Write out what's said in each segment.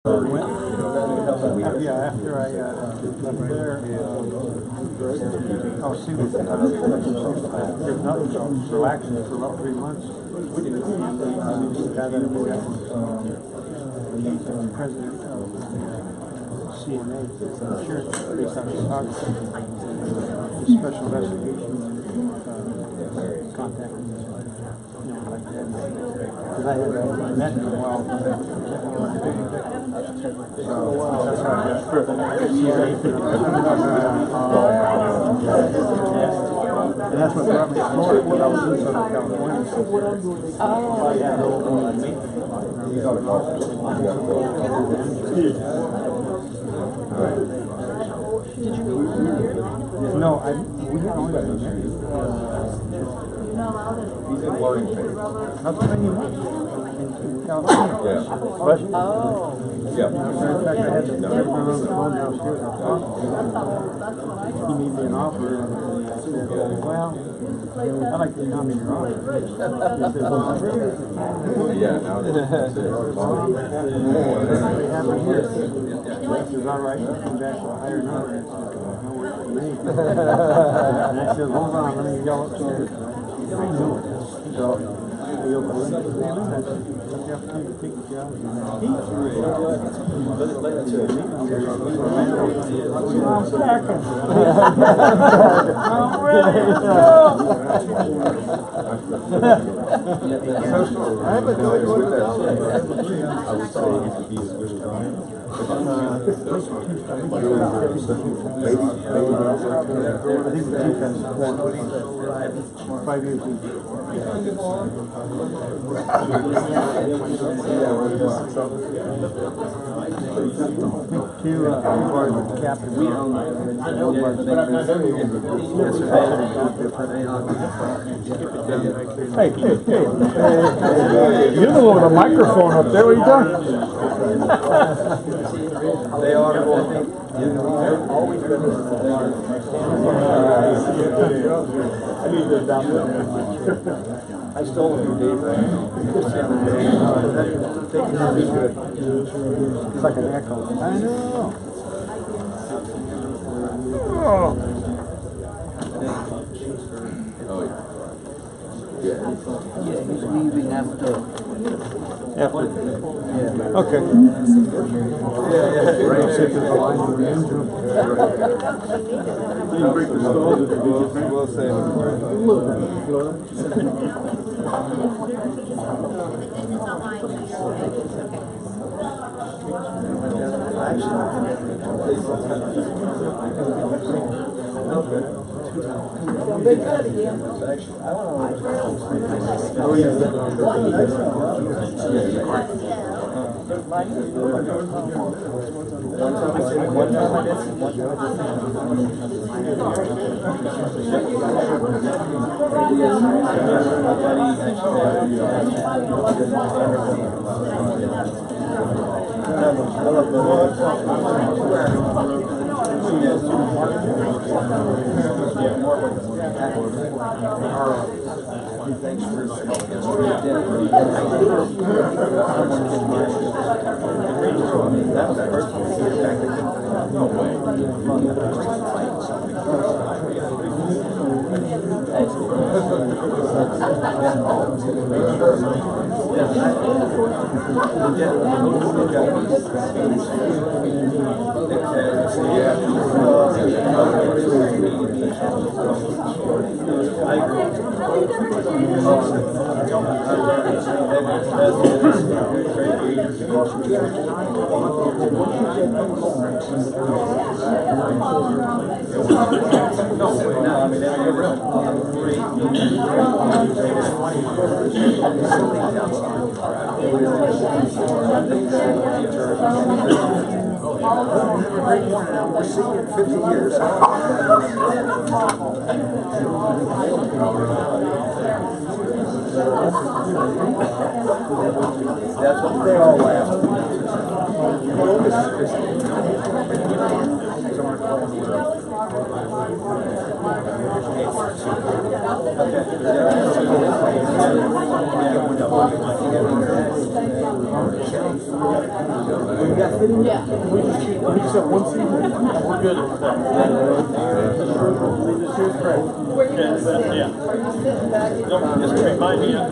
Yeah, after I left there, I was seeing there's nothing, so relaxing for about 3 months. The guy that I met was the president of CNA, insurance based out of Chicago. The special investigations contacted me, like that. Because I had met him while so that's how I got and that's what brought me to Florida when I was in Southern California. Did you meet him here? No, we had only been married. He's in learning phase. How come you met? In California? Yeah. But, Yeah. in fact, I had the gentleman on the phone downstairs. I was talking to him. He made me an offer, and I said, well, I'd like to come in your office. He said, well, Yeah, now that's it. they have me here. He says, all right, you come back with a higher number. And I said, no worries for me. And I said, hold on, let me yell upstairs. So, the opportunity to take the job. I'm ready to go. I haven't known what that is. I would say he could be as good as on it. I think the chief has 5 years each. Two bars with the captain. Hey, you're the one with a microphone up there. What are you doing? They are always I need to adopt them. I stole them from Dave. It's like an echo. I know. Oh. Yeah, he's leaving after. Yeah. Okay. we'll say We're seeing in 50 years. That's what they all laugh. We got Yeah. We just have one seat. We're good at that. Where you gonna sit? Yeah. Are you sitting back? Nope, just right behind me. Yeah.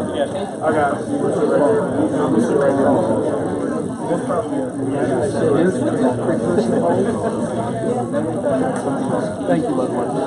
I got it. We'll sit right there. We'll sit right there. Thank you, Leslie.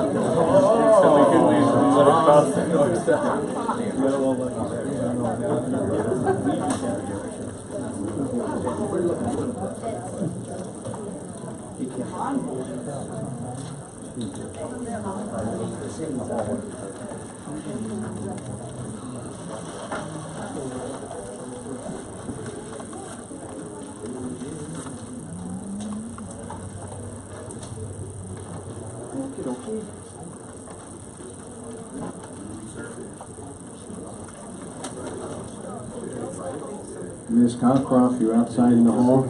Ms. Cockcroft, you're outside in the hall.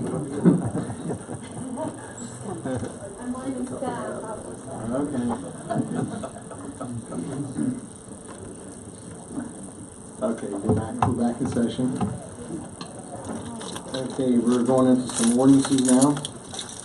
Okay, we're back in session. Okay, we're going into some ordinances now.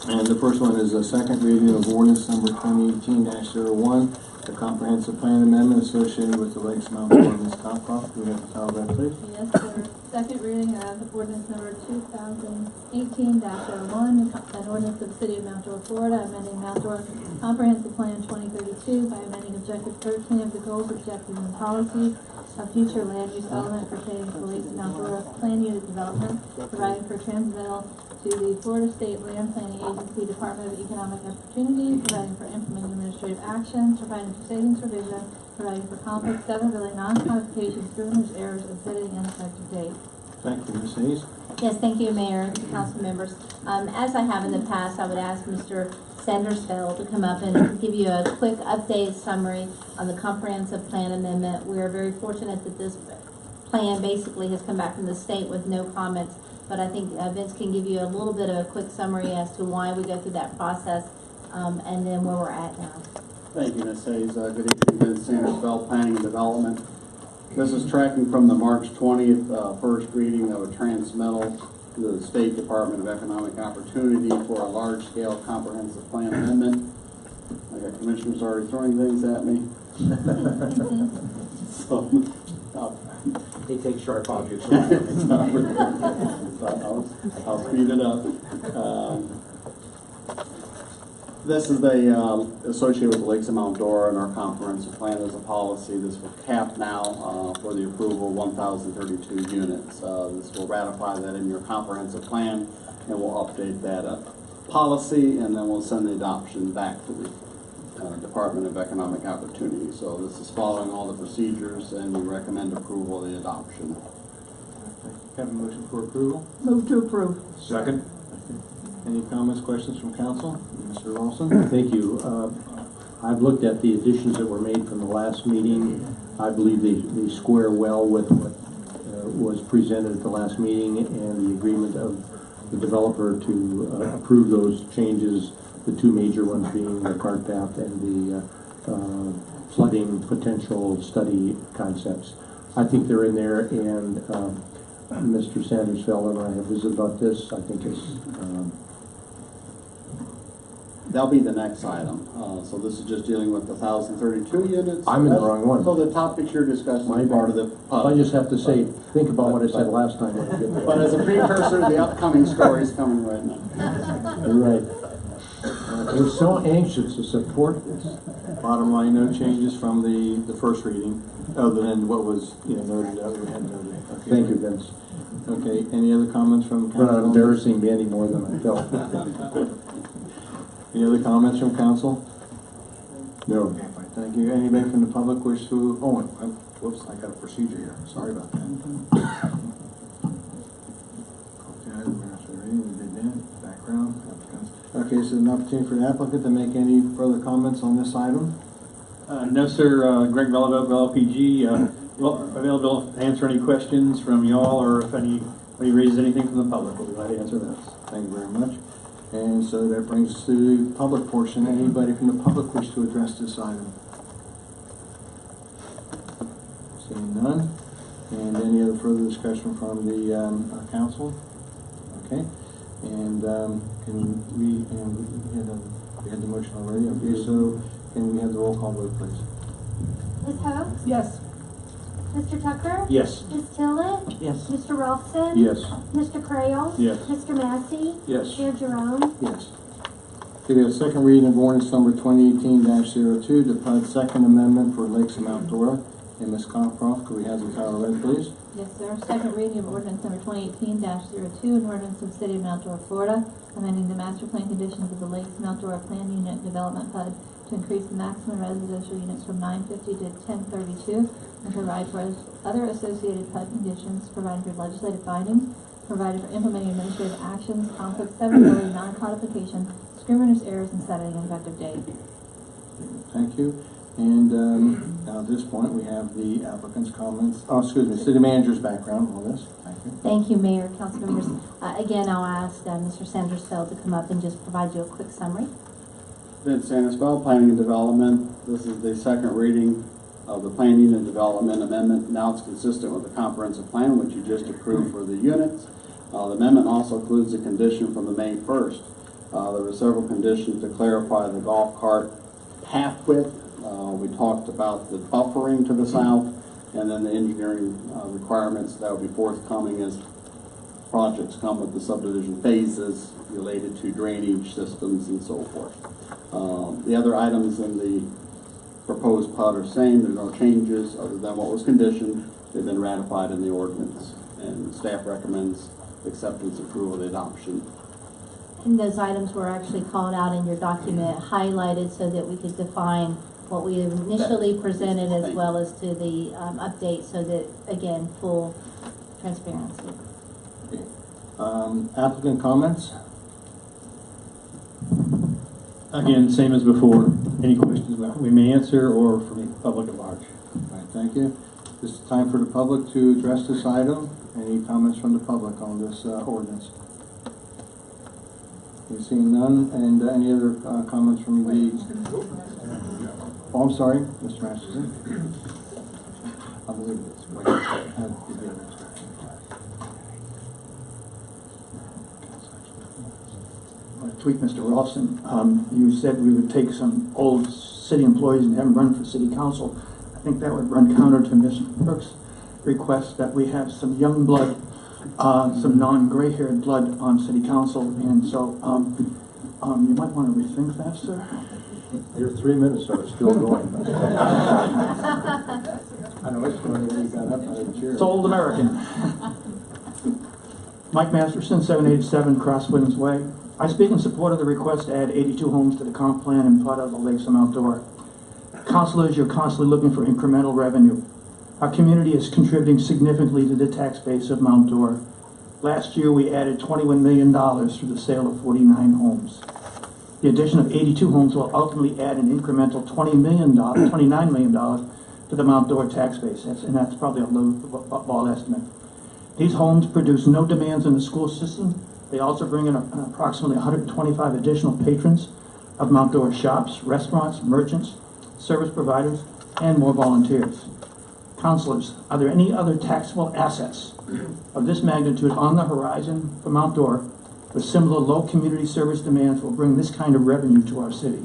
And the first one is a second reading of ordinance number 2018-01, the comprehensive plan amendment associated with the Lakes Mountain Ordinance. Cockcroft, do we have the title of that, please? Yes, sir. Second reading of ordinance number 2018-01, an ordinance of the City of Mount Dora, Florida, amending Mount Dora Comprehensive Plan 2032 by amending Objective 13 of the goals, objectives, and policies of future land use element pertaining to the Lakes Mount Dora Plan Unit Development, providing for transmittal to the Florida State Land Planning Agency Department of Economic Opportunity, providing for implementing administrative actions, providing for savings provision, providing for conflicts, severability, non-codification, scrivener's errors, and setting an effective date. Thank you, Ms. Hayes. Yes, thank you, Mayor, council members. As I have in the past, I would ask Mr. Sandersfeld to come up and give you a quick update summary on the comprehensive plan amendment. We are very fortunate that this plan basically has come back from the state with no comments, but I think Vince can give you a little bit of a quick summary as to why we go through that process, and then where we're at now. Thank you, Ms. Hayes. Good evening, Vince Sandersfeld, Planning and Development. This is tracking from the March 20th first reading of a transmittal to the State Department of Economic Opportunity for a large-scale comprehensive plan amendment. I got commissioners already throwing things at me. So, They take sharp objects. I'll speed it up. This is associated with the Lakes of Mount Dora and our comprehensive plan. There's a policy. This will cap now for the approval 1,032 units. This will ratify that in your comprehensive plan, and we'll update that policy, and then we'll send the adoption back to the Department of Economic Opportunity. So this is following all the procedures, and we recommend approval of the adoption. Have a motion for approval? Move to approve. Second. Any comments, questions from council? Mr. Lawson? Thank you. I've looked at the additions that were made from the last meeting. I believe they square well with what was presented at the last meeting and the agreement of the developer to approve those changes, the two major ones being the cart path and the flooding potential study concepts. I think they're in there, and Mr. Sandersfeld and I have visited about this. I think it's That'll be the next item. So this is just dealing with the 1,032 units. I'm in the wrong one. So the topic you're discussing My is part of bad. the I just have to say, think about what I said last time. When I get there. But as a precursor, the upcoming story is coming right now. You're right. We're so anxious to support this. Bottom line, no changes from the first reading, other than what was noted that we had noted. Okay. Thank you, Vince. Okay, any other comments from You're not council? embarrassing me any more than I felt. Any other comments from council? No. Okay, fine, thank you. Anybody from the public wish to, whoops, I got a procedure here, sorry about that. Okay, we did that, background, applicants. Okay, so an opportunity for the applicant to make any further comments on this item? No, sir. Greg Belleville, LPG, available to answer any questions from y'all, or if anybody raises anything from the public, we'll be glad to answer those. Thank you very much. And so that brings us to the public portion. Anybody from the public wish to address this item? Seeing none. And any other further discussion from the council? Okay. And we had the motion already. Okay, so can we have the roll call vote, please? Ms. Hope? Yes. Mr. Tucker? Yes. Ms. Tillett? Yes. Mr. Rolfson? Yes. Mr. Crail? Yes. Mr. Massey? Yes. Mayor Jerome? Yes. Okay, we have second reading of ordinance number 2018-02, the PUD Second Amendment for Lakes of Mount Dora. And Ms. Cockcroft, could we have the title read, please? Yes, sir. Second reading of ordinance number 2018-02, an ordinance of the City of Mount Dora, Florida, amending the master plan conditions of the Lakes Mount Dora Plan Unit Development PUD to increase the maximum residential units from 950 to 1032, and provide for other associated PUD conditions, providing for legislative findings, provided for implementing administrative actions, conflict severability, non-codification, scrivener's errors, and setting an effective date. Thank you. And now at this point, we have the applicant's comments, city manager's background on this. Thank you. Thank you, Mayor, council members. Again, I'll ask Mr. Sandersfeld to come up and just provide you a quick summary. Vince Sandersfeld, Planning and Development. This is the second reading of the Planning and Development Amendment. Now it's consistent with the comprehensive plan, which you just approved for the units. The amendment also includes a condition from the May 1st. There were several conditions to clarify the golf cart path width. We talked about the buffering to the south, and then the engineering requirements that will be forthcoming as projects come with the subdivision phases related to drainage systems and so forth. The other items in the proposed PUD are same. There are no changes other than what was conditioned. They've been ratified in the ordinance, and staff recommends acceptance, approval, and adoption. And those items were actually called out in your document, highlighted so that we could define what we initially presented as well as to the update, so that, again, full transparency. Okay. Applicant comments? Again, same as before. Any questions we may answer, or from the public at large? All right, thank you. This is time for the public to address this item. Any comments from the public on this ordinance? You seeing none, and any other comments from the? Oh, I'm sorry, Mr. Masterson. I believe it's Tweet Mr. Rolfson. You said we would take some old city employees and have them run for city council. I think that would run counter to Ms. Brooks' request that we have some young blood, some non-gray-haired blood on city council, and so you might want to rethink that, sir. Your 3 minutes are still going. I know it's going to be got up out of the chair. It's old American. Mike Masterson, 787 Crosswinds Way. I speak in support of the request to add 82 homes to the comp plan and PUD of the Lakes of Mount Dora. Councilors, you're constantly looking for incremental revenue. Our community is contributing significantly to the tax base of Mount Dora. Last year, we added $21 million through the sale of 49 homes. The addition of 82 homes will ultimately add an incremental $29 million to the Mount Dora tax base, and that's probably a low ball estimate. These homes produce no demands in the school system. They also bring in approximately 125 additional patrons of Mount Dora shops, restaurants, merchants, service providers, and more volunteers. Councilors, are there any other taxable assets of this magnitude on the horizon for Mount Dora with similar low community service demands will bring this kind of revenue to our city?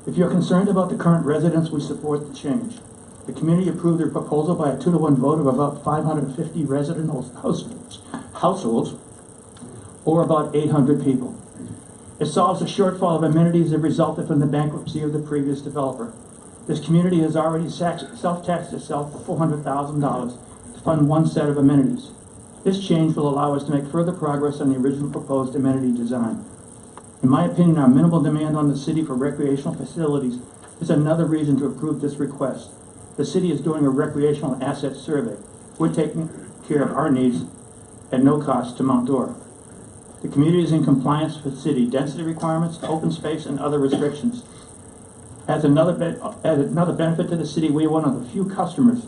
If you're concerned about the current residents, we support the change. The community approved their proposal by a 2-to-1 vote of about 550 resident households, or about 800 people. It solves a shortfall of amenities that resulted from the bankruptcy of the previous developer. This community has already self-taxed itself for $400,000 to fund one set of amenities. This change will allow us to make further progress on the original proposed amenity design. In my opinion, our minimal demand on the city for recreational facilities is another reason to approve this request. The city is doing a recreational asset survey. We're taking care of our needs at no cost to Mount Dora. The community is in compliance with city density requirements, open space, and other restrictions. As another benefit to the city, we are one of the few customers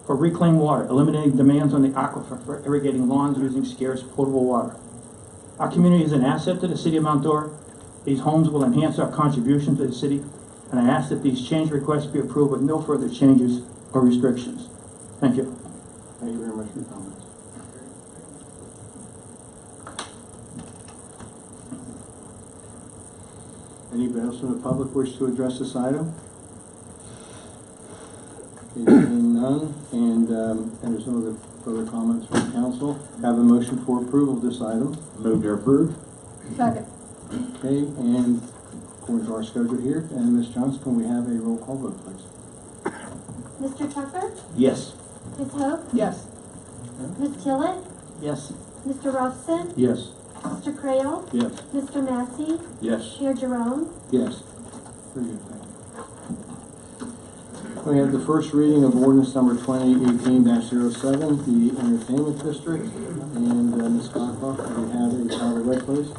for reclaimed water, eliminating demands on the aquifer for irrigating lawns using scarce potable water. Our community is an asset to the city of Mount Dora. These homes will enhance our contribution to the city, and I ask that these change requests be approved with no further changes or restrictions. Thank you. Thank you very much for your comments. Anybody else from the public wish to address this item? Okay, seeing none, and there's no other further comments from council. Have a motion for approval of this item. Move to approve. Second. Okay, and according to our schedule here, and Ms. Johnson, can we have a roll call vote, please? Mr. Tucker? Yes. Ms. Hope? Yes. Ms. Tillett? Yes. Mr. Ruffson? Yes. Mr. Creel? Yes. Mr. Massey? Yes. Mayor Jerome? Yes. Very good, thank you. We have the first reading of ordinance number 2018-07, the entertainment district, and Ms. Cockcroft, can we have a title read, please?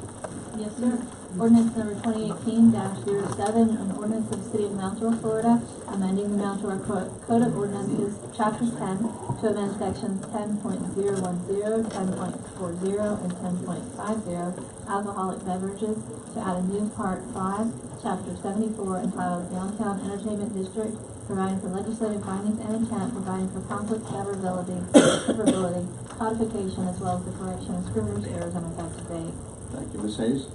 Yes, sir. Ordinance number 2018-07, an ordinance of the City of Mount Dora, Florida, amending the Mount Dora Code of Ordinances, Chapter 10, to amend sections 10.010, 10.40, and 10.50, alcoholic beverages, to add a new Part 5, Chapter 74, entitled Downtown Entertainment District, providing for legislative findings and intent, providing for conflict severability, codification, as well as the correction of scrivener's errors on effective date. Thank you, Ms. Hayes.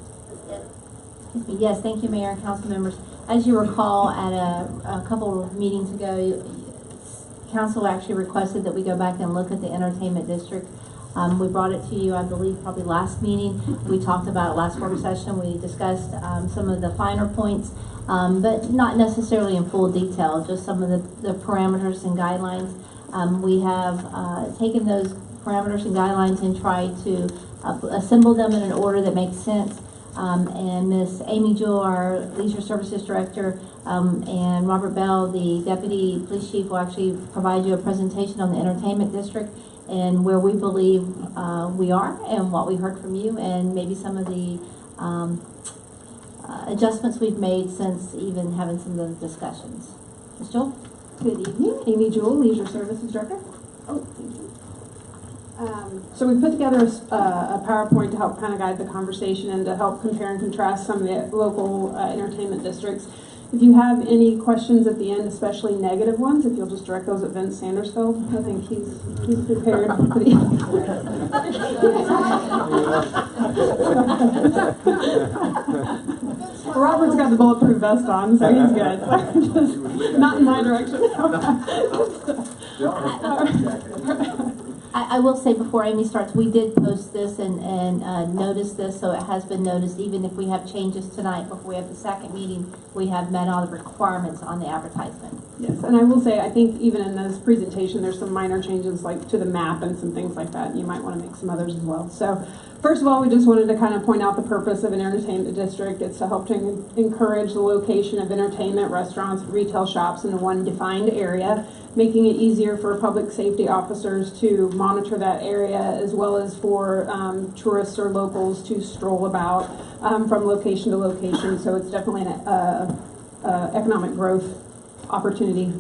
Yes, thank you, Mayor and council members. As you recall, at a couple of meetings ago, council actually requested that we go back and look at the entertainment district. We brought it to you, I believe, probably last meeting. We talked about it last work session. We discussed some of the finer points, but not necessarily in full detail, just some of the parameters and guidelines. We have taken those parameters and guidelines and tried to assemble them in an order that makes sense. And Miss Amy Jewell, our Leisure Services Director, and Robert Bell, the Deputy Police Chief, will actually provide you a presentation on the entertainment district and where we believe we are and what we heard from you, and maybe some of the adjustments we've made since even having some of those discussions. Ms. Jewell? Good evening, Amy Jewell, Leisure Services Director. Oh, thank you. So we put together a PowerPoint to help kind of guide the conversation and to help compare and contrast some of the local entertainment districts. If you have any questions at the end, especially negative ones, if you'll just direct those at Vince Sandersfield, I think he's prepared. Robert's got the bulletproof vest on, so he's good. Just not in my direction. I will say before Amy starts, we did post this and notice this, so it has been noticed. Even if we have changes tonight before we have the second meeting, we have met all the requirements on the advertisement. Yes, and I will say, I think even in this presentation, there's some minor changes like to the map and some things like that, and you might want to make some others as well. So, first of all, we just wanted to kind of point out the purpose of an entertainment district. It's to help to encourage the location of entertainment, restaurants, retail shops in one defined area, making it easier for public safety officers to monitor that area, as well as for tourists or locals to stroll about from location to location. So it's definitely an economic growth opportunity.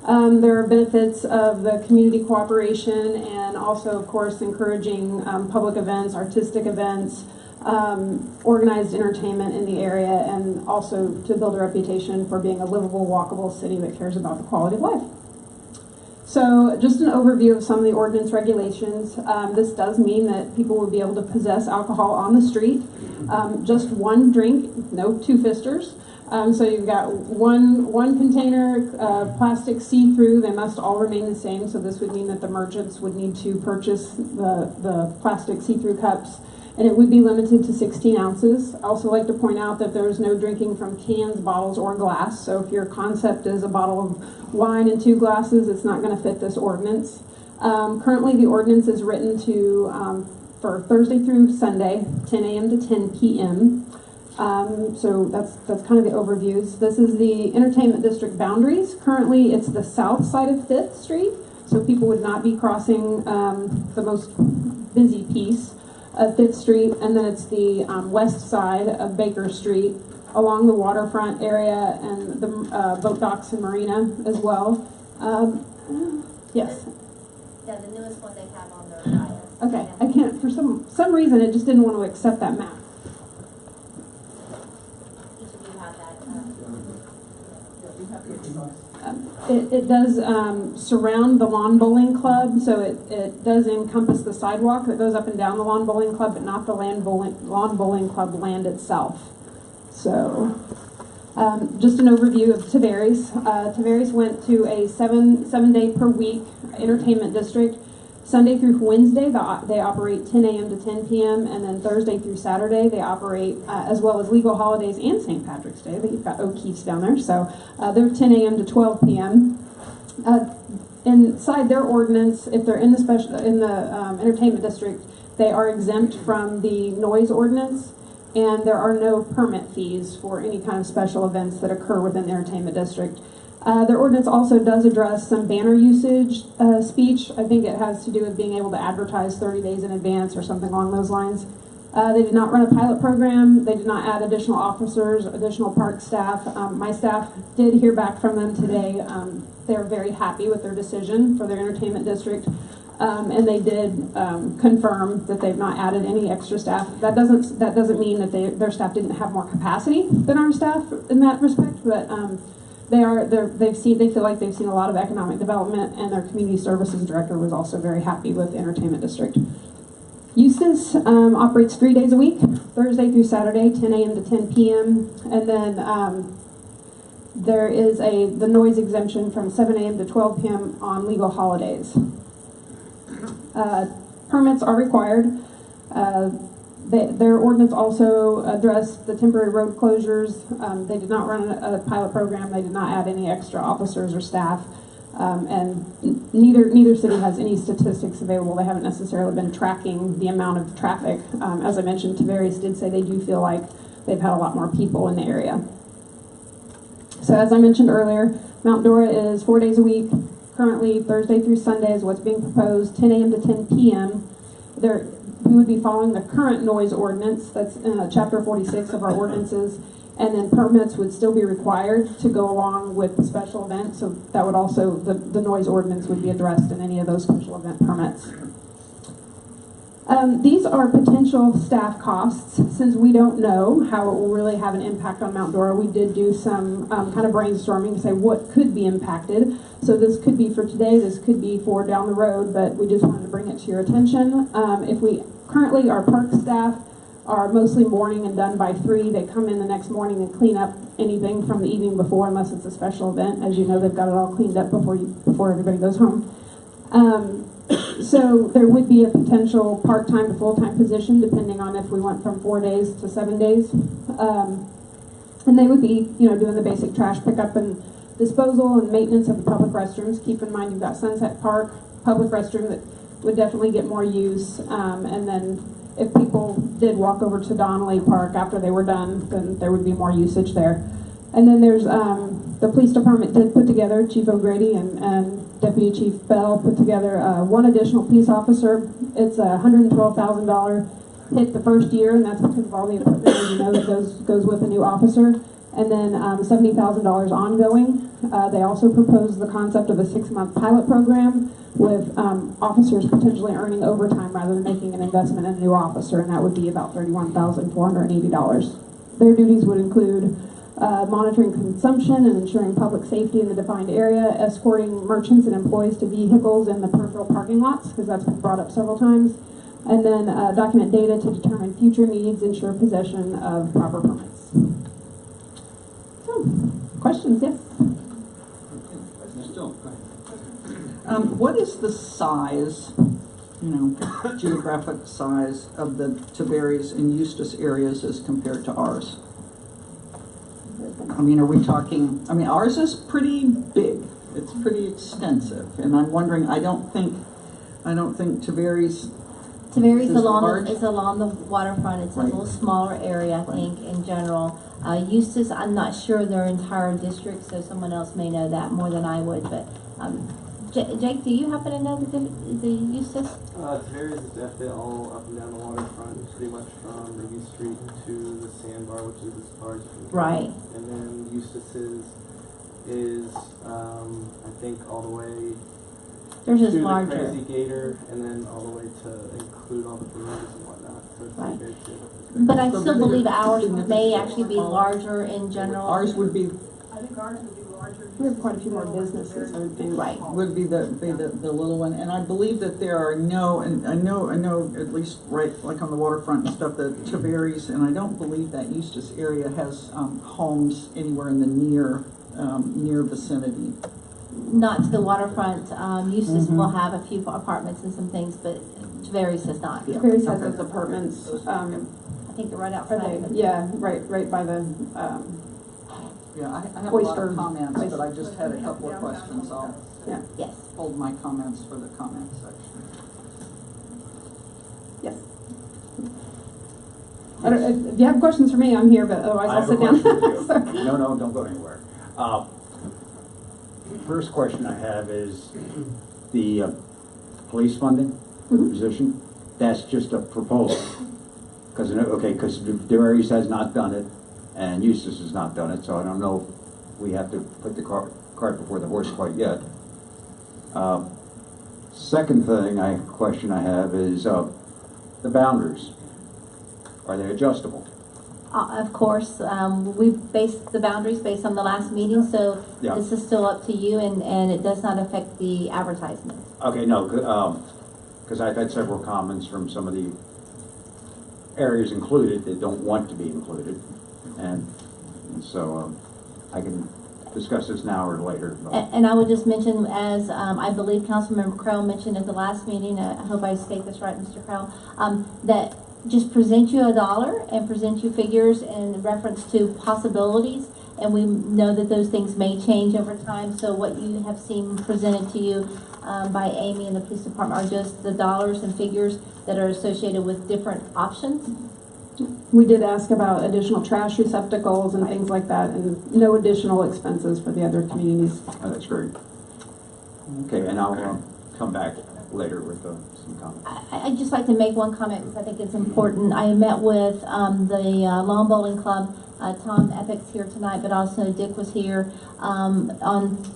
There are benefits of the community cooperation and also, of course, encouraging public events, artistic events, organized entertainment in the area, and also to build a reputation for being a livable, walkable city that cares about the quality of life. So just an overview of some of the ordinance regulations. This does mean that people will be able to possess alcohol on the street. Just one drink, no two-fisters. So you've got one container, plastic see-through. They must all remain the same. So this would mean that the merchants would need to purchase the plastic see-through cups, and it would be limited to 16 ounces. I also like to point out that there's no drinking from cans, bottles, or glass. So if your concept is a bottle of wine and 2 glasses, it's not going to fit this ordinance. Currently, the ordinance is written to for Thursday through Sunday, 10 a.m. to 10 p.m. So that's kind of the overviews. This is the entertainment district boundaries. Currently, it's the south side of 5th Street, so people would not be crossing the most busy piece of 5th Street, and then it's the west side of Baker Street along the waterfront area and the boat docks and marina as well. Yes? Yeah, the newest one they have on their bias. Okay, I can't, for some reason, it just didn't want to accept that map. Each of you have that. It does surround the lawn bowling club, so it does encompass the sidewalk that goes up and down the lawn bowling club, but not the lawn bowling club land itself. So, just an overview of Tavares. Tavares went to a seven day per week entertainment district. Sunday through Wednesday, they operate 10 a.m. to 10 p.m. and then Thursday through Saturday, they operate as well as legal holidays and St. Patrick's Day. You've got O'Keefe's down there, so they're 10 a.m. to 12 p.m. Inside their ordinance, if they're in the entertainment district, they are exempt from the noise ordinance, and there are no permit fees for any kind of special events that occur within the entertainment district. Their ordinance also does address some banner usage speech. I think it has to do with being able to advertise 30 days in advance or something along those lines. They did not run a pilot program. They did not add additional officers, additional park staff. My staff did hear back from them today. They're very happy with their decision for their entertainment district. And they did confirm that they've not added any extra staff. That doesn't mean that their staff didn't have more capacity than our staff in that respect, but they feel like they've seen a lot of economic development, and their community services director was also very happy with the entertainment district. Eustis operates 3 days a week, Thursday through Saturday, 10 a.m. to 10 p.m. And then there is the noise exemption from 7 a.m. to 12 p.m. on legal holidays. Permits are required. Their ordinance also addressed the temporary road closures. They did not run a pilot program. They did not add any extra officers or staff. And neither city has any statistics available. They haven't necessarily been tracking the amount of traffic. As I mentioned, Tavares did say they do feel like they've had a lot more people in the area. So as I mentioned earlier, Mount Dora is 4 days a week. Currently, Thursday through Sunday is what's being proposed, 10 a.m. to 10 p.m. We would be following the current noise ordinance. That's Chapter 46 of our ordinances. And then permits would still be required to go along with the special event. So that would also, the noise ordinance would be addressed in any of those special event permits. These are potential staff costs. Since we don't know how it will really have an impact on Mount Dora, we did do some kind of brainstorming to say what could be impacted. So this could be for today, this could be for down the road, but we just wanted to bring it to your attention. Currently our park staff are mostly morning and done by 3. They come in the next morning and clean up anything from the evening before, unless it's a special event. As you know, they've got it all cleaned up before everybody goes home. So there would be a potential part-time to full-time position, depending on if we went from 4 days to 7 days. And they would be, doing the basic trash pickup and disposal and maintenance of the public restrooms. Keep in mind you've got Sunset Park, public restroom that would definitely get more use. And then if people did walk over to Donnelly Park after they were done, then there would be more usage there. And then there's the police department did put together, Chief O'Grady and Deputy Chief Bell put together one additional police officer. It's a $112,000 hit the first year, and that's because of all the equipment that goes with a new officer. And then $70,000 ongoing. They also proposed the concept of a 6-month pilot program with officers potentially earning overtime rather than making an investment in a new officer, and that would be about $31,480. Their duties would include monitoring consumption and ensuring public safety in the defined area, escorting merchants and employees to vehicles in the peripheral parking lots, because that's been brought up several times, and then document data to determine future needs, ensure possession of proper permits. So, questions? Yes? What is the size, geographic size of the Tavares and Eustis areas as compared to ours? Are we talking, ours is pretty big. It's pretty extensive. And I'm wondering, I don't think Tavares is along the waterfront. It's a little smaller area, I think, in general. Eustis, I'm not sure their entire district, so someone else may know that more than I would. But Jake, do you happen to know the Eustis? Tavares is definitely all up and down the waterfront, pretty much from Ruby Street to the Sandbar, which is as far as you can. Right. And then Eustis is I think all the way to the Crazy Gator, and then all the way to include all the breweries and whatnot. So it's right. big too. But I still believe ours may actually be larger in general. Ours would be. I think ours would be larger. We have quite a few more businesses, I would think. Right. Would be the little one, and I believe that there are no, and I know at least right, like on the waterfront and stuff, that Tavares, and I don't believe that Eustis area has, homes anywhere in the near vicinity. Not to the waterfront. Eustis will have a few apartments and some things, but Tavares does not. Tavares has those apartments, I think they're right outside of it. yeah, right by the, Yeah, I have a lot Oyster. of comments, but I just had a couple of questions. I'll yeah, Yes. hold my comments for the comment section. yes. I don't, if you have questions for me, I'm here, but otherwise I'll sit down. Sorry. No, don't go anywhere. First question I have is the police funding for the position. That's just a proposal. Because Darius has not done it, and Eustis has not done it, so I don't know if we have to put the cart before the horse quite yet. Second question I have is the boundaries. Are they adjustable? Of course, we based the boundaries based on the last meeting, so Yeah. this is still up to you, and it does not affect the advertisement. Okay, no, because I've had several comments from some of the areas included that don't want to be included, and so I can discuss this now or later. And I would just mention, as I believe Councilmember Crowell mentioned at the last meeting, I hope I state this right, Mr. Crowell, that just present you a dollar and present you figures in reference to possibilities, and we know that those things may change over time, so what you have seen presented to you by Amy and the police department are just the dollars and figures that are associated with different options. We did ask about additional trash receptacles and things like that, and no additional expenses for the other communities. Oh, that's great. Okay, and I'll come back later with some comments. I'd just like to make one comment because I think it's important. I met with the Lawn Bowling Club. Tom Epic's here tonight, but also Dick was here on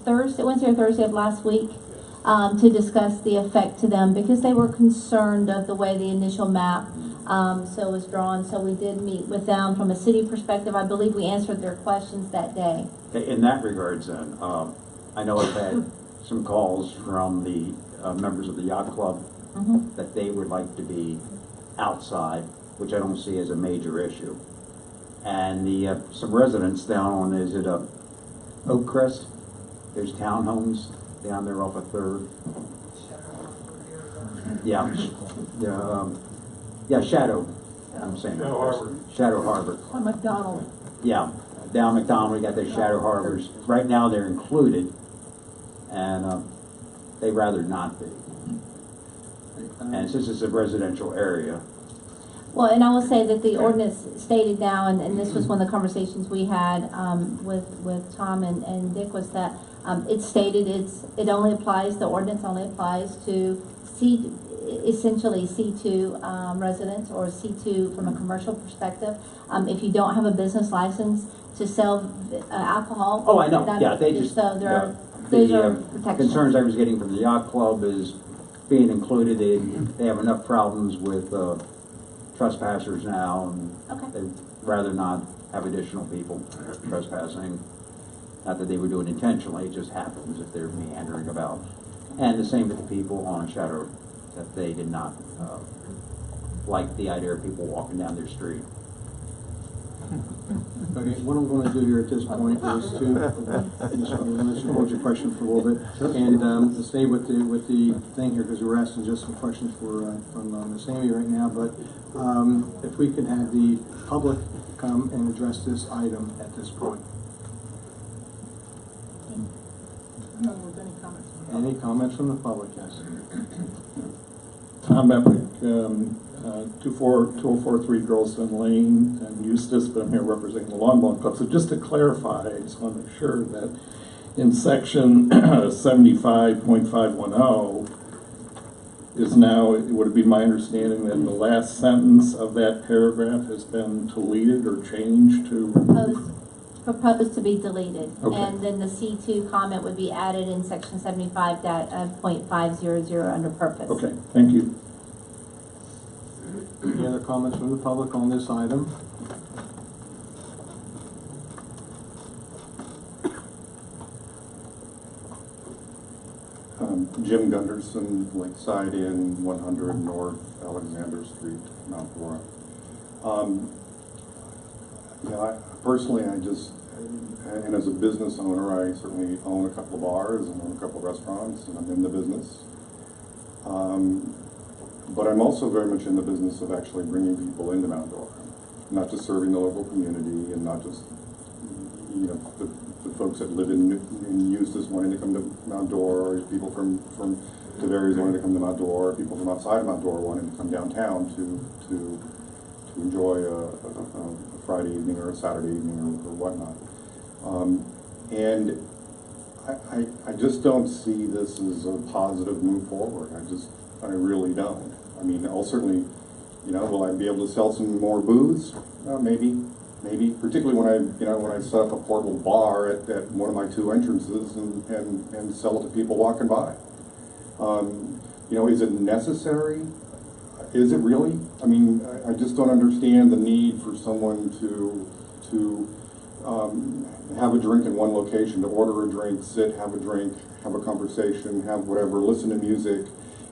Wednesday or Thursday of last week to discuss the effect to them because they were concerned of the way the initial map was drawn. So we did meet with them from a city perspective. I believe we answered their questions that day. Okay, in that regards then, I know I've had some calls from the members of the yacht club that they would like to be outside, which I don't see as a major issue. And the some residents down on, is it Oak Crest? There's townhomes down there off of 3rd. Yeah, Shadow. I'm saying Shadow Harbor. Shadow Harbor. On McDonald. Yeah, down McDonald, we got those Shadow Harbors. Right now they're included, and they'd rather not be. And since it's a residential area. Well, and I will say that the ordinance stated now, and this was one of the conversations we had with Tom and Dick, was that it stated it only applies, the ordinance only applies to essentially C2 residents or C2 from a commercial perspective. If you don't have a business license to sell alcohol. Oh, I know, yeah, they just. So there are, those are protections. Concerns I was getting from the yacht club is being included, they have enough problems with trespassers now, and they'd rather not have additional people trespassing. Not that they would do it intentionally, it just happens if they're meandering about. And the same with the people on Shadow, that they did not like the idea of people walking down their street. Okay, what I'm going to do here at this point is to hold your question for a little bit and stay with the thing here because we're asking just some questions from Ms. Amy right now. But if we could have the public come and address this item at this point. Any comments from the public? Yes. Tom Epic, 2043 Girlston Lane and Eustis, but I'm here representing the Lawn Bowling Club. So just to clarify, I just want to make sure that in section 75.510 is now, would it be my understanding that the last sentence of that paragraph has been deleted or changed to? Proposed to be deleted. Okay. And then the C2 comment would be added in section 75.500 under purpose. Okay, thank you. Any other comments from the public on this item? Jim Gunderson, Lakeside Inn, 100 North Alexander Street, Mount Dora. Personally, and as a business owner, I certainly own a couple of bars and own a couple of restaurants, and I'm in the business. But I'm also very much in the business of actually bringing people into Mount Dora, not just serving the local community, and not just the folks that live in Eustis wanting to come to Mount Dora, or people from Tavares wanting to come to Mount Dora, or people from outside of Mount Dora wanting to come downtown to enjoy a Friday evening or a Saturday evening or whatnot. And I just don't see this as a positive move forward. I really don't. I mean, I'll certainly, will I be able to sell some more booths? Maybe, particularly when I set up a portable bar at one of my two entrances and sell it to people walking by. Is it necessary? Is it really? I mean, I just don't understand the need for someone to have a drink in one location, to order a drink, sit, have a drink, have a conversation, have whatever, listen to music,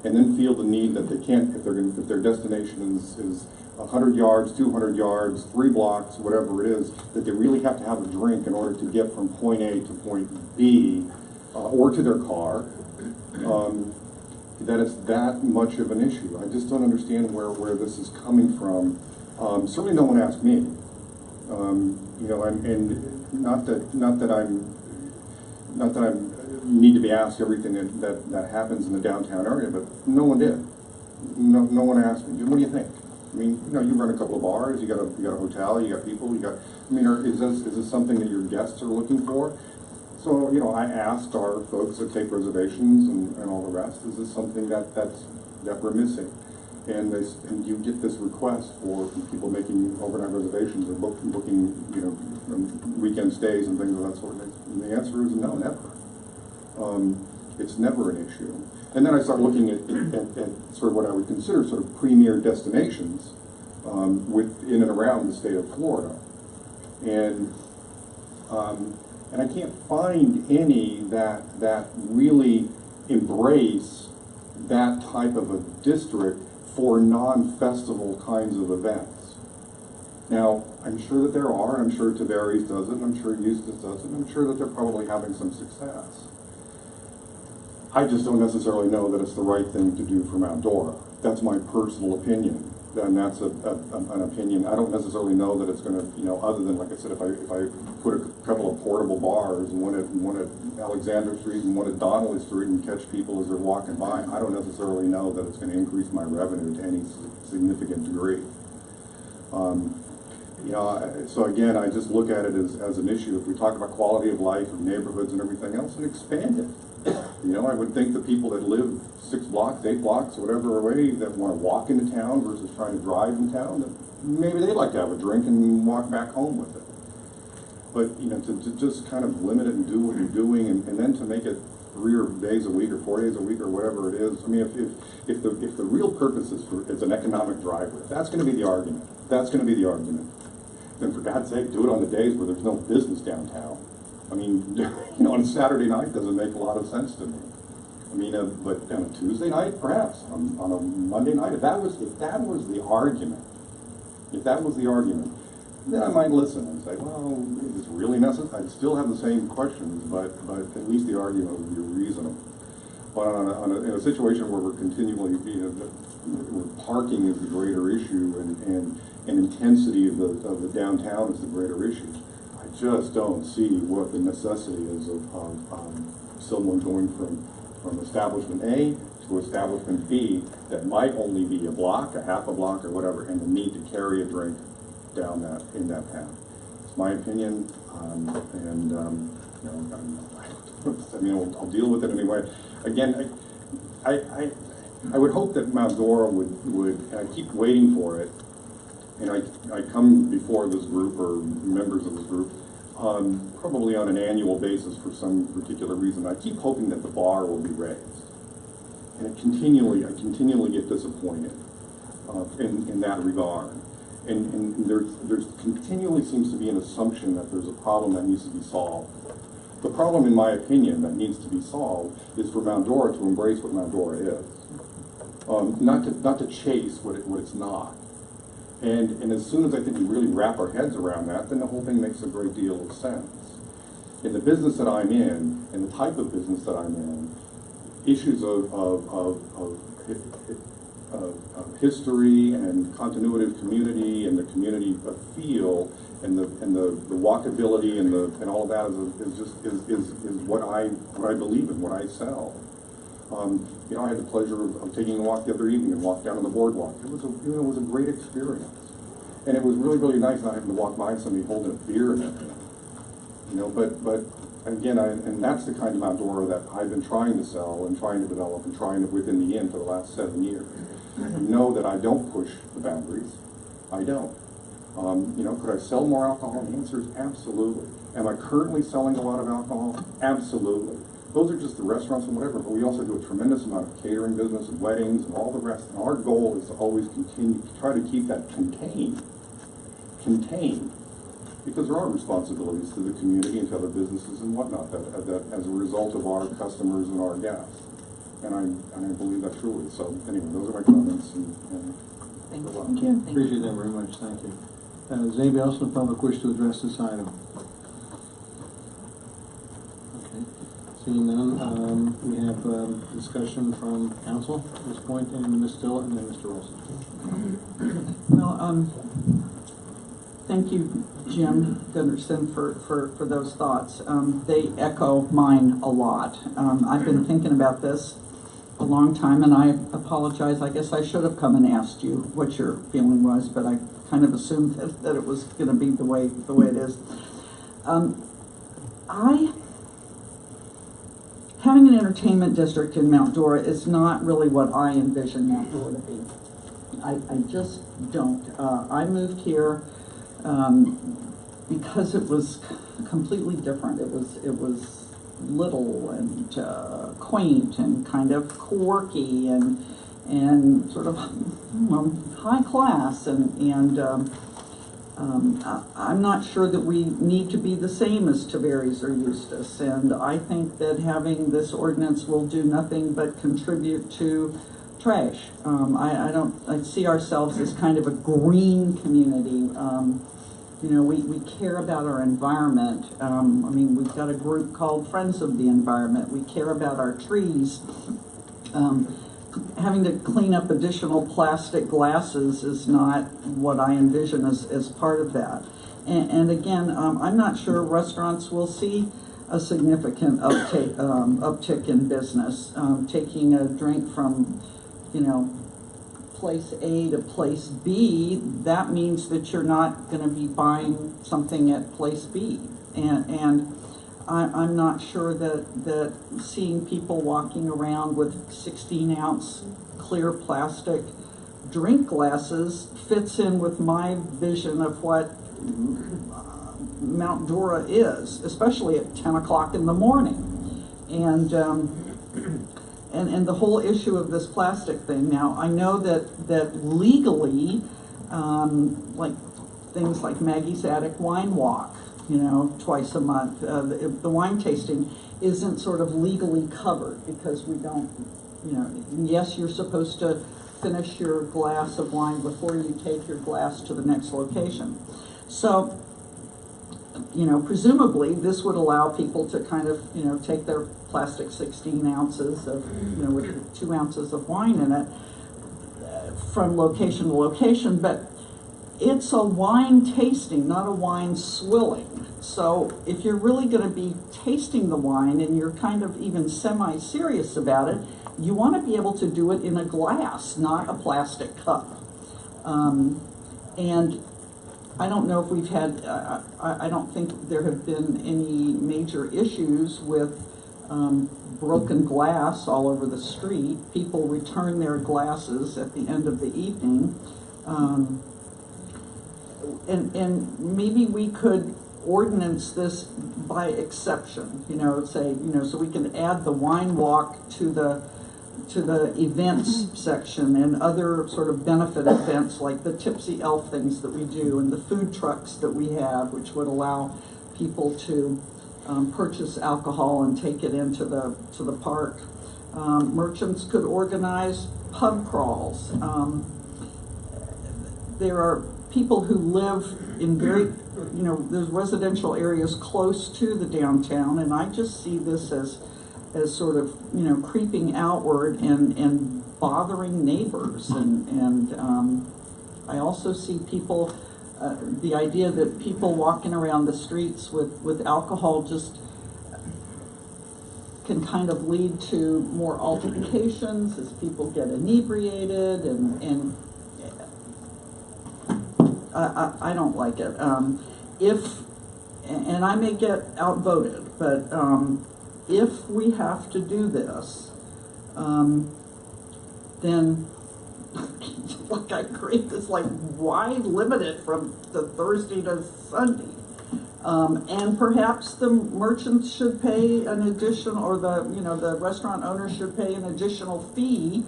and then feel the need that they can't, if their destination is 100 yards, 200 yards, 3 blocks, whatever it is, that they really have to have a drink in order to get from point A to point B, or to their car, that it's that much of an issue. I just don't understand where this is coming from. Certainly no one asked me. And not that I need to be asked everything that happens in the downtown area, but no one did. No one asked me. What do you think? I mean, you run a couple of bars, you got a hotel, you got people, is this something that your guests are looking for? So, I asked our folks that take reservations and all the rest, is this something that we're missing? And you get this request for people making overnight reservations or booking, weekend stays and things of that sort. And the answer is no, never. It's never an issue. And then I start looking at sort of what I would consider sort of premier destinations in and around the state of Florida. And I can't find any that really embrace that type of a district for non-festival kinds of events. Now, I'm sure that there are, I'm sure Tavares does it, I'm sure Eustis does it, I'm sure that they're probably having some success. I just don't necessarily know that it's the right thing to do for Mount Dora. That's my personal opinion, and that's an opinion. I don't necessarily know that it's going to, other than, like I said, if I put a couple of portable bars, one at Alexander Street and one at Donnelly Street, and catch people as they're walking by, I don't necessarily know that it's going to increase my revenue to any significant degree. So again, I just look at it as an issue. If we talk about quality of life and neighborhoods and everything else, and expand it. I would think the people that live 6 blocks, 8 blocks, whatever away, that want to walk into town versus trying to drive in town, that maybe they'd like to have a drink and walk back home with it. But, to just kind of limit it and do what you're doing, and then to make it 3 days a week or 4 days a week or whatever it is. I mean, if the real purpose is an economic driver, if that's going to be the argument, then for God's sake, do it on the days where there's no business downtown. I mean, on a Saturday night doesn't make a lot of sense to me. I mean, but on a Tuesday night, perhaps. On a Monday night, if that was the argument, then I might listen and say, well, is this really necessary? I'd still have the same questions, but at least the argument would be reasonable. But in a situation where we're continually, where parking is the greater issue and intensity of the downtown is the greater issue, I just don't see what the necessity is of someone going from establishment A to establishment B that might only be a block, a half a block, or whatever, and the need to carry a drink down in that path. It's my opinion, I'll deal with it anyway. Again, I would hope that Mount Dora would, and I keep waiting for it, and I come before this group or members of this group probably on an annual basis for some particular reason. I keep hoping that the bar will be raised, and I continually get disappointed in that regard. And there continually seems to be an assumption that there's a problem that needs to be solved. The problem, in my opinion, that needs to be solved is for Mount Dora to embrace what Mount Dora is. Not to chase what it's not. And as soon as I think we really wrap our heads around that, then the whole thing makes a great deal of sense. In the business that I'm in, and the type of business that I'm in, issues of history and continuity of community and the community feel and the walkability and all of that is what I believe in, what I sell. You know, I had the pleasure of taking a walk the other evening and walked down on the boardwalk. It was a great experience, and it was really nice not having to walk by somebody holding a beer in it. You know, but again, and that's the kind of Mount Dora that I've been trying to sell and trying to develop and trying to within the inn for the last 7 years. You know that I don't push the boundaries. I don't. You know, could I sell more alcohol? The answer is absolutely. Am I currently selling a lot of alcohol? Absolutely. Those are just the restaurants and whatever, but we also do a tremendous amount of catering business and weddings and all the rest. And our goal is to always continue to try to keep that contained, because there are responsibilities to the community and to other businesses and whatnot that as a result of our customers and our guests. And I believe that truly. So anyway, those are my comments. And Thank you. Appreciate that very much. Thank you. Does anybody else in the public wish to address this item? Okay. Seeing none, we have discussion from council at this point, and Ms. Still and then Mr. Olson. Well, thank you, Jim Gunderson, for those thoughts. They echo mine a lot. I've been thinking about this a long time, and I apologize. I guess I should have come and asked you what your feeling was, but I kind of assumed that it was going to be the way it is. Having an entertainment district in Mount Dora is not really what I envision Mount Dora to be. I just don't. I moved here because it was completely different. It was little and quaint and kind of quirky and sort of high class and I'm not sure that we need to be the same as Tavares or Eustis, and I think that having this ordinance will do nothing but contribute to trash. I see ourselves as kind of a green community. You know, we care about our environment. I mean, we've got a group called Friends of the Environment. We care about our trees. Having to clean up additional plastic glasses is not what I envision as part of that. And again, I'm not sure restaurants will see a significant uptick in business. Taking a drink from, you know, place A to place B, that means that you're not going to be buying something at place B. And I'm not sure that seeing people walking around with 16-ounce clear plastic drink glasses fits in with my vision of what Mount Dora is, especially at 10 o'clock in the morning. And the whole issue of this plastic thing. Now, I know that legally, like things like Maggie's Attic Wine Walk, you know, twice a month, the wine tasting isn't sort of legally covered because we don't, you know, yes, you're supposed to finish your glass of wine before you take your glass to the next location. So, you know, presumably this would allow people to kind of, you know, take their plastic 16 ounces of, you know, with 2 ounces of wine in it from location to location, but it's a wine tasting, not a wine swilling. So if you're really going to be tasting the wine and you're kind of even semi-serious about it, you want to be able to do it in a glass, not a plastic cup. And I don't know if we've had, I don't think there have been any major issues with broken glass all over the street. People return their glasses at the end of the evening. And maybe we could ordinance this by exception, you know, say, you know, so we can add the wine walk to the events section and other sort of benefit events like the Tipsy Elf things that we do and the food trucks that we have, which would allow people to purchase alcohol and take it into the park. Merchants could organize pub crawls. There are people who live in very, there's residential areas close to the downtown, and I just see this as sort of, creeping outward and bothering neighbors. And I also see people, the idea that people walking around the streets with alcohol just can kind of lead to more altercations as people get inebriated, and I don't like it. And I may get outvoted, but if we have to do this, then like I create this, like, why limit it from the Thursday to Sunday? And perhaps the merchants should pay an additional, or the restaurant owners should pay an additional fee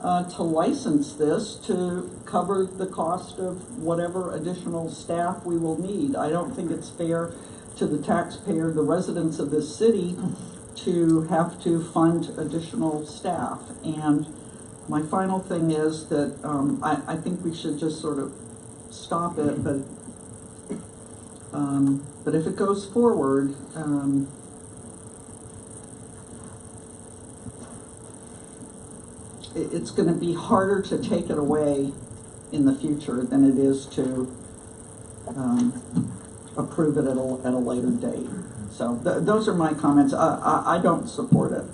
to license this to cover the cost of whatever additional staff we will need. I don't think it's fair to the taxpayer, the residents of this city, to have to fund additional staff. And my final thing is that I think we should just sort of stop it, but if it goes forward, it's going to be harder to take it away in the future than it is to approve it at a later date. So those are my comments. I don't support it.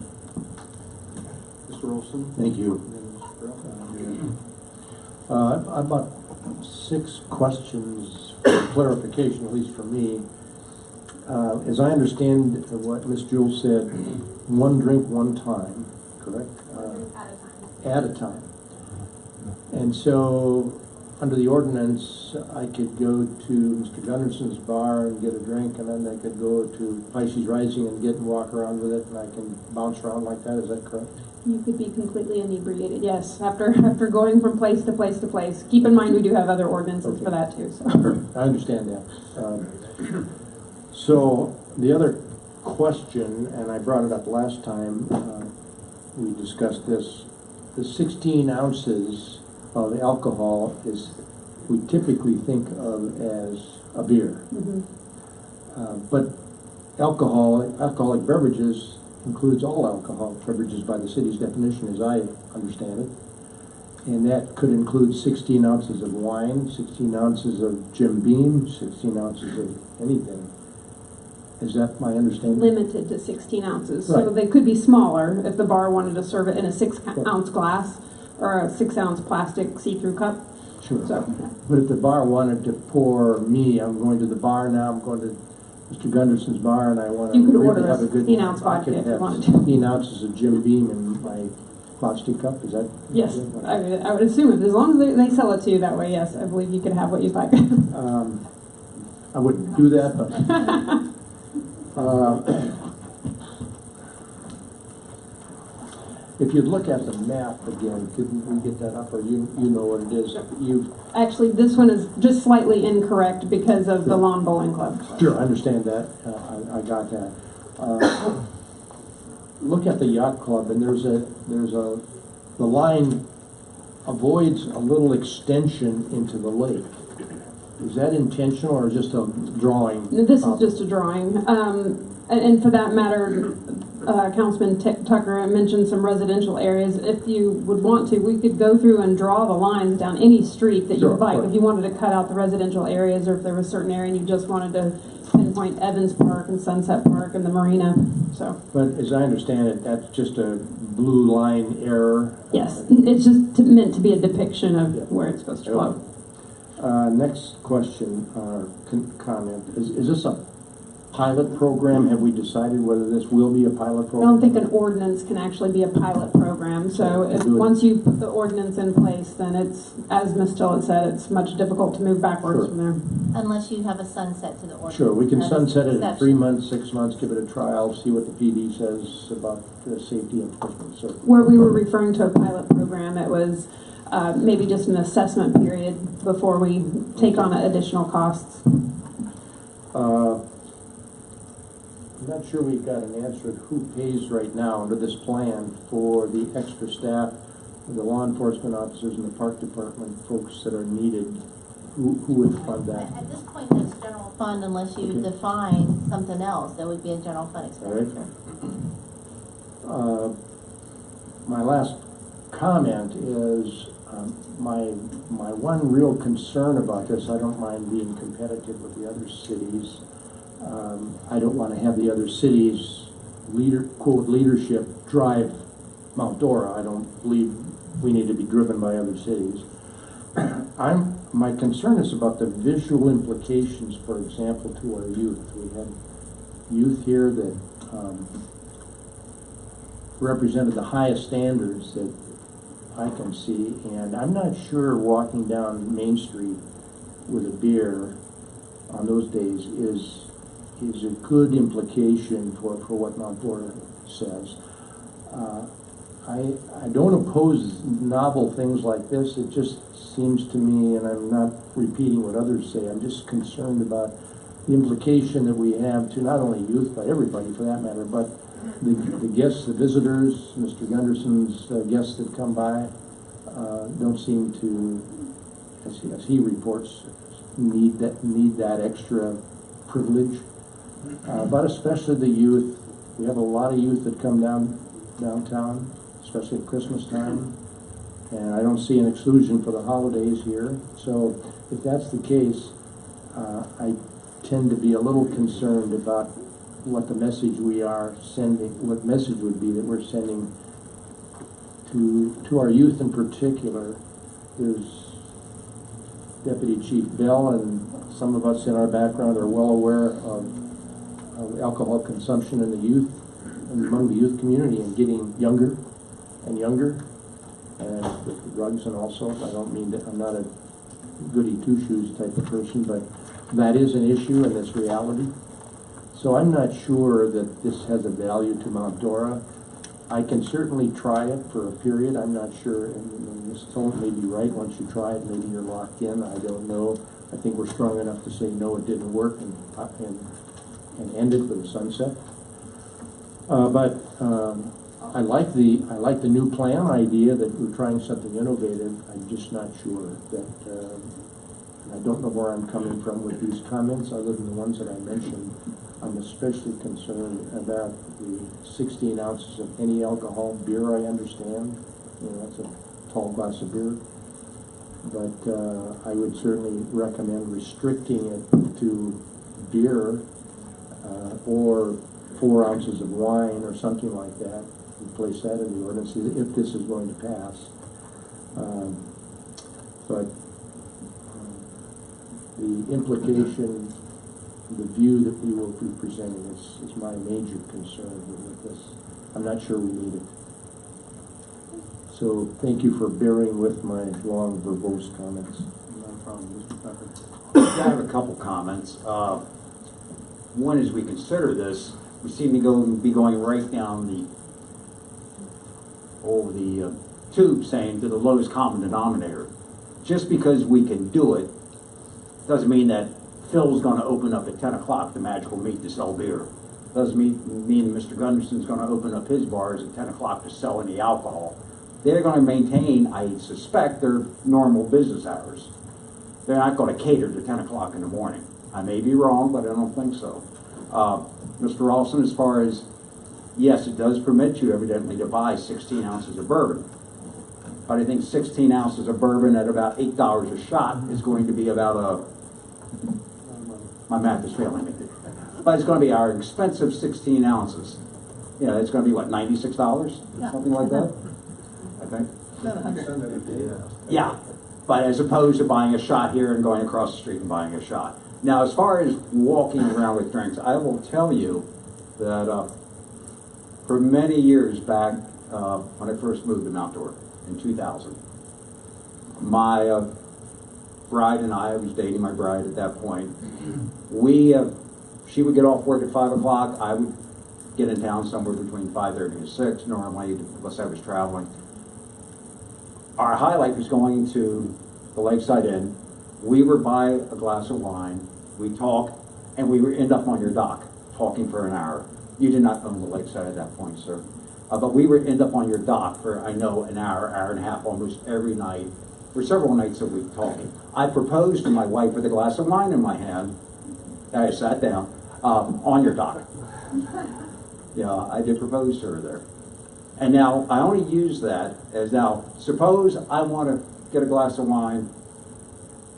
Mr. Olson? Thank you. I've got 6 questions for clarification, at least for me. As I understand what Ms. Jewell said, one drink, one time, correct? At a time. And so, under the ordinance, I could go to Mr. Gunderson's bar and get a drink, and then I could go to Pisces Rising and walk around with it, and I can bounce around like that. Is that correct? You could be completely inebriated, yes, after going from place to place to place. Keep in mind, we do have other ordinances for that too. So. I understand that. So the other question, and I brought it up last time, we discussed this, the 16 ounces of alcohol is, we typically think of as a beer. Mm-hmm. But alcoholic beverages includes all alcoholic beverages by the city's definition, as I understand it. And that could include 16 ounces of wine, 16 ounces of Jim Beam, 16 ounces of anything. Is that my understanding? Limited to 16 ounces. Right. So they could be smaller if the bar wanted to serve it in a 6-ounce glass or a 6-ounce plastic see-through cup. Sure. So, yeah. But if the bar wanted to pour me, I'm going to the bar now, I'm going to Mr. Gunderson's bar, and I want to really have a good... 16-ounce vodka if you wanted to. 16 ounces of Jim Beam in my plastic cup, is that... Yes, I would assume it. As long as they sell it to you that way, yes, I believe you could have what you'd like. I wouldn't do that, but... if you look at the map again, could we get that up, or you know what it is? Actually, this one is just slightly incorrect because of the Lawn Bowling Club. Sure, I understand that. I got that. Look at the yacht club, and the line avoids a little extension into the lake. Is that intentional or just a drawing? This is just a drawing. And for that matter, Councilman Tucker mentioned some residential areas. If you would want to, we could go through and draw the lines down any street that you would like. If you wanted to cut out the residential areas, or if there was a certain area and you just wanted to pinpoint Evans Park and Sunset Park and the marina. So. But as I understand it, that's just a blue line error. Yes, it's just meant to be a depiction of where it's supposed to flow. Next question or comment. Is this a pilot program? Have we decided whether this will be a pilot program? I don't think an ordinance can actually be a pilot program. So once you put the ordinance in place, then it's, as Ms. Tillett said, it's much difficult to move backwards from there. Unless you have a sunset to the ordinance. Sure, we can sunset it in exception. 3 months, 6 months, give it a trial, see what the PD says about the safety enforcement. So where we were referring to a pilot program, it was maybe just an assessment period before we take on additional costs. I'm not sure we've got an answer to who pays right now under this plan for the extra staff, the law enforcement officers and the park department folks that are needed. Who would fund that? At this point, that's general fund unless you Okay. define something else. That would be a general fund expenditure. My last comment is my one real concern about this. I don't mind being competitive with the other cities. I don't want to have the other cities quote leadership drive Mount Dora. I don't believe we need to be driven by other cities. My concern is about the visual implications, for example, to our youth. We had youth here that represented the highest standards that I can see, and I'm not sure walking down Main Street with a beer on those days is a good implication for what Mount Dora says. I don't oppose novel things like this. It just seems to me, and I'm not repeating what others say, I'm just concerned about the implication that we have to not only youth, but everybody for that matter, but the guests, the visitors, Mr. Gunderson's guests that come by, don't seem to, as he reports, need that extra privilege. But especially the youth. We have a lot of youth that come downtown, especially at Christmas time, and I don't see an exclusion for the holidays here. So if that's the case, I tend to be a little concerned about what the message we are sending, what message would be that we're sending to our youth in particular. There's Deputy Chief Bell, and some of us in our background are well aware of alcohol consumption in the youth, and among the youth community, and getting younger and younger, and with drugs. And also, I don't mean that I'm not a goody two-shoes type of person, but that is an issue and it's reality. So I'm not sure that this has a value to Mount Dora. I can certainly try it for a period. I'm not sure, and Ms. Tone may be right. Once you try it, maybe you're locked in. I don't know. I think we're strong enough to say no, it didn't work, and end it with a sunset. But I like the new plan idea that we're trying something innovative. I'm just not sure that. I don't know where I'm coming from with these comments, other than the ones that I mentioned. I'm especially concerned about the 16 ounces of any alcohol beer. I understand, that's a tall glass of beer, but I would certainly recommend restricting it to beer or 4 ounces of wine or something like that, and place that in the ordinance if this is going to pass. But the implication, the view that we will be presenting is my major concern with this. I'm not sure we need it. So thank you for bearing with my long verbose comments. No problem, Mr. Tucker. I have a couple comments. One is we consider this, we seem to be going right down the tube saying to the lowest common denominator. Just because we can do it doesn't mean that Phil's going to open up at 10 o'clock the Magical Meat to sell beer. Doesn't mean Mr. Gunderson's going to open up his bars at 10 o'clock to sell any alcohol. They're going to maintain, I suspect, their normal business hours. They're not going to cater to 10 o'clock in the morning. I may be wrong, but I don't think so. Mr. Ralston, as far as, yes, it does permit you evidently to buy 16 ounces of bourbon. But I think 16 ounces of bourbon at about $8 a shot is going to be about my math is failing me. But it's going to be our expensive 16 ounces. It's going to be what, $96? Something like that, I think. Yeah, but as opposed to buying a shot here and going across the street and buying a shot. Now, as far as walking around with drinks, I will tell you that for many years back, when I first moved to Mount Dora in 2000, my bride and I was dating my bride at that point. She would get off work at 5 o'clock. I would get in town somewhere between 5:30 and 6 normally, unless I was traveling. Our highlight was going to the Lakeside Inn. We would buy a glass of wine, we talk, and we would end up on your dock talking for an hour. You did not own the lakeside at that point, sir. But we would end up on your dock for, I know, an hour, hour and a half, almost every night, for several nights a week talking. I proposed to my wife with a glass of wine in my hand, and I sat down, on your dock. Yeah, I did propose to her there. And now, I only use that as now, suppose I want to get a glass of wine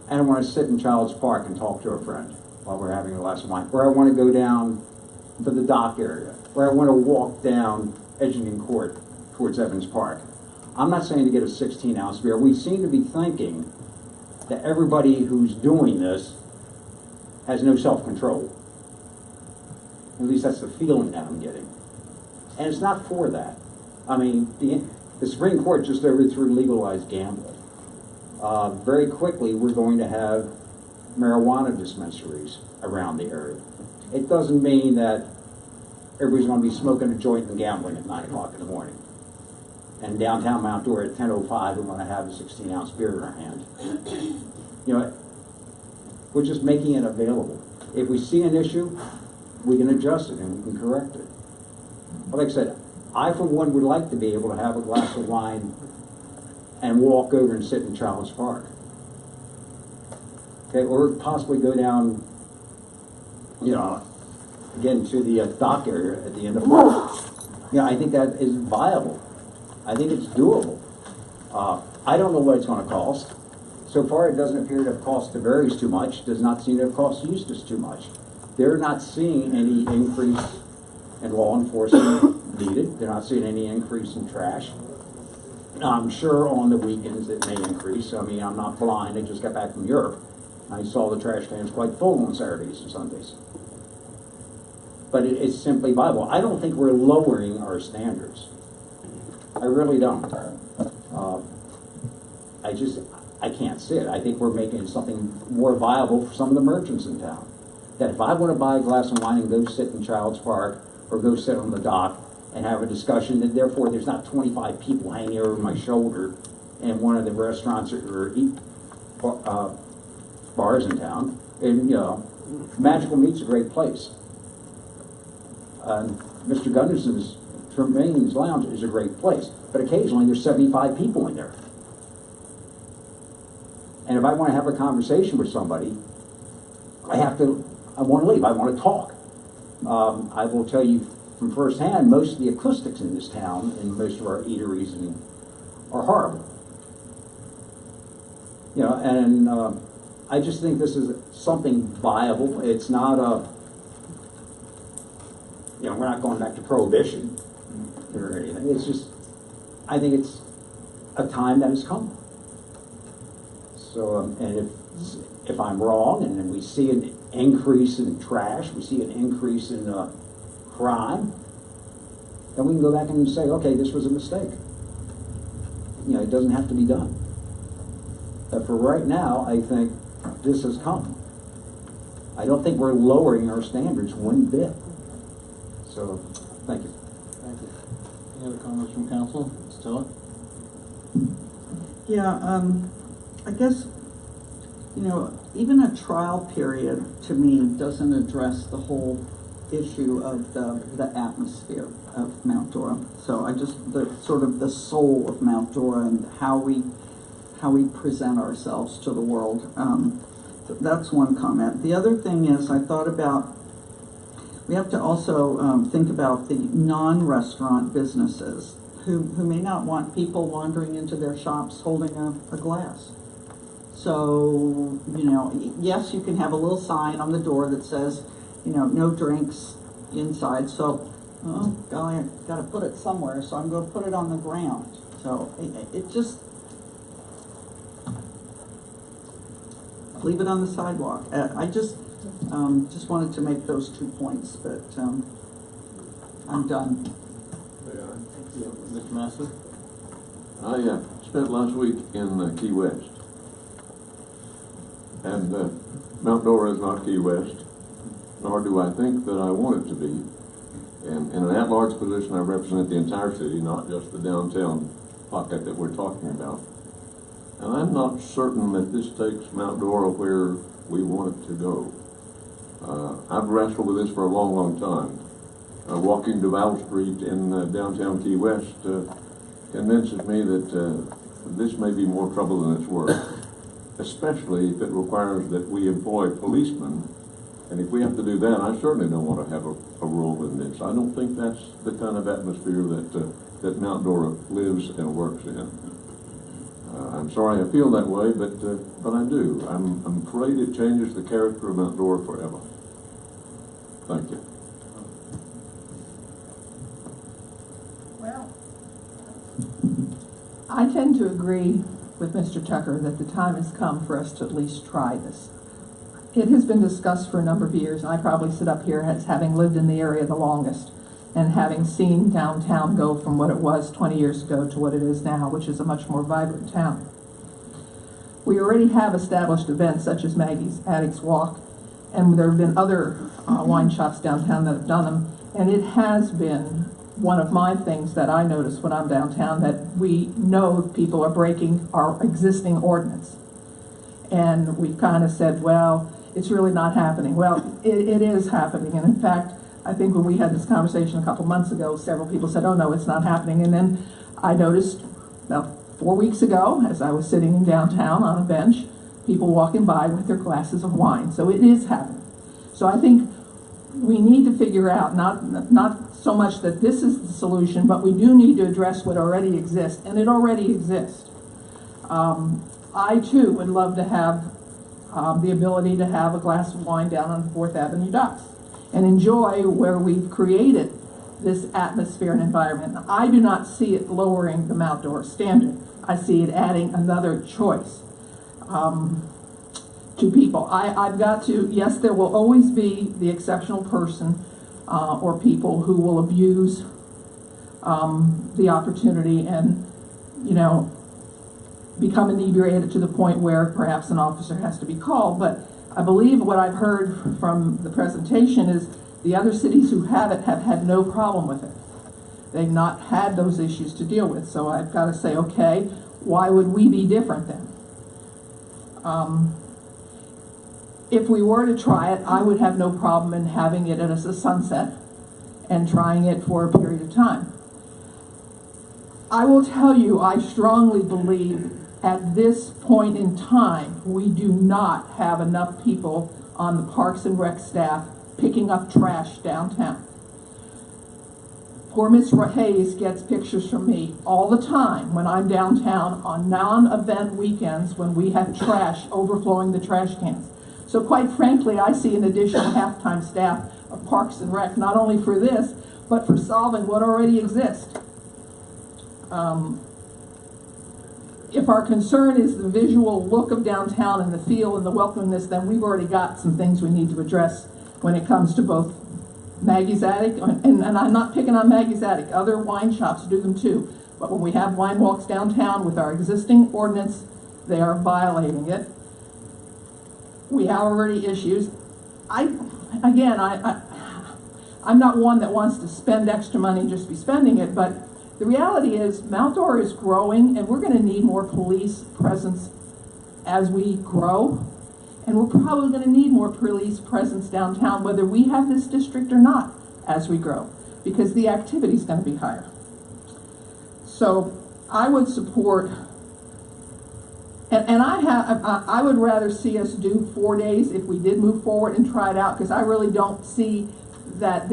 and I want to sit in Child's Park and talk to a friend while we're having a glass of wine. Or I want to go down to the dock area. Or I want to walk down Edgington Court towards Evans Park. I'm not saying to get a 16-ounce beer. We seem to be thinking that everybody who's doing this has no self-control. At least that's the feeling that I'm getting. And it's not for that. I mean, the Supreme Court just overthrew legalized gambling. Very quickly, we're going to have marijuana dispensaries around the area. It doesn't mean that everybody's going to be smoking a joint and gambling at 9 o'clock in the morning. And downtown Mount Dora at 10:05, we're going to have a 16-ounce beer in our hand. You know, we're just making it available. If we see an issue, we can adjust it and we can correct it. But like I said, I, for one, would like to be able to have a glass of wine and walk over and sit in Child's Park. Okay, or possibly go down, you know, again to the dock area at the end of the park. Yeah, I think that is viable. I think it's doable. I don't know what it's going to cost. So far, it doesn't appear to have cost the Berries too much. Does not seem to have cost Eustis too much. They're not seeing any increase in law enforcement needed. They're not seeing any increase in trash. I'm sure on the weekends it may increase. I mean, I'm not blind. I just got back from Europe. I saw the trash cans quite full on Saturdays and Sundays. But it's simply viable. I don't think we're lowering our standards. I really don't. I can't see it. I think we're making something more viable for some of the merchants in town. That if I want to buy a glass of wine and go sit in Child's Park or go sit on the dock and have a discussion, and therefore there's not 25 people hanging over my shoulder in one of the restaurants or bars in town. And, you know, Magical Meat's a great place. Mr. Gunderson's Tremaine's Lounge is a great place, but occasionally there's 75 people in there. And if I want to have a conversation with somebody, I want to leave. I want to talk. I will tell you from firsthand, most of the acoustics in this town and most of our eateries are horrible. You know, and I just think this is something viable. It's not you know, we're not going back to prohibition or anything. It's just, I think it's a time that has come. So, and if I'm wrong, and then we see an increase in trash, we see an increase in crime, then we can go back and say, okay, this was a mistake. You know, it doesn't have to be done. But for right now, I think this has come. I don't think we're lowering our standards one bit. So, thank you. Thank you. Any other comments from council? Ms. Tiller? Yeah, I guess, you know, even a trial period to me doesn't address the whole issue of the atmosphere of Mount Dora. So I just, the sort of the soul of Mount Dora and how we present ourselves to the world. That's one comment. The other thing is, I thought about, we have to also think about the non-restaurant businesses who may not want people wandering into their shops holding a glass. So, you know, yes, you can have a little sign on the door that says, you know, no drinks inside. So, oh, golly, I got to put it somewhere, so I'm going to put it on the ground. So it just, leave it on the sidewalk. I just wanted to make those 2 points, but I'm done. Mr. Massey? I spent last week in Key West. And Mount Dora is not Key West, nor do I think that I want it to be. And in an at-large position, I represent the entire city, not just the downtown pocket that we're talking about. And I'm not certain that this takes Mount Dora where we want it to go. I've wrestled with this for a long, long time. Walking Duval Street in downtown Key West convinces me that this may be more trouble than it's worth, especially if it requires that we employ policemen. And if we have to do that, I certainly don't want to have a role in this. I don't think that's the kind of atmosphere that Mount Dora lives and works in. I'm sorry I feel that way, but I do. I'm afraid it changes the character of Mount Dora forever. Thank you. Well, I tend to agree with Mr. Tucker that the time has come for us to at least try this. It has been discussed for a number of years, and I probably sit up here as having lived in the area the longest and having seen downtown go from what it was 20 years ago to what it is now, which is a much more vibrant town. We already have established events such as Maggie's Addicts Walk, and there have been other wine shops downtown that have done them, and it has been one of my things that I notice when I'm downtown, that we know people are breaking our existing ordinance. And we've kind of said, well, it's really not happening. Well, it is happening, and in fact, I think when we had this conversation a couple months ago, several people said, oh no, it's not happening. And then I noticed about 4 weeks ago, as I was sitting in downtown on a bench, people walking by with their glasses of wine. So it is happening. So I think we need to figure out, not so much that this is the solution, but we do need to address what already exists, and it already exists. I too would love to have the ability to have a glass of wine down on 4th Avenue docks and enjoy where we've created this atmosphere and environment. I do not see it lowering the Mount Dora standard. I see it adding another choice to people. I've got to, yes, there will always be the exceptional person or people who will abuse the opportunity and, you know, become inebriated to the point where perhaps an officer has to be called. But I believe what I've heard from the presentation is the other cities who have it have had no problem with it. They've not had those issues to deal with. So I've got to say, okay, why would we be different then? If we were to try it, I would have no problem in having it as a sunset and trying it for a period of time. I will tell you, I strongly believe at this point in time, we do not have enough people on the Parks and Rec staff picking up trash downtown. Poor Miss Hayes gets pictures from me all the time when I'm downtown on non-event weekends when we have trash overflowing the trash cans. So quite frankly, I see an additional half-time staff of Parks and Rec, not only for this, but for solving what already exists. If our concern is the visual look of downtown and the feel and the welcomingness, then we've already got some things we need to address when it comes to both Maggie's Attic, and I'm not picking on Maggie's Attic, other wine shops do them too. But when we have wine walks downtown with our existing ordinance, they are violating it. We have already issues. I'm not one that wants to spend extra money and just be spending it, but the reality is Mount Dora is growing, and we're going to need more police presence as we grow. And we're probably going to need more police presence downtown, whether we have this district or not, as we grow, because the activity is going to be higher. So I would support, and I would rather see us do 4 days if we did move forward and try it out, because I really don't see that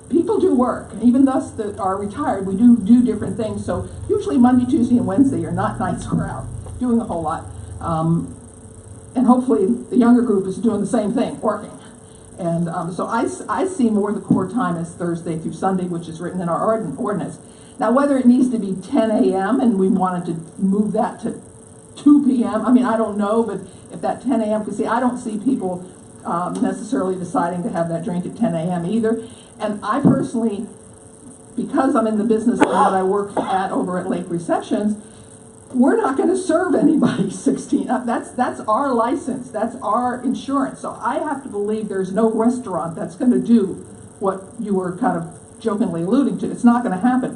people do work. Even us that are retired, we do different things. So usually Monday, Tuesday, and Wednesday are not nights we're out doing a whole lot. And hopefully the younger group is doing the same thing, working. And so I see more the core time as Thursday through Sunday, which is written in our ordinance. Now, whether it needs to be 10 a.m. and we wanted to move that to 2 p.m., I mean, I don't know, but if that 10 a.m., because see, I don't see people necessarily deciding to have that drink at 10 a.m. either. And I personally, because I'm in the business that I work at over at Lake Receptions, we're not going to serve anybody 16. That's our license. That's our insurance. So I have to believe there's no restaurant that's going to do what you were kind of jokingly alluding to. It's not going to happen.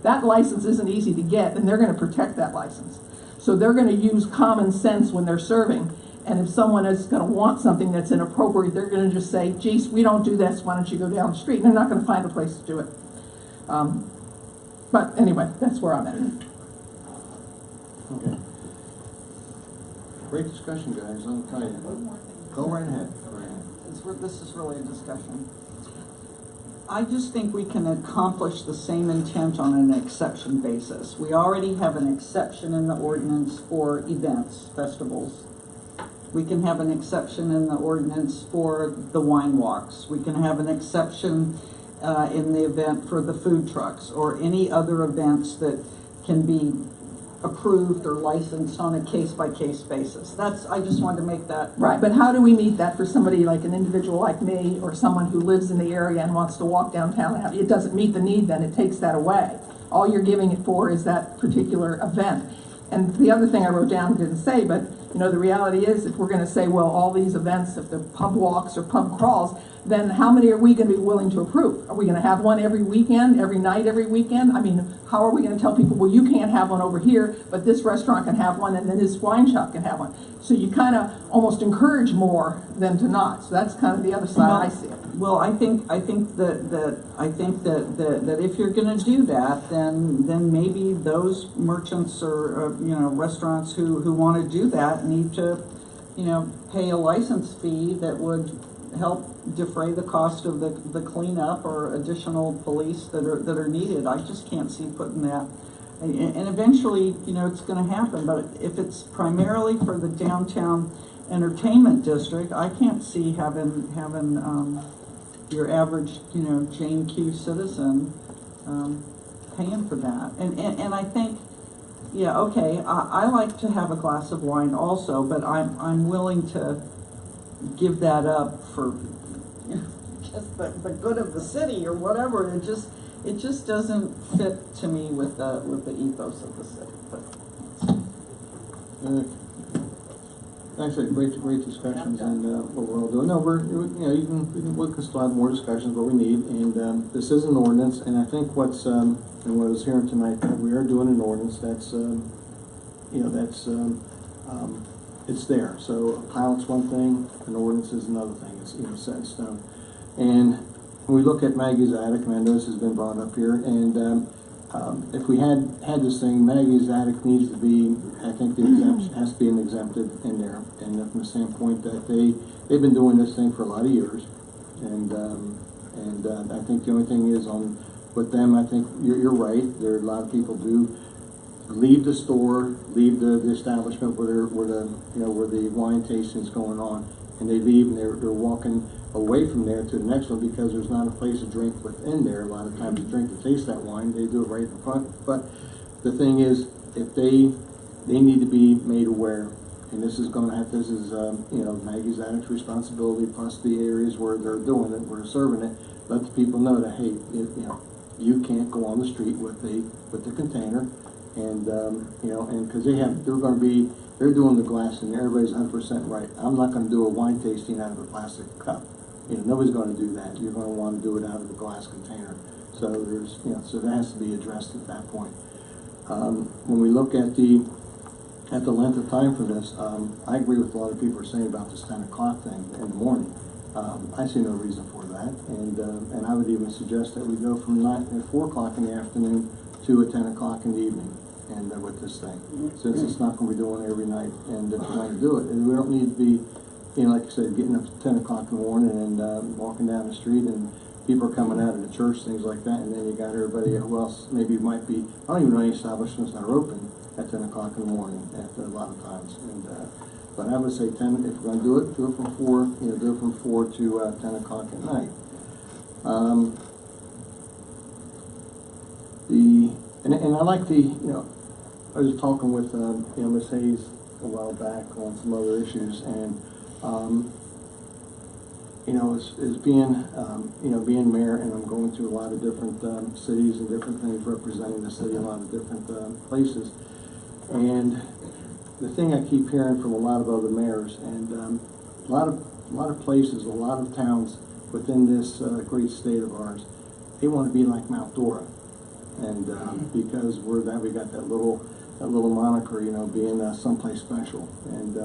That license isn't easy to get, and they're going to protect that license. So they're going to use common sense when they're serving. And if someone is gonna want something that's inappropriate, they're gonna just say, geez, we don't do this, why don't you go down the street? And they're not gonna find a place to do it. But anyway, that's where I'm at. Okay. Great discussion, guys. I'll tell you. Go right ahead. This is really a discussion. I just think we can accomplish the same intent on an exception basis. We already have an exception in the ordinance for events, festivals. We can have an exception in the ordinance for the wine walks. We can have an exception in the event for the food trucks or any other events that can be approved or licensed on a case-by-case basis. I just wanted to make that. Right, but how do we meet that for somebody like an individual like me or someone who lives in the area and wants to walk downtown? It doesn't meet the need, then it takes that away. All you're giving it for is that particular event. And the other thing I wrote down and didn't say, but you know, the reality is if we're gonna say, well, all these events, if they're pub walks or pub crawls, then how many are we going to be willing to approve? Are we going to have one every weekend, every night, every weekend? I mean, how are we going to tell people, well, you can't have one over here, but this restaurant can have one, and then this wine shop can have one? So you kind of almost encourage more than to not. So that's kind of the other side I see it. Well, I think that if you're going to do that, then maybe those merchants or restaurants who want to do that need to, pay a license fee that would help defray the cost of the cleanup or additional police that are needed. I just can't see putting that. And eventually, it's going to happen. But if it's primarily for the downtown entertainment district, I can't see having your average, Jane Q citizen paying for that. And I think, yeah, okay, I like to have a glass of wine also, but I'm willing to give that up for just the good of the city or whatever. It just doesn't fit to me with the ethos of the city. Like I said, great discussions, and what we're all doing. No, we can still have more discussions, what we need, and this is an ordinance, and I think what I was hearing tonight, that we are doing an ordinance that's it's there. So a pilot's one thing, an ordinance is another thing. It's set in stone. And when we look at Maggie's Attic, and I know this has been brought up here, and if we had this thing, Maggie's Attic needs to be, I think the exemption has to be an exempted in there, and from the standpoint that they've been doing this thing for a lot of years, and I think the only thing is with them, I think you're right. There are a lot of people do leave the store, leave the establishment where the wine tasting is going on, and they leave and they're walking away from there to the next one because there's not a place to drink within there. A lot of times to drink to taste that wine, they do it right in front. But the thing is, if they need to be made aware, and this is Maggie's Attic's responsibility, plus the areas where they're doing it, where they're serving it, let the people know that, hey, you can't go on the street with the container. And and because they're doing the glass, and everybody's 100% right. I'm not going to do a wine tasting out of a plastic cup. Nobody's going to do that. You're going to want to do it out of a glass container. So so that has to be addressed at that point. When we look at the length of time for this, I agree with a lot of people are saying about this 10 o'clock thing in the morning. I see no reason for that, and I would even suggest that we go from 4 o'clock in the afternoon to at 10 o'clock in the evening, and with this thing, since it's not going to be doing it every night, and if we're going to do it, and we don't need to be, like I said, getting up at 10 o'clock in the morning and walking down the street, and people are coming out of the church, things like that, and then you got everybody who else maybe might be, I don't even know any establishments that are open at 10 o'clock in the morning at a lot of times, but I would say 10, if we're going to do it from 4, do it from 4 to 10 o'clock at night. And I like I was talking with Ms. Hayes a while back on some other issues, and as being mayor, and I'm going to a lot of different cities and different things, representing the city, a lot of different places, and the thing I keep hearing from a lot of other mayors, and a lot of places, a lot of towns within this great state of ours, they want to be like Mount Dora. And because we got that little moniker, being someplace special, and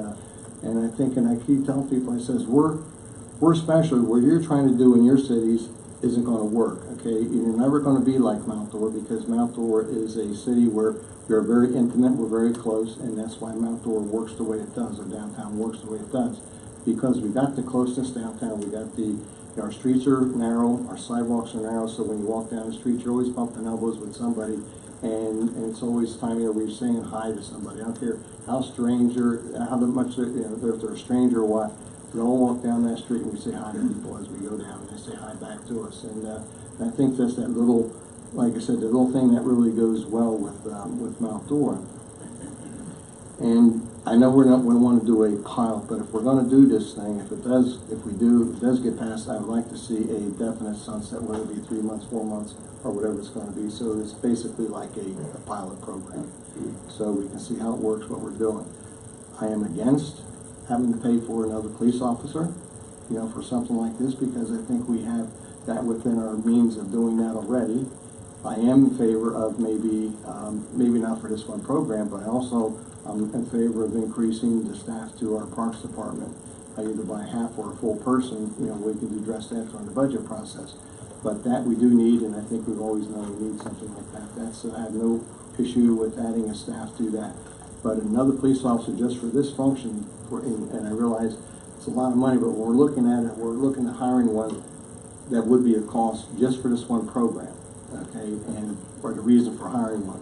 And I think, and I keep telling people, I says, we're special. What you're trying to do in your cities isn't going to work, okay? You're never going to be like Mount Dora, because Mount Dora is a city where we're very intimate, we're very close, and that's why Mount Dora works the way it does, or downtown works the way it does. Because we got the closeness downtown, we got our streets are narrow, our sidewalks are narrow, so when you walk down the street, you're always bumping elbows with somebody, and it's always time where you're saying hi to somebody. I don't care how much, if they're a stranger or what, we all walk down that street and we say hi to people as we go down, and they say hi back to us. And I think that's that little, like I said, the little thing that really goes well with Mount Dora. And I know we want to do a pilot, but if we're going to do this thing, if it does get passed, I would like to see a definite sunset, whether it be 3 months, 4 months, or whatever it's going to be. So it's basically like a pilot program, so we can see how it works, what we're doing. I am against having to pay for another police officer, for something like this, because I think we have that within our means of doing that already. I am in favor of maybe not for this one program, but I'm in favor of increasing the staff to our Parks Department, either by half or a full person. We can address that during the budget process. But that we do need, and I think we've always known we need something like that. I have no issue with adding a staff to that. But another police officer just for this function, and I realize it's a lot of money, but when we're looking at it, we're looking at hiring one that would be a cost just for this one program, okay, and for the reason for hiring one.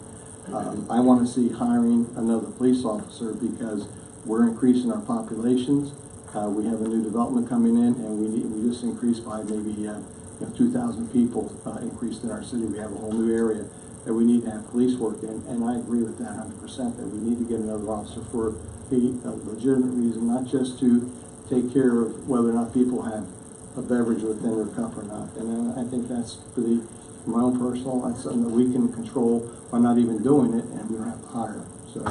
I want to see hiring another police officer because we're increasing our populations. We have a new development coming in, and we just increased by maybe 2,000 people increased in our city. We have a whole new area that we need to have police work in, and I agree with that 100%, that we need to get another officer for a legitimate reason, not just to take care of whether or not people have a beverage within their cup or not. And I think that's for my own personal, that's something that we can control by not even doing it, and we don't have to hire. So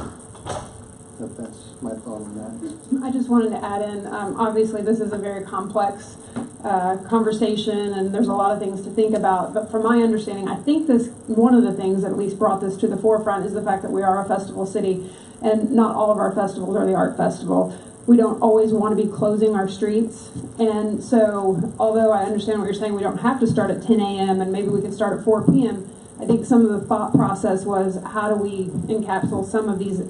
that's my thought on that. I just wanted to add in, obviously this is a very complex conversation, and there's a lot of things to think about, but from my understanding, I think one of the things that at least brought this to the forefront is the fact that we are a festival city, and not all of our festivals are the art festival. We don't always want to be closing our streets, and so although I understand what you're saying, we don't have to start at 10 a.m. and maybe we could start at 4 p.m. I think some of the thought process was, how do we encapsulate some of these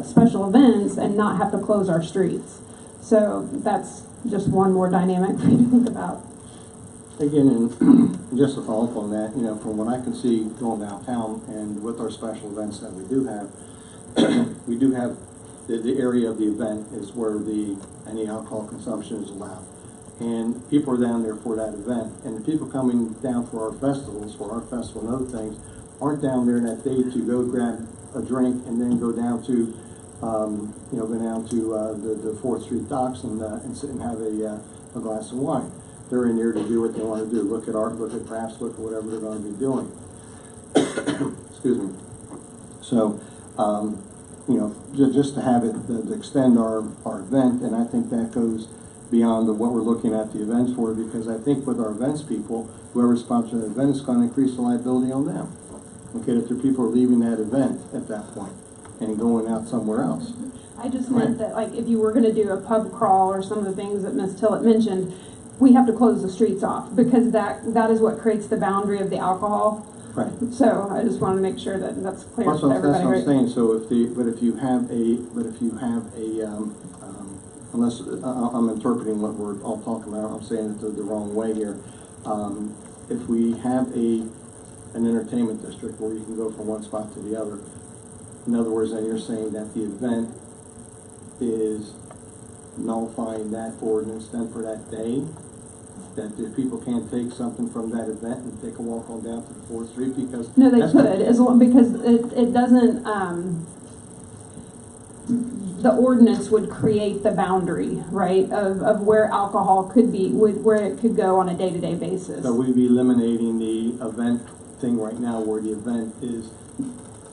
special events and not have to close our streets? So that's just one more dynamic for you to think about. Again, and just to follow up on that, from what I can see going downtown and with our special events that we do have, we do have the area of the event is where any alcohol consumption is allowed. And people are down there for that event. And the people coming down for our festivals, and other things, aren't down there that day to go grab a drink and then go down to, the 4th Street docks and sit and have a glass of wine. They're in there to do what they want to do. Look at art, look at crafts, look at whatever they're going to be doing. Excuse me. So, just to have it, to extend our event, and I think that goes beyond what we're looking at the events for, because I think with our events people, whoever's sponsoring the event is going to increase the liability on them. Okay, if the people are leaving that event at that point and going out somewhere else. I just meant that, like, if you were going to do a pub crawl or some of the things that Ms. Tillett mentioned, we have to close the streets off, because that is what creates the boundary of the alcohol. Right. So I just want to make sure that that's clear That's to everybody. That's what I'm saying. So if you have unless I'm interpreting what we're all talking about, I'm saying it the wrong way here. If we have an entertainment district where you can go from one spot to the other, in other words, then you're saying that the event is nullifying that ordinance then for that day, that if people can't take something from that event and take a walk on down to the 4th Street, because no, they could, because it doesn't. The ordinance would create the boundary, right, of where alcohol could be, where it could go on a day-to-day basis. So we'd be eliminating the event thing right now, where the event is,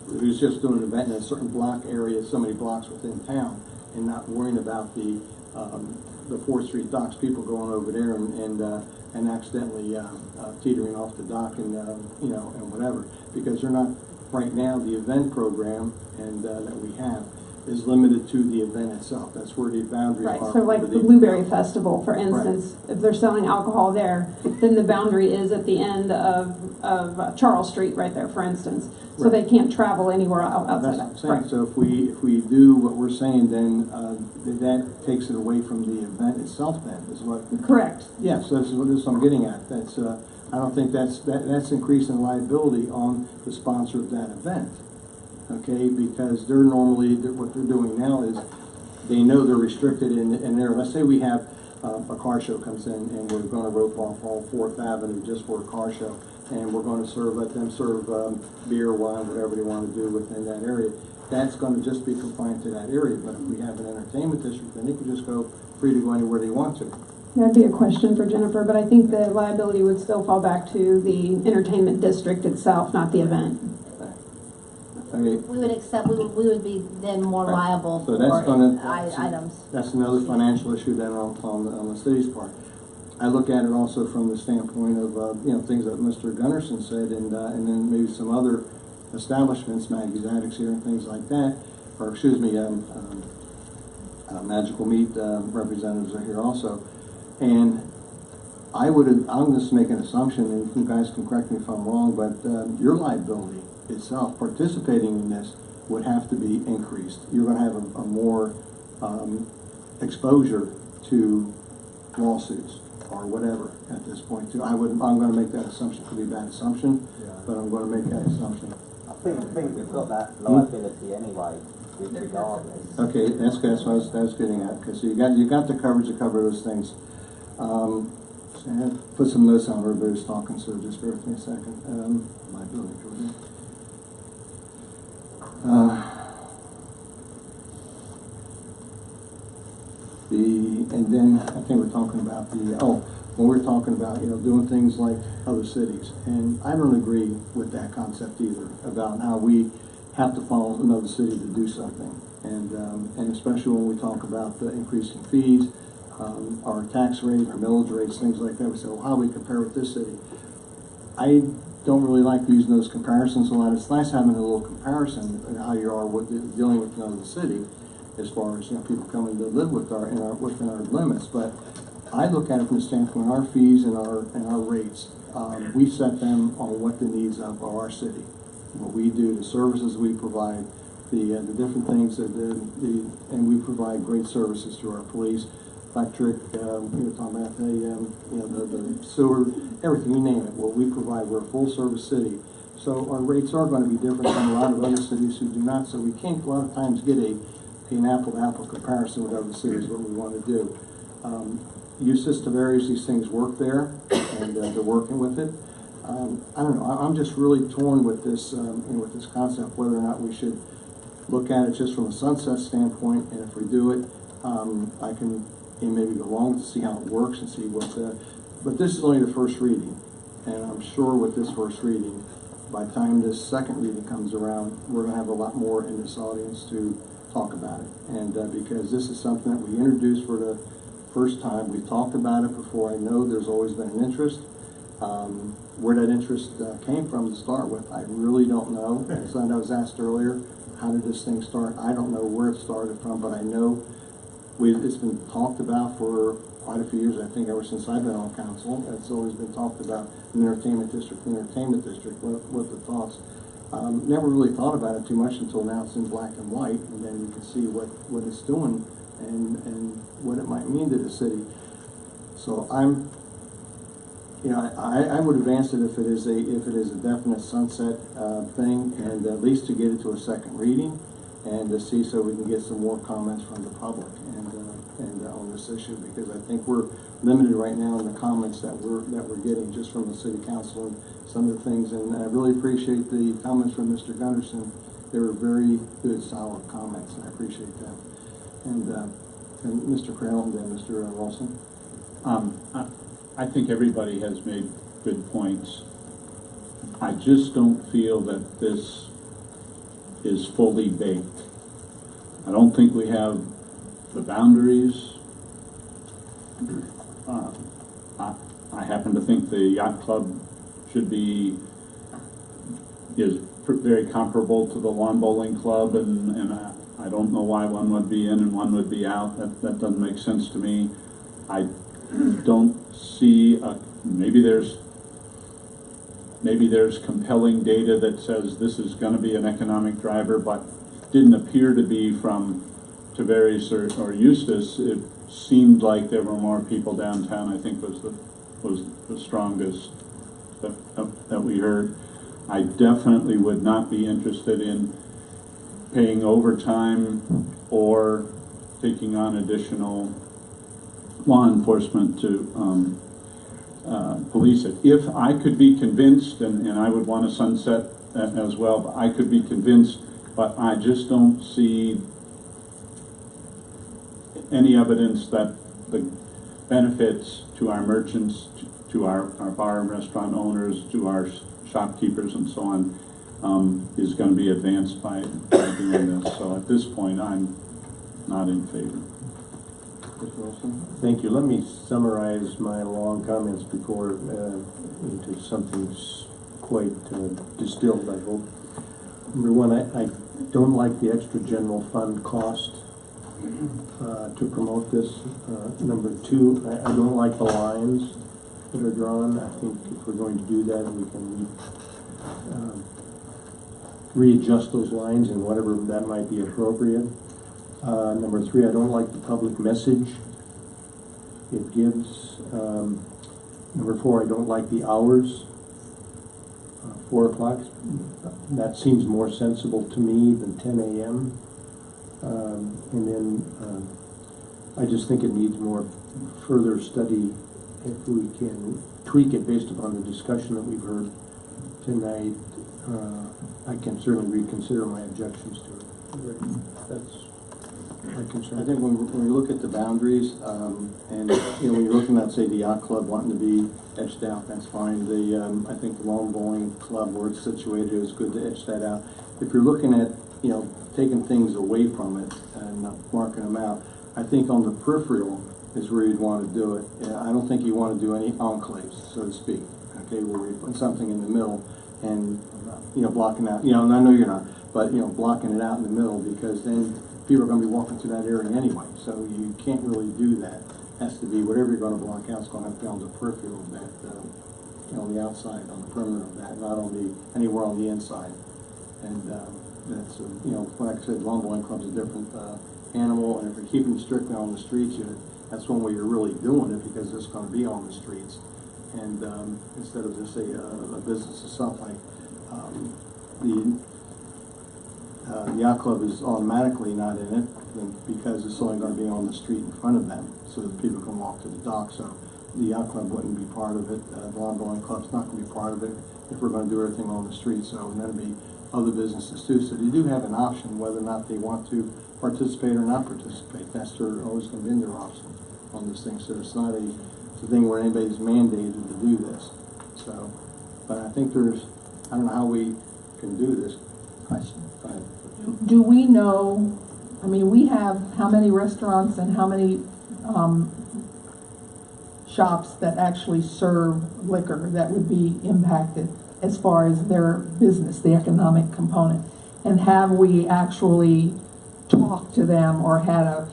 who's just doing an event in a certain block area, so many blocks within town, and not worrying about the 4th Street docks, people going over there and accidentally teetering off the dock and and whatever, because they're not right now. The event program and that we have is limited to the event itself. That's where the boundaries Right, are. so like the Blueberry Festival, for instance, if they're selling alcohol there, then the boundary is at the end of Charles Street right there, for instance. So Right. they can't travel anywhere outside That's that. what I'm saying. Right. So if we do what we're saying, then that takes it away from the event itself. Then is what. Correct. Yeah. So this is what I'm getting at. That's I don't think that's increasing liability on the sponsor of that event. Okay, because they're normally what they're doing now is they know they're restricted in there. Let's say we have a car show comes in and we're going to rope off all 4th Avenue just for a car show, and we're going to let them serve beer, wine, whatever they want to do within that area. That's going to just be confined to that area. But if we have an entertainment district, then they can just go free to go anywhere they want to. That'd be a question for Jennifer, but I think the liability would still fall back to the entertainment district itself, not the event. Okay. We would accept, we would be then more liable So that's for items. That's another financial issue then on the city's part. I look at it also from the standpoint of things that Mr. Gunnarsson said, and then maybe some other establishments, Maggie's Addicts here and things like that, or excuse me, Magical Meat representatives are here also, and I'm just making an assumption, and you guys can correct me if I'm wrong, but your liability itself, participating in this, would have to be increased. You're going to have a more exposure to lawsuits or whatever at this point too. I'm going to make that assumption. Could be a bad assumption, but I'm going to make that assumption. I think we've got that liability anyway, regardless. Okay, that's what I was getting at. Okay, so you got the coverage to cover those things. So I had to put some notes on everybody who's talking, so just bear with me a second. Liability coverage. And then I think we're talking about when we're talking about doing things like other cities, and I don't agree with that concept either about how we have to follow another city to do something, and especially when we talk about the increasing fees, our tax rate, our millage rates, things like that. We say, well, how do we compare with this city? I don't really like using those comparisons a lot. It's nice having a little comparison of how you are dealing with another city, as far as people coming to live within our limits. But I look at it from the standpoint of our fees and our rates. We set them on what the needs of our city, what we do, the services we provide, the different things and we provide great services to our police, electric. We were talking about the sewer, everything, you name it. What we provide, we're a full service city. So our rates are going to be different than a lot of other cities who do not. So we can't a lot of times get an apple-to-apple comparison with other cities, what we want to do. Use system areas, these things work there, and they're working with it. I don't know. I'm just really torn with this, with this concept, whether or not we should look at it just from a sunset standpoint, and if we do it, I can maybe go along to see how it works and see what. But this is only the first reading, and I'm sure with this first reading, by the time this second reading comes around, we're going to have a lot more in this audience to talk about it, and because this is something that we introduced for the first time. We talked about it before. I know there's always been an interest. Where that interest came from to start with, I really don't know. As I was asked earlier, how did this thing start? I don't know where it started from, but I know it's been talked about for quite a few years. I think ever since I've been on council, it's always been talked about an entertainment district, what the thoughts. Never really thought about it too much until now it's in black and white, and then you can see what it's doing and what it might mean to the city. So I would advance it if it is a definite sunset thing, and at least to get it to a second reading, and to see so we can get some more comments from the public and on this issue, because I think we're limited right now in the comments that we're getting just from the city council and some of the things. And I really appreciate the comments from Mr. Gunnarsson. They were very good, solid comments, and I appreciate that. And Mr. Crowell and then Mr. Wilson. I think everybody has made good points. I just don't feel that this is fully baked. I don't think we have the boundaries. I happen to think the yacht club is very comparable to the lawn bowling club, and I don't know why one would be in and one would be out. That doesn't make sense to me. I don't see, maybe there's compelling data that says this is going to be an economic driver, but didn't appear to be from Tavares or Eustis. It seemed like there were more people downtown, I think was the strongest that we heard. I definitely would not be interested in paying overtime or taking on additional law enforcement to police it. If I could be convinced, and I would want to sunset as well, but I could be convinced, but I just don't see any evidence that the benefits to our merchants, to our bar and restaurant owners, to our shopkeepers and so on, is going to be advanced by doing this. So at this point, I'm not in favor. Thank you. Let me summarize my long comments before into something quite distilled, I hope. Number one, I don't like the extra general fund cost to promote this. Number two, I don't like the lines that are drawn. I think if we're going to do that, we can readjust those lines and whatever that might be appropriate. Number three, I don't like the public message it gives. Number four, I don't like the hours. 4 o'clock, that seems more sensible to me than 10 a.m. And then I just think it needs more further study if we can tweak it based upon the discussion that we've heard tonight. I can certainly reconsider my objections to it. That's my concern. I think when we look at the boundaries, and when you're looking at, say, the yacht club wanting to be etched out, that's fine. I think the lawn bowling club where it's situated is good to etch that out. If you're looking at, taking things away from it and marking them out, I think on the peripheral is where you'd want to do it. I don't think you want to do any enclaves, so to speak. Okay, where we put something in the middle and blocking out. And I know you're not, but blocking it out in the middle, because then people are going to be walking through that area anyway. So you can't really do that. It has to be whatever you're going to block out is going to have to be on the peripheral of that, on the outside, on the perimeter of that, not on anywhere on the inside. And that's like I said, lawn bowling club's a different animal, and if you're keeping it strictly on the streets, that's one way you're really doing it, because it's going to be on the streets. And instead of just a business itself, like the yacht club is automatically not in it because it's only going to be on the street in front of them, so that people can walk to the dock. So the yacht club wouldn't be part of it. The lawn bowling club's not going to be part of it if we're going to do everything on the street. So that'll be other businesses too. So they do have an option whether or not they want to participate or not participate. That's always going to be their option on this thing. So it's not a thing where anybody's mandated to do this. So, but I think I don't know how we can do this. Question. Go ahead. Do we know, we have how many restaurants and how many shops that actually serve liquor that would be impacted as far as their business, the economic component? And have we actually talked to them or had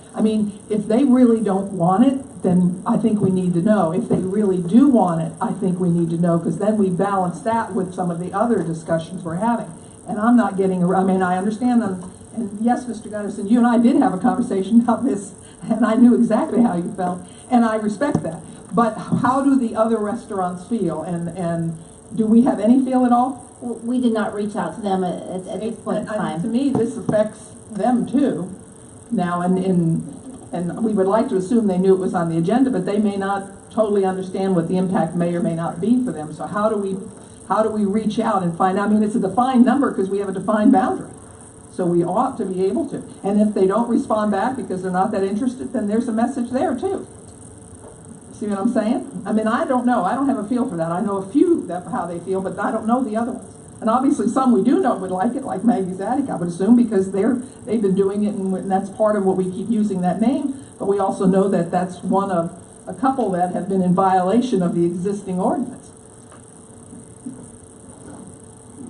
if they really don't want it, then I think we need to know. If they really do want it, I think we need to know, because then we balance that with some of the other discussions we're having. And I'm not getting around. I understand them. And yes, Mr. Gunderson, you and I did have a conversation about this, and I knew exactly how you felt, and I respect that. But how do the other restaurants feel, and do we have any feel at all? Well, we did not reach out to them at this point in time. To me, this affects them too. Now, and we would like to assume they knew it was on the agenda, but they may not totally understand what the impact may or may not be for them. So how do we reach out and find out? It's a defined number because we have a defined boundary. So we ought to be able to. And if they don't respond back because they're not that interested, then there's a message there too. See what I'm saying? I don't know. I don't have a feel for that. I know a few how they feel, but I don't know the other ones. And obviously some we do know would like it, like Maggie's Attic, I would assume, because they've been doing it, and that's part of what we keep using that name. But we also know that that's one of a couple that have been in violation of the existing ordinance.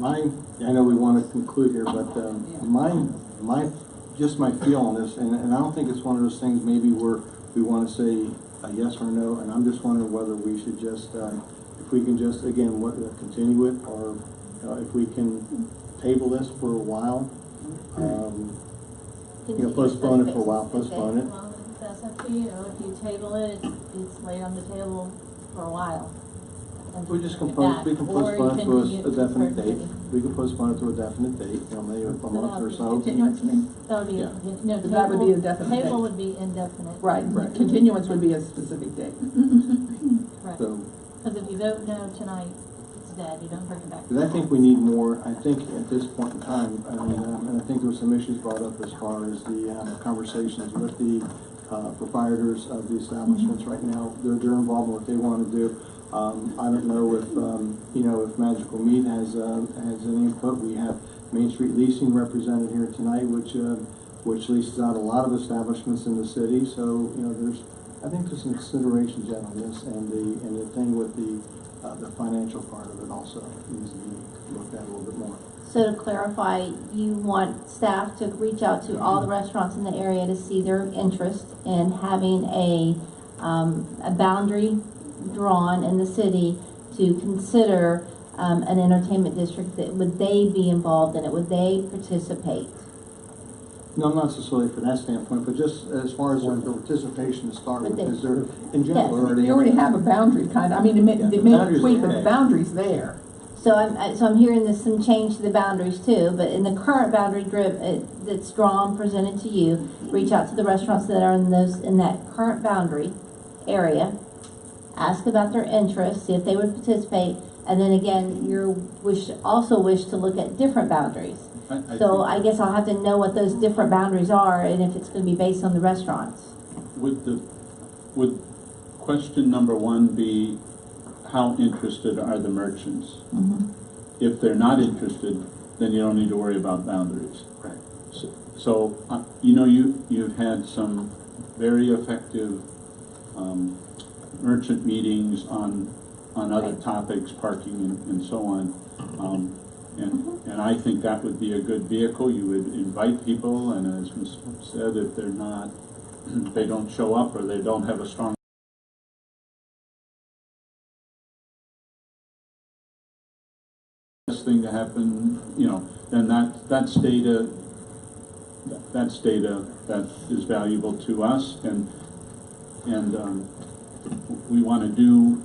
I know we want to conclude here, but my just my feel on this, and I don't think it's one of those things maybe where we want to say a yes or no, and I'm just wondering whether we should just, if we can just, again, continue it, or if we can table this for a while, postpone it for a while, postpone it. Well, that's up to you. If you table it, it's laid on the table for a while. We just postpone it to a definite date. We can postpone it to a definite date, maybe a month or so. Continuance, you mean? That would be, no, That would be a definite table date. would be indefinite. Right, continuance would be a specific date. Correct. So, Because if you vote no tonight, it's dead. You don't bring it back. because I think we need more, I think at this point in time, and I think there were some issues brought up as far as the conversations with the proprietors of the establishments right now. They're involved in what they want to do. I don't know if, if Magical Meat has any input. We have Main Street Leasing represented here tonight, which leases out a lot of establishments in the city. So, I think there's some considerations yet on this, and the thing with the financial part of it also needs to be looked at a little bit more. So to clarify, you want staff to reach out to all the restaurants in the area to see their interest in having a boundary drawn in the city to consider an entertainment district. That would they be involved in it? Would they participate? No, not necessarily for that standpoint, but just as far as the participation to start with, because they're in general You already have a boundary kind of, I mean, they may tweak, but the boundary's there. So I'm hearing there's some change to the boundaries too, but in the current boundary that's drawn, presented to you, reach out to the restaurants that are in that current boundary area, ask about their interests, see if they would participate, and then again, also wish to look at different boundaries. I guess I'll have to know what those different boundaries are, and if it's going to be based on the restaurants. Would question number one be, how interested are the merchants? Mm-hmm. If they're not interested, then you don't need to worry about boundaries. Right. So you've had some very effective merchant meetings on other topics, parking and so on. And I think that would be a good vehicle. You would invite people, and as Ms. said, if they're not, they don't show up or they don't have a strong thing to happen, then that's data that is valuable to us, and we want to do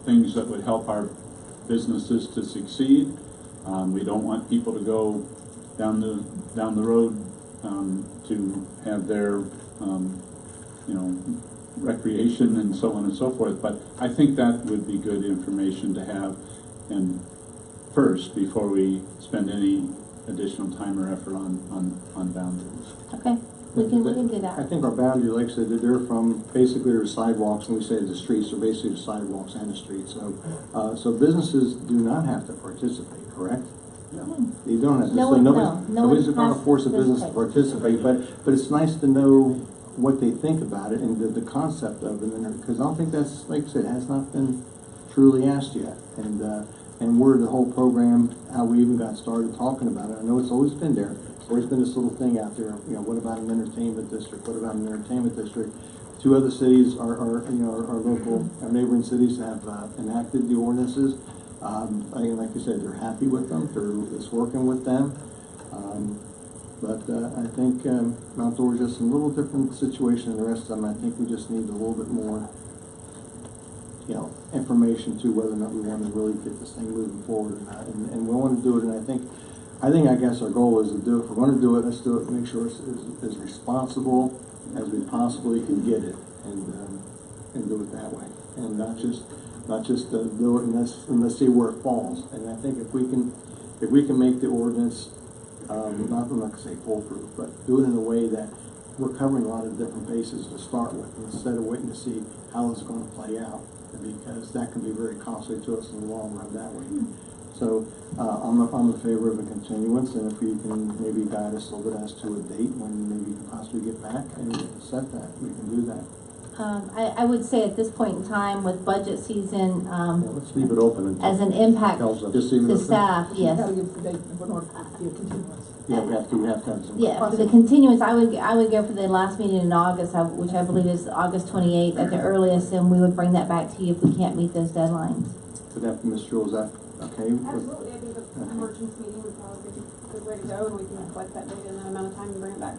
things that would help our businesses to succeed. We don't want people to go down the road to have their recreation and so on and so forth. But I think that would be good information to have, and first, before we spend any additional time or effort on boundaries. Okay, we can do that. I think our boundary, like I said, they're from basically the sidewalks, and we say the streets, so basically the sidewalks and the streets. So businesses do not have to participate, correct? No. You don't have to. Nobody's trying to force a business to participate, but it's nice to know what they think about it and the concept of it, because I don't think that's, like I said, has not been truly asked yet. And where the whole program, how we even got started talking about it. I know it's always been there. It's always been this little thing out there. What about an entertainment district? What about an entertainment district? Two other cities, our local, our neighboring cities have enacted the ordinances. Like you said, they're happy with them. It's working with them. But I think Mount Dora is just a little different situation than the rest of them. I think we just need a little bit more, information to whether or not we want to really get this thing moving forward or not. And we want to do it. And I guess our goal is to do it. If we're going to do it, let's do it. Make sure it's as responsible as we possibly can get it, and do it that way, and not just do it and let's see where it falls. And I think if we can make the ordinance, I'm not going to say foolproof, but do it in a way that we're covering a lot of different bases to start with, instead of waiting to see how it's going to play out, because that can be very costly to us in the long run that way. So I'm in favor of a continuance, and if you can maybe guide us a little bit as to a date when maybe you can possibly get back and set that, we can do that. I would say at this point in time with budget season, Let's leave it open until. as an impact tells us. to staff, yes. Gotta give the date in order for it to be a continuance. Yeah, we have to have some. Yeah, for the continuance, I would go for the last meeting in August, which I believe is August 28th at the earliest, and we would bring that back to you if we can't meet those deadlines. Would that, Ms. Jewell, is that okay? Absolutely, I think the merchants meeting would probably be a good way to go, and we can collect that data in that amount of time and bring it back.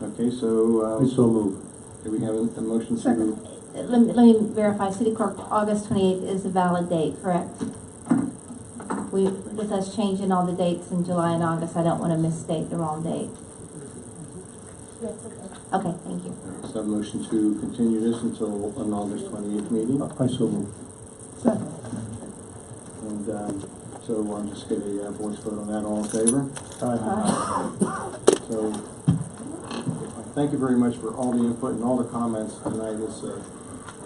Okay, so, I so move. do we have a motion to move? Let me verify, City Clerk, August 28th is a valid date, correct? With us changing all the dates in July and August, I don't want to misstate the wrong date. Okay, thank you. So a motion to continue this until an August 28th meeting? I so move. Second. And, so I'll just get a voice vote on that, all in favor? So, thank you very much for all the input and all the comments tonight. It's, like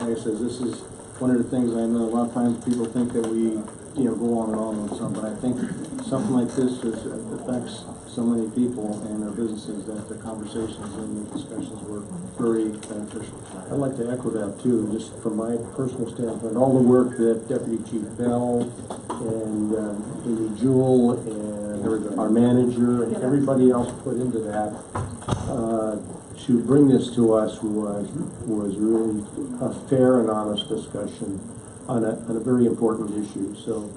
I said, this is one of the things I know a lot of times people think that we, go on and on some, but I think something like this affects so many people and their businesses that the conversations and the discussions were very beneficial. I'd like to echo that too, just from my personal standpoint, all the work that Deputy Chief Bell and Amy Jewell and our manager and everybody else put into that, to bring this to us was really a fair and honest discussion on a very important issue. So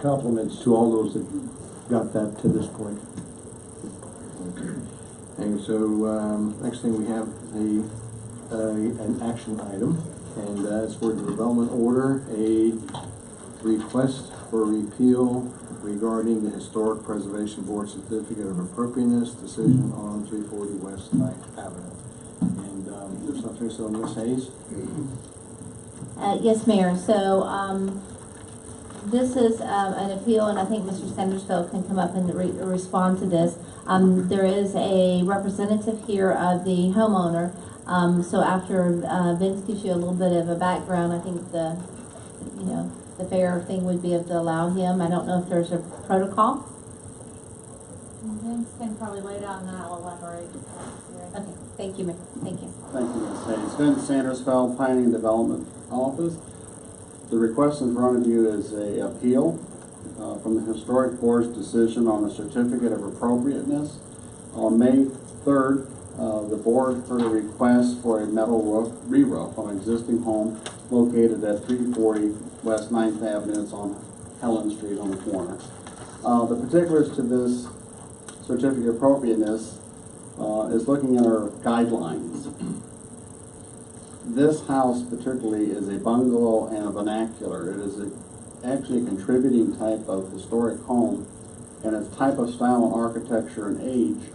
compliments to all those that got that to this point. And so, next thing we have an action item, and that's for the development order, a request for repeal regarding the Historic Preservation Board Certificate of Appropriateness decision on 340 West 9th Avenue. And there's something, so Ms. Hayes? Yes, Mayor. So this is an appeal, and I think Mr. Sandersfeld can come up and respond to this. There is a representative here of the homeowner. So after Vince gives you a little bit of a background, I think the fair thing would be to allow him. I don't know if there's a protocol. Vince can probably lay down and I'll elaborate. Okay, thank you, Mayor. Thank you. Thank you, Ms. Hayes. Vince Sandersfeld, Planning and Development Office. The request in front of you is a appeal from the Historic Board's decision on the Certificate of Appropriateness. On May 3rd, the board heard a request for a metal re-roof on an existing home located at 340 West 9th Avenue. It's on Helen Street on the corner. The particulars to this Certificate of Appropriateness is looking at our guidelines. This house particularly is a bungalow and a vernacular. It is actually a contributing type of historic home, and its type of style and architecture and age,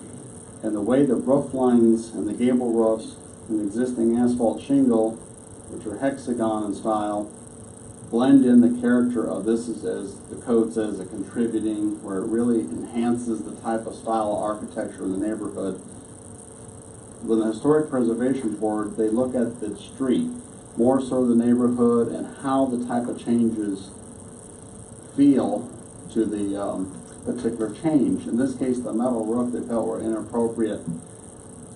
and the way the roof lines and the gable roofs and the existing asphalt shingle, which are hexagon in style, blend in the character of this, is, as the code says, a contributing, where it really enhances the type of style of architecture in the neighborhood. With the Historic Preservation Board, they look at the street, more so the neighborhood, and how the type of changes feel to the particular change. In this case, the metal roof they felt were inappropriate.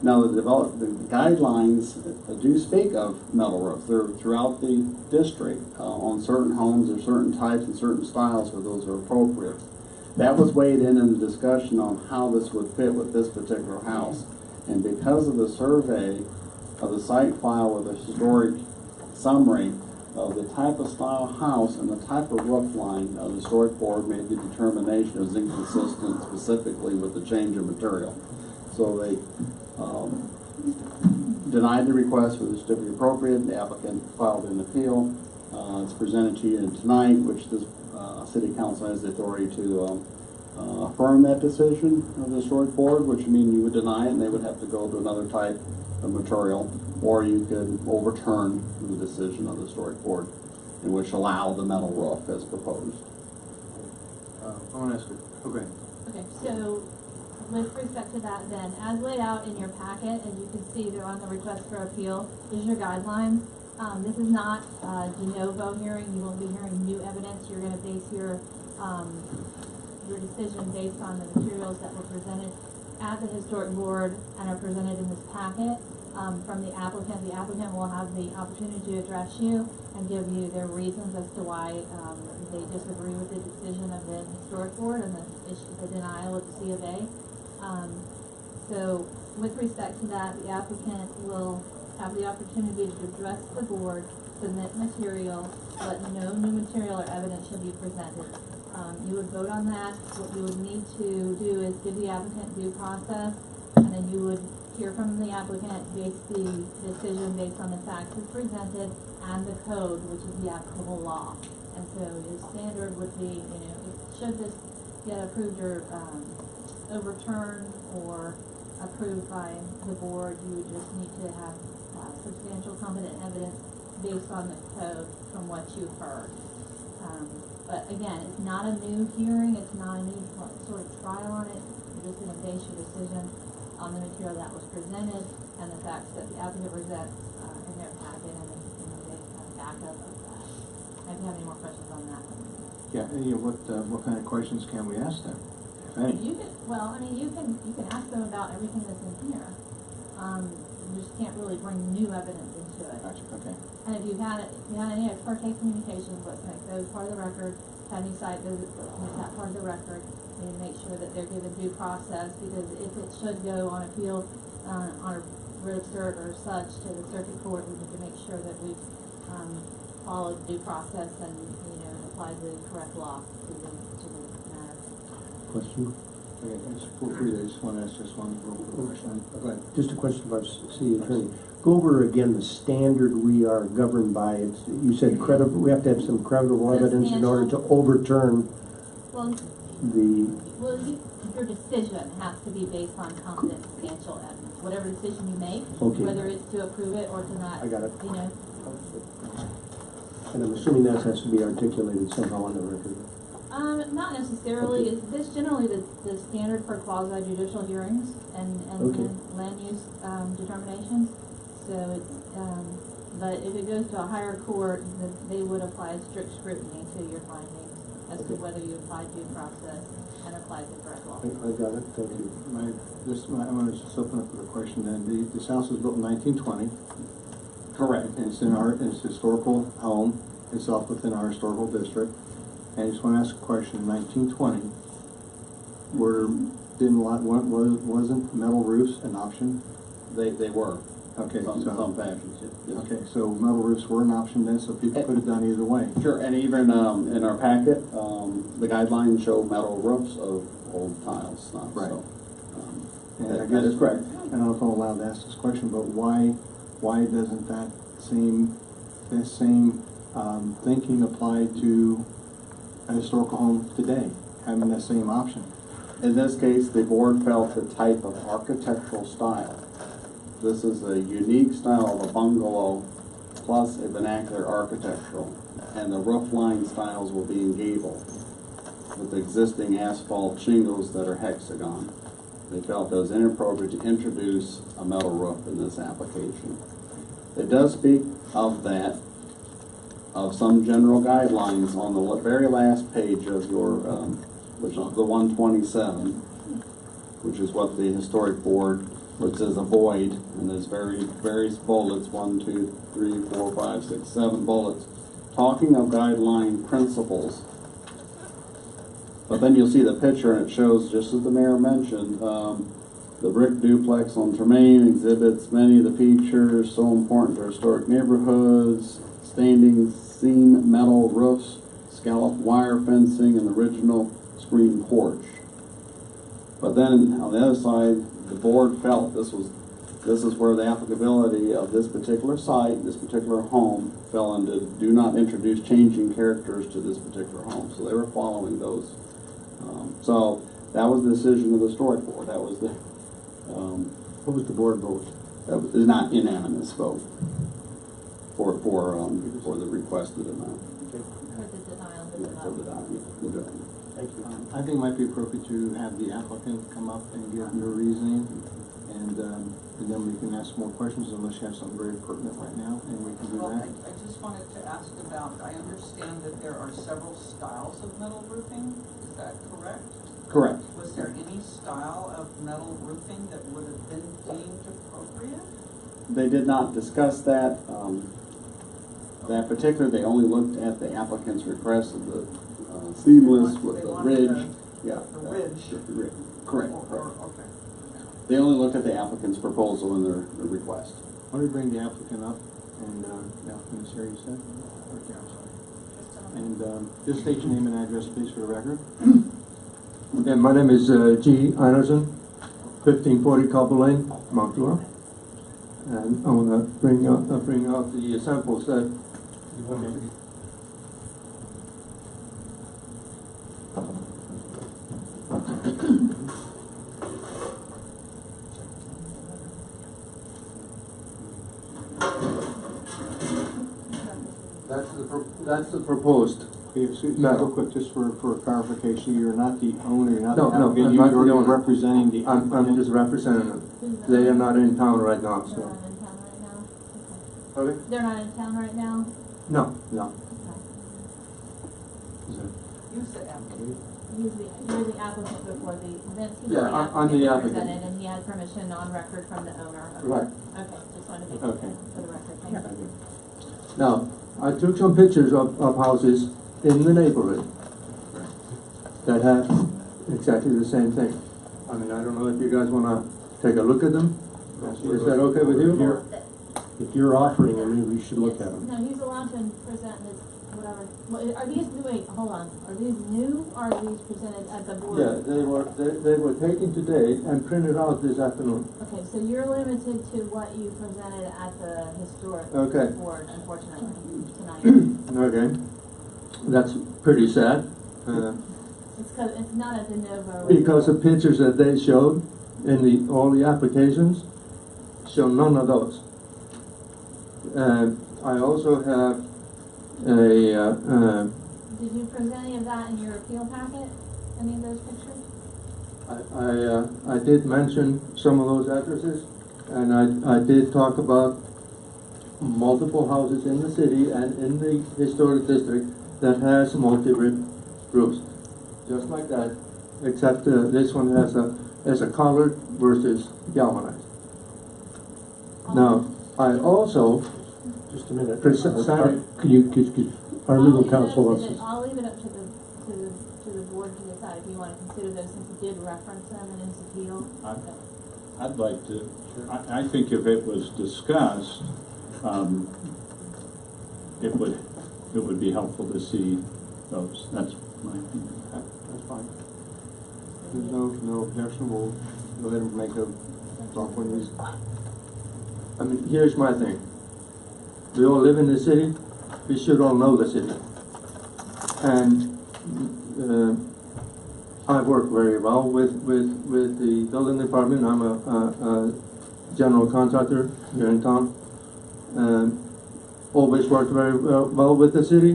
Now, the guidelines do speak of metal roofs. They're throughout the district on certain homes or certain types and certain styles where those are appropriate. That was weighed in the discussion on how this would fit with this particular house. And because of the survey of the site file with a historic summary of the type of style house and the type of roof line, the Historic Board made the determination it was inconsistent specifically with the change of material. So they denied the request for the certificate of appropriate. The applicant filed an appeal. It's presented to you tonight, which this City Council has the authority to affirm that decision of the Historic Board, which means you would deny it and they would have to go to another type of material, or you could overturn the decision of the Historic Board, in which allow the metal roof as proposed. I want to ask you, okay. Okay, so with respect to that then, as laid out in your packet, as you can see, they're on the request for appeal, is your guidelines. This is not a de novo hearing. You won't be hearing new evidence. You're going to base your decision based on the materials that were presented at the Historic Board and are presented in this packet. from the applicant. The applicant will have the opportunity to address you and give you their reasons as to why they disagree with the decision of the historic board and the denial of the C of A. So with respect to that, the applicant will have the opportunity to address the board, submit material, but no new material or evidence should be presented. You would vote on that. What you would need to do is give the applicant due process, and then you would hear from the applicant, base the decision based on the facts presented and the code, which is the applicable law. And so your standard would be, should this get approved or overturned or approved by the board, you would just need to have substantial competent evidence based on the code from what you've heard. But again, it's not a new hearing, it's not a new sort of trial on it. You're just going to base your decision on the material that was presented and the facts that the applicant presents in their packet, and they kind of back up of that. If you have any more questions on that. Yeah, what kind of questions can we ask them, if any? You can ask them about everything that's in here. You just can't really bring new evidence into it. Gotcha, okay. And if you had any ex parte communications, let's make those part of the record. Have any site visits, let's make that part of the record. And make sure that they're given due process, because if it should go on appeal on a writ of cert or such to the circuit court, we need to make sure that we've followed due process and applied the correct law to the matter. Question? Okay, feel free. I just want to ask just one little question. Go ahead. Just a question for our city attorney. Go over again the standard we are governed by. You said credible. We have to have some credible evidence in order to overturn your decision has to be based on competent substantial evidence. Whatever decision you make, whether it's to approve it or to not. I got it. And I'm assuming that has to be articulated somehow on the record. Not necessarily. Okay. This generally the standard for quasi judicial hearings and land use determinations. So it's but if it goes to a higher court, they would apply strict scrutiny to your findings as to whether you applied due process and applied the correct law. I got it. Thank you. I want to just open up with a question then. This house was built in 1920. Correct. And it's it's a historical home. It's off within our historical district. And I just want to ask a question. In 1920, wasn't metal roofs an option? They were. Okay, some fashions, yes. Okay, so metal roofs were an option then, so people could have done either way. Sure, and even in our packet, the guidelines show metal roofs of old tiles. Right. So, that is correct. I don't know if I'm allowed to ask this question, but why doesn't that same thinking apply to a historical home today, having the same option? In this case, the board felt the type of architectural style. This is a unique style of a bungalow plus a vernacular architectural, and the roof line styles will be in gable with existing asphalt shingles that are hexagon. They felt it was inappropriate to introduce a metal roof in this application. It does speak of that, of some general guidelines on the very last page of your, which is the 127, which is what the historic board, which is a void, and there's various bullets, 1, 2, 3, 4, 5, 6, 7 bullets, talking of guideline principles. But then you'll see the picture, and it shows, just as the mayor mentioned, the brick duplex on Tremaine exhibits many of the features so important to historic neighborhoods: standing seam metal roofs, scalloped wire fencing, and original screen porch. But then on the other side, the board felt this is where the applicability of this particular site, this particular home, fell into do not introduce changing characters to this particular home. So they were following those. So that was the decision of the historic board. That was the. What was the board vote? That was not unanimous vote for the requested amount. For the denial. For the denial. Thank you. I think it might be appropriate to have the applicant come up and give your reasoning, and then we can ask more questions unless you have something very pertinent right now, and we can do that. I just wanted to ask about, I understand that there are several styles of metal roofing. Is that correct? Correct. Was there any style of metal roofing that would have been deemed appropriate? They did not discuss that. That particular, they only looked at the applicant's request of the seamless with the ridge. Yeah. The ridge. Correct. They only looked at the applicant's proposal and their request. Why don't we bring the applicant up, and the applicant is here, you said? Okay, I'm sorry. And just state your name and address, please, for the record. Yeah, my name is G. Anderson, 1540 Copper Lane, Mount Dora. And I want to bring out the samples that you want me. That's the proposed. Excuse me, No. real quick, just for clarification, you're not the owner, you're not No, the no, applicant, I'm not the you're owner. representing the I'm just representing them. They are not in town right now, so. Sorry? They're not in town right now? No, no. You said applicant. You're the applicant before Vince, he's Yeah, I'm the applicant. presented, and he has permission on record from the owner. Okay. Right. Okay, just wanted to make Okay. sure for the record, thank you. Now, I took some pictures of houses in the neighborhood that have exactly the same thing. I mean, I don't know if you guys wanna take a look at them? Is that okay with you? If you're offering them, we should look at them. No, he's allowed to present this, whatever. Are these, wait, hold on, are these new, or are these presented at the board? Yeah, they were taken today and printed out this afternoon. Okay, so you're limited to what you presented at the historic Okay. board, unfortunately, tonight. Okay, that's pretty sad. It's not a de novo. Because the pictures that they showed in all the applications show none of those. I also have a, Did you present any of that in your appeal packet, any of those pictures? I did mention some of those addresses, and I did talk about multiple houses in the city and in the historic district that has multi-rib roofs, just like that, except this one has a colored versus galvanized. Now, I also Just a minute. Sorry. Could our legal counsel wants to. I'll leave it up to the board to decide if you want to consider those, since he did reference them in his appeal. I'd like to, I think if it was discussed, it would be helpful to see those. That's my opinion. That's fine. There's no objection, we'll go ahead and make a talk on these. I mean, here's my thing. We all live in the city. We should all know the city. And I work very well with the building department. I'm a general contractor here in town. Always worked very well with the city,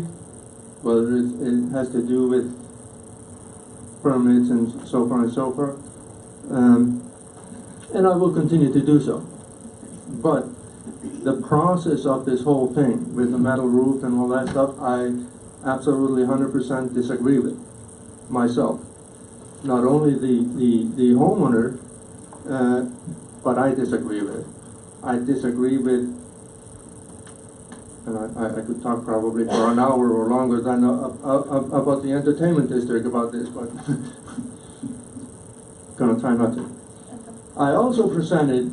whether it has to do with permits and so far and so forth. And I will continue to do so. But the process of this whole thing with the metal roof and all that stuff, I absolutely 100% disagree with myself. Not only the homeowner, but I disagree with it. I disagree with, and I could talk probably for an hour or longer than about the entertainment district about this, but gonna try not to. I also presented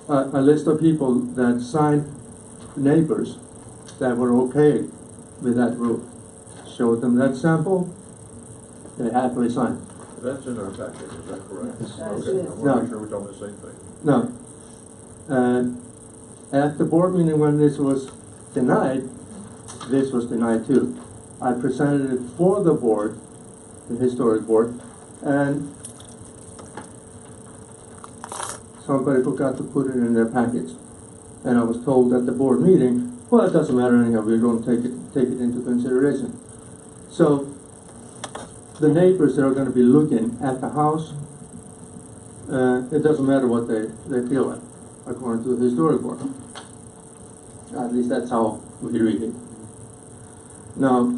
a list of people that signed, neighbors that were okay with that roof. Showed them that sample, they happily signed. That's in our package, is that correct? Yes. Okay, I want to make sure we're talking the same thing. No. And at the board meeting when this was denied too. I presented it for the board, the historic board, and somebody forgot to put it in their package. And I was told at the board meeting, well, it doesn't matter anyhow, we don't take it into consideration. So the neighbors that are going to be looking at the house, it doesn't matter what they feel like, according to the historic board. At least that's how we read it. Now,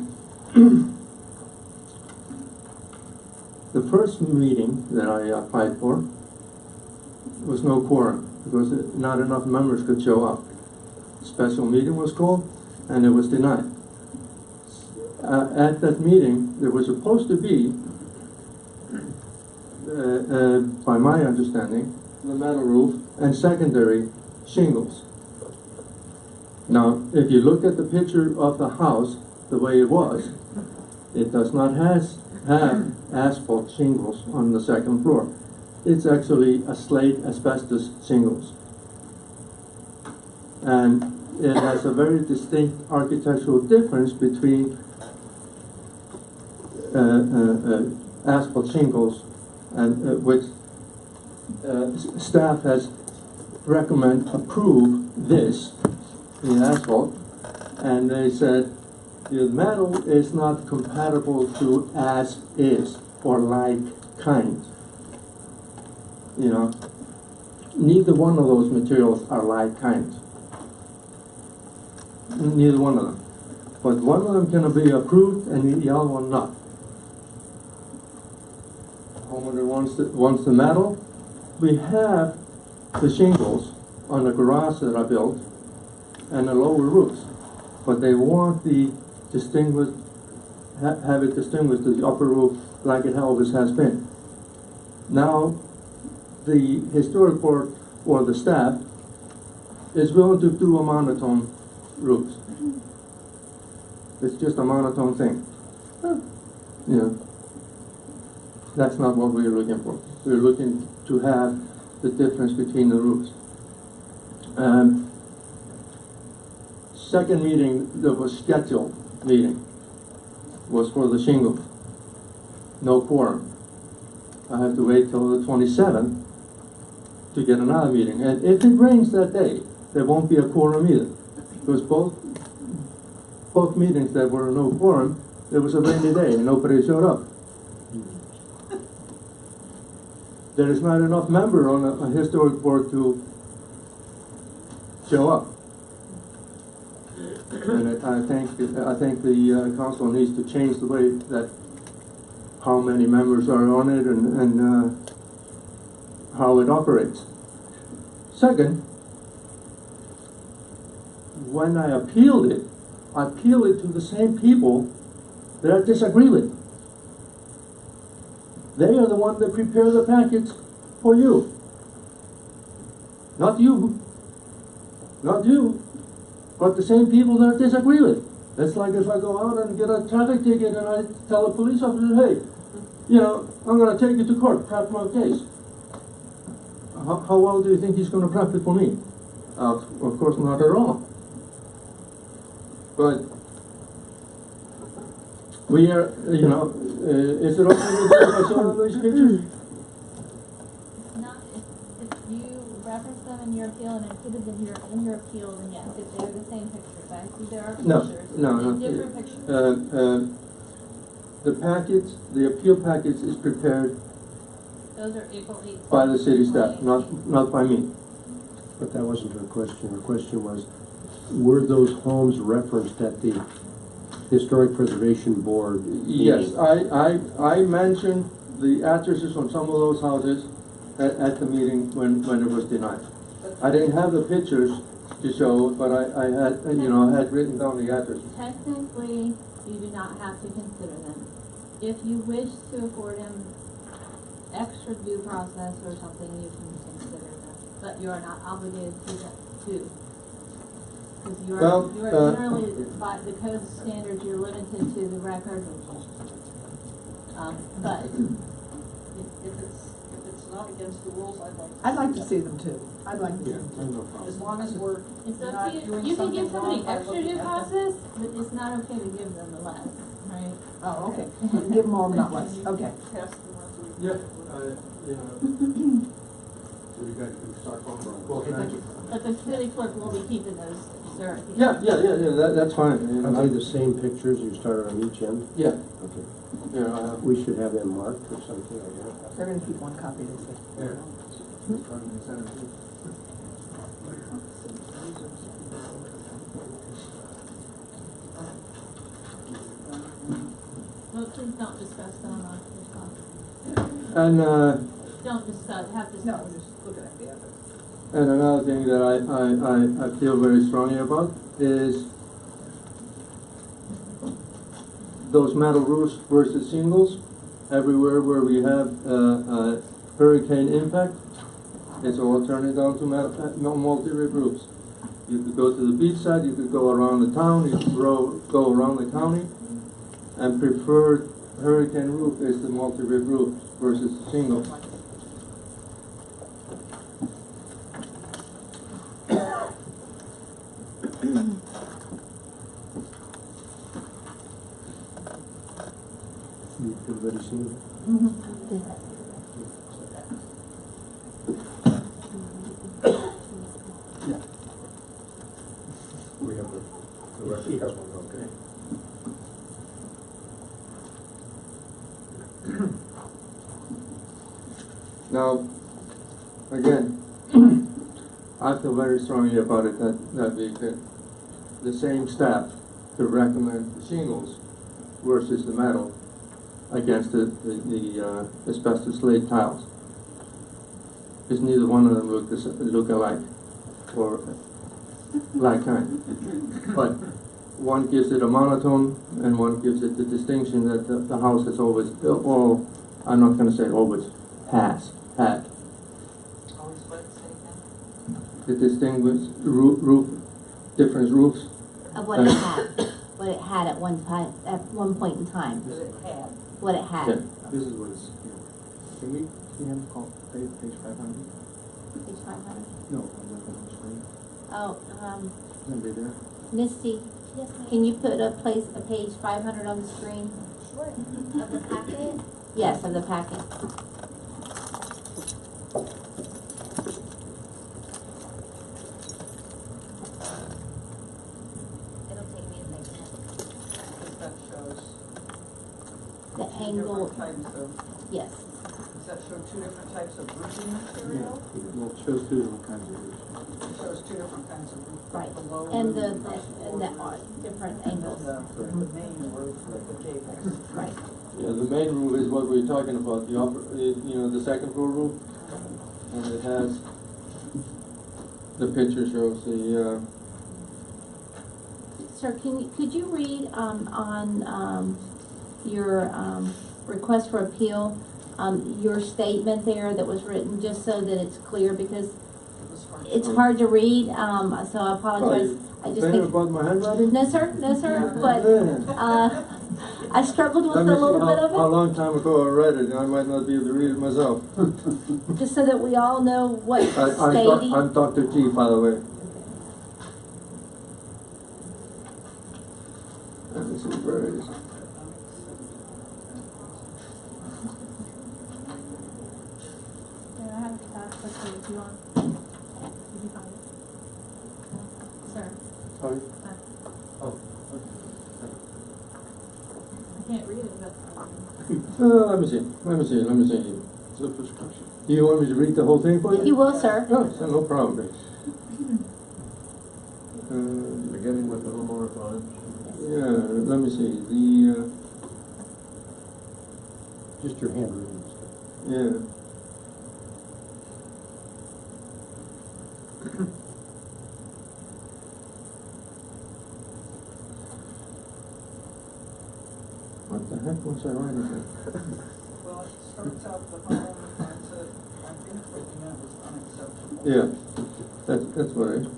the first meeting that I applied for was no quorum. because not enough members could show up. Special meeting was called, and it was denied. At that meeting, there was supposed to be, by my understanding, the metal roof and secondary shingles. Now, if you look at the picture of the house, the way it was, it does not have asphalt shingles on the second floor. It's actually a slate asbestos shingles. And it has a very distinct architectural difference between asphalt shingles, and which staff has approve this in asphalt, and they said the metal is not compatible to as is or like kind. You know, neither one of those materials are like kind. Neither one of them. But one of them can be approved and the other one not. Homeowner wants the metal. We have the shingles on the garage that I built and the lower roofs, but they want the distinguished, have it distinguished to the upper roof like it always has been. Now, the historic board or the staff is willing to do a monotone roofs. It's just a monotone thing. You know, that's not what we're looking for. We're looking to have the difference between the roofs. Second meeting that was scheduled meeting was for the shingles. No quorum. I have to wait till the 27th to get another meeting. And if it rains that day, there won't be a quorum either. Because both meetings that were no quorum, it was a rainy day and nobody showed up. There is not enough member on a historic board to show up. And I think the council needs to change the way that how many members are on it and how it operates. Second, when I appealed it to the same people that I disagree with. They are the ones that prepare the package for you. Not you. Not you. But the same people that I disagree with. It's like if I go out and get a traffic ticket and I tell a police officer, hey, you know, I'm going to take you to court, prep my case. How well do you think he's going to prep it for me? Of course not at all. But we are, you know, is it okay with you if I show them these pictures? Not, if you reference them in your appeal and included them in your appeal, then yes, if they're the same pictures. I see there are pictures. No. Different pictures. The package, the appeal package is prepared Those are April 8th. by the city staff, not by me. But that wasn't her question. Her question was, were those homes referenced at the Historic Preservation Board meeting? Yes, I mentioned the addresses on some of those houses at the meeting when it was denied. I didn't have the pictures to show, but I had, you know, I had written down the addresses. Technically, you do not have to consider them. If you wish to afford him extra due process or something, you can consider them. But you are not obligated to that too. Because you are generally, by the code standards, you're limited to the record. But If it's not against the rules, I'd like to see them too. I'd like to see them too. as long as we're it's up not to you. doing You can give something somebody wrong by extra looking due at process, but it's not okay to give them the less, right? Oh, okay. Give them more, not less. Okay. pass the resolution. Yeah, so you guys can start on. Okay, thank you. But the city clerk will be keeping those, sir. Yeah, that's fine. Are they the same pictures you started on each end? Yeah. Okay. Yeah, We should have them marked or something, I guess. They're going to keep one copy, they say. yeah. Well, please don't discuss them amongst yourselves. And Don't discuss, have discuss. No, we're just looking at the others. And another thing that I feel very strongly about is those metal roofs versus shingles. Everywhere where we have hurricane impact, it's all turning down to multi-rib roofs. You could go to the beach side, you could go around the town, you could go around the county, and preferred hurricane roof is the multi-rib roof versus shingle. Everybody see it? Yeah. We have the record has one, okay. Now, again, I feel very strongly about it that we could, the same staff to recommend the shingles versus the metal against the asbestos slate tiles. Because neither one of them look alike or like kind. But one gives it a monotone and one gives it the distinction that the house has always, or I'm not going to say always, has had. The distinguished roof, different roofs. Of what it had, what it had at one time, at one point in time. What it had. Yeah. This is what it's, can we have a call, page 500? Page 500. No, I'm not on the screen. Oh, Somebody there? Misty, can you put a page 500 on the screen? Sure. Of the packet? Yes, of the packet. It'll take me a second. That shows The two angle, different types of, yes. does that show two different types of roofing material? Well, it shows two different kinds of roofs. It shows two different kinds of roof. Right. The low And roof the versus different and then angles. the main roof with the gables. Right. Yeah, the main roof is what we're talking about, the upper, the second floor roof. And it has, the picture shows the, Sir, could you read on your request for appeal, your statement there that was written, just so that it's clear, because it's hard to read, so I apologize. I just think about my handwriting? no, sir, but I struggled with a little bit of How it, long time ago I read it, I might not be able to read it myself. just so that we all know what I'm stating. Dr. G, by the way. Let me see where it is. Yeah, I have a quickly if you want. Did you find it? Sir. Sorry? Oh. I can't read it, that's Let me see. It's a prescription. Do you want me to read the whole thing for you? You will, sir. No, so no problem. Beginning with the homeowner funds. Yeah, let me see, the, Just your handwritten stuff. yeah. What the heck was I writing here? Well, it starts out the homeowner finds it, I think what you meant was unacceptable. Yeah, that's what it is.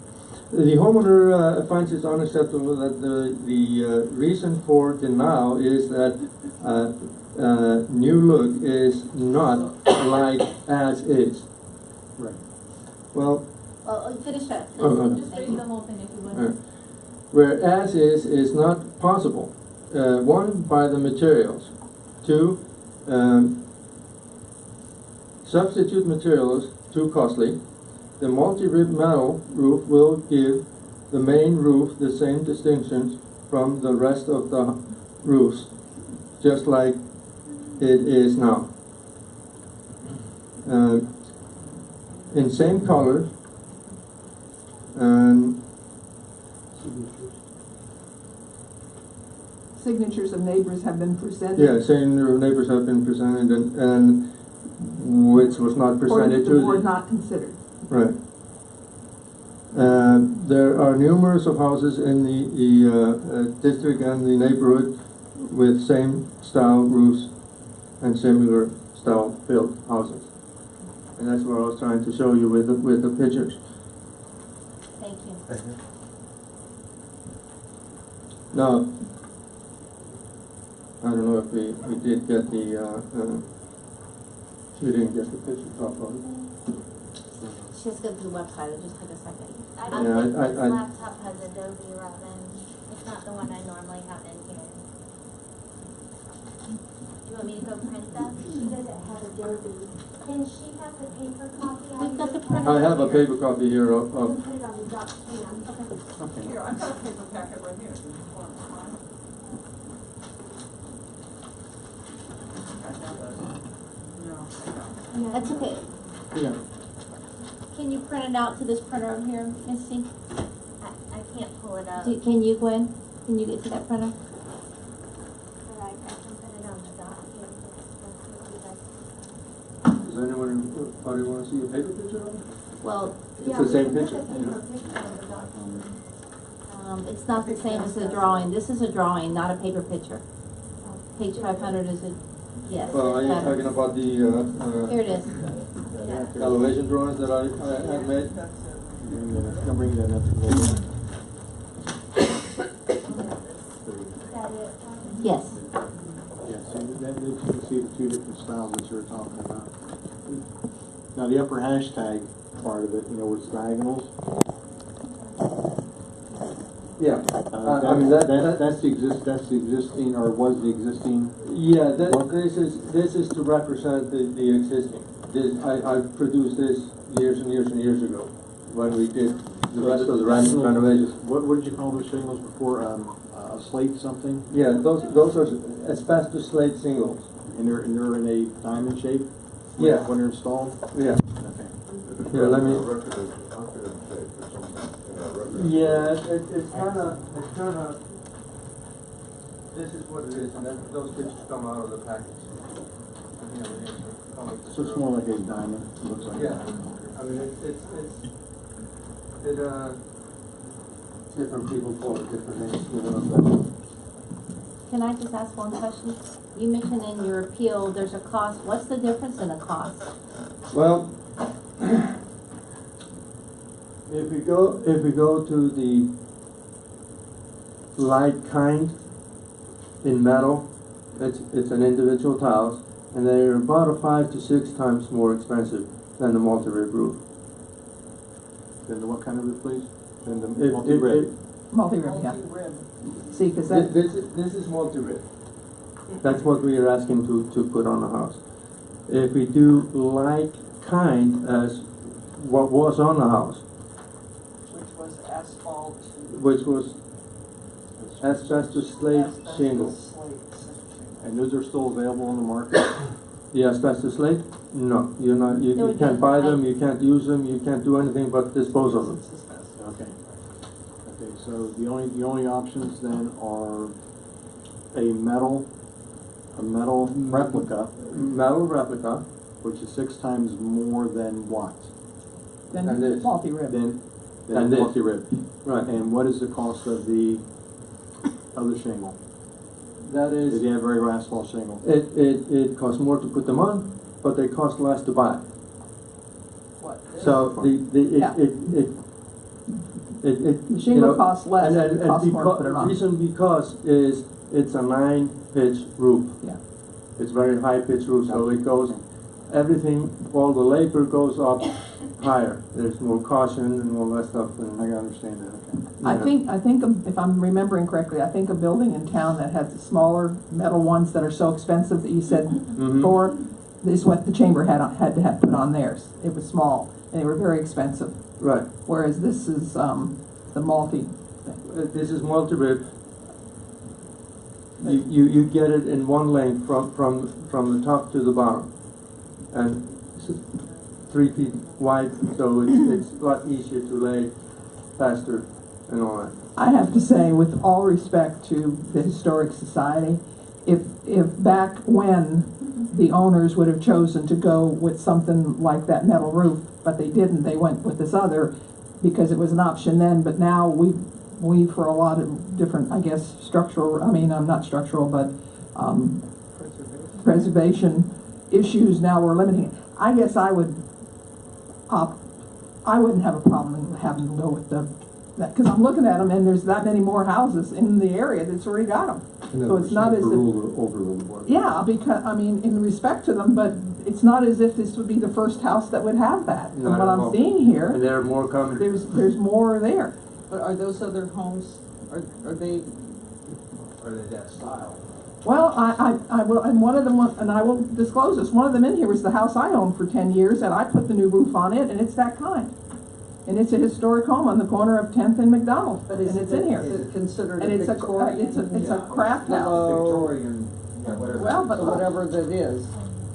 The homeowner finds it unacceptable that the reason for denial is that new look is not like as is. Right. Well, Finish that. Just read the whole thing if you would. where as is not possible. One, by the materials. Two, substitute materials too costly. The multi-rib metal roof will give the main roof the same distinctions from the rest of the roofs, just like it is now. In same colors, and Signatures of neighbors have been presented. yeah, same neighbors have been presented, and which was not Or presented the to board not considered. right. There are numerous of houses in the district and the neighborhood with same style roofs and similar style built houses. And that's what I was trying to show you with the pictures. Thank you. Now, I don't know if we did get the, we didn't get the pictures off of it. She has to go to the website, it'll just take a second. I don't think this laptop has Adobe, Robin. It's not the one I normally have in here. Do you want me to go print that? She doesn't have Adobe. Can she have the paper copy? We've got the printer. I have a paper copy here of You can put it on the document. okay. Here, I've got a paper packet right here. That's okay. Yeah. Can you print it out to this printer over here, Missy? I can't pull it up. Can you, Gwen? Can you get to that printer? But I can put it on the document. That's what you guys. Does anybody want to see a paper picture of it? Well, It's the same picture. it's not the same as the drawing. This is a drawing, not a paper picture. Page 500 is a, yes. Well, are you better. talking about the, Here it is. elevation drawings that I made? Can bring that up to the Yes. Yeah, so that you can see the two different styles that you're talking about. Now the upper hashtag part of it, you know, where it's diagonals. Yeah. I mean that's the existing or was the existing. Yeah, this is to represent the existing. I produced this years and years and years ago when we did the rest of the renovations. What did you call those shingles before? A slate something? Yeah, those are asbestos slate shingles. And they're in a diamond shape? Yeah. When they're installed? Yeah. Okay. Here, let me. Yeah, it's kind of. This is what it is, and then those pictures come out of the package. So it's more like a diamond. It looks like. Yeah. I mean, different people call it different names, you know. Can I just ask one question? You mentioned in your appeal there's a cost. What's the difference in a cost? Well, if we go to the light kind in metal, it's an individual tiles, and they're about 5 to 6 times more expensive than the multi-rib roof. Then the what kind of roof, please? Then the multi-rib. Multi-rib, yeah. See, because that... This is multi-rib. That's what we are asking to put on the house. If we do like kind as what was on the house, Which was asphalt. which was asbestos slate shingles. And those are still available on the market? The asbestos slate? No, you're not. You can't buy them. You can't use them. You can't do anything but dispose of them. Okay. Okay. So the only options then are a metal replica. Metal replica, which is 6 times more than what? Then this. Multi-rib. Then this. Multi-rib. Right. And what is the cost of the other shingle? That is. Did you have regular asphalt shingle? It costs more to put them on, but they cost less to buy. What? So The shingle costs less, and it costs more to put it on. Reason because is it's a 9-pitch roof. Yeah. It's very high pitch roof, so it goes, everything, all the labor goes up higher. There's more caution and all that stuff. And I can understand that. Okay. I think if I'm remembering correctly, I think a building in town that has the smaller metal ones that are so expensive that you said before, is what the chamber had to have put on theirs. It was small and they were very expensive. Right. Whereas this is the multi. This is multi-rib. You get it in one length from the top to the bottom, and it's 3 feet wide, so it's a lot easier to lay faster and all that. I have to say, with all respect to the Historic Society, if back when the owners would have chosen to go with something like that metal roof, but they didn't, they went with this other, because it was an option then, but now we for a lot of different, I guess, structural, I mean, not structural, but preservation issues, now we're limiting it. I guess I wouldn't have a problem in having to go with that, because I'm looking at them and there's that many more houses in the area that's already got them. So it's not as if, yeah, because, I mean, in respect to them, but it's not as if this would be the first house that would have that. From what I'm seeing here, and there are more coming. There's more there. But are those other homes, are they that style? Well, I will, and one of them, and I will disclose this, one of them in here was the house I owned for 10 years, and I put the new roof on it, and it's that kind. And it's a historic home on the corner of 10th and McDonald, and it's in here. Is it considered and a it's Victorian? it's a craft house. Victorian, Well, but whatever that is.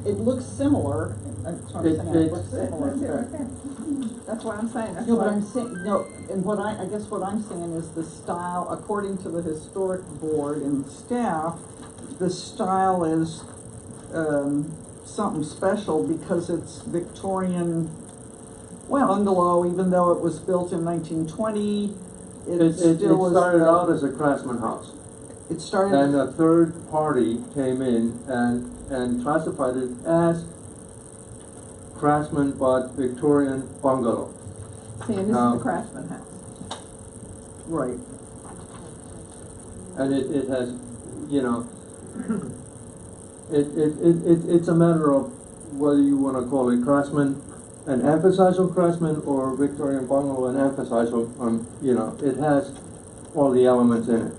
It looks similar. That's what I'm saying. It looks similar. That's what I'm saying. That's No, what but I'm saying, no, and I guess what I'm saying is the style, according to the historic board and staff, the style is something special because it's Victorian bungalow, even though it was built in 1920. It started out as a craftsman house. It started. And a third party came in and classified it as craftsman but Victorian bungalow. See, and this is the craftsman house. Right. And it has, you know, it's a matter of whether you want to call it craftsman and emphasize on craftsman or Victorian bungalow and emphasize on, you know, it has all the elements in it.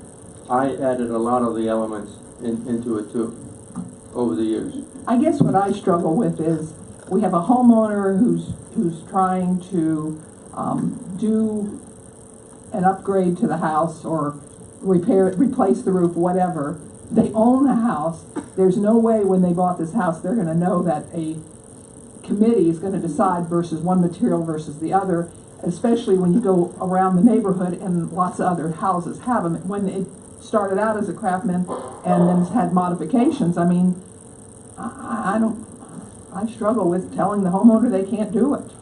I added a lot of the elements into it too over the years. I guess what I struggle with is we have a homeowner who's trying to do an upgrade to the house or replace the roof, whatever. They own the house. There's no way when they bought this house they're going to know that a committee is going to decide versus one material versus the other, especially when you go around the neighborhood and lots of other houses have them. When it started out as a craftsman and then it's had modifications, I mean, I struggle with telling the homeowner they can't do it.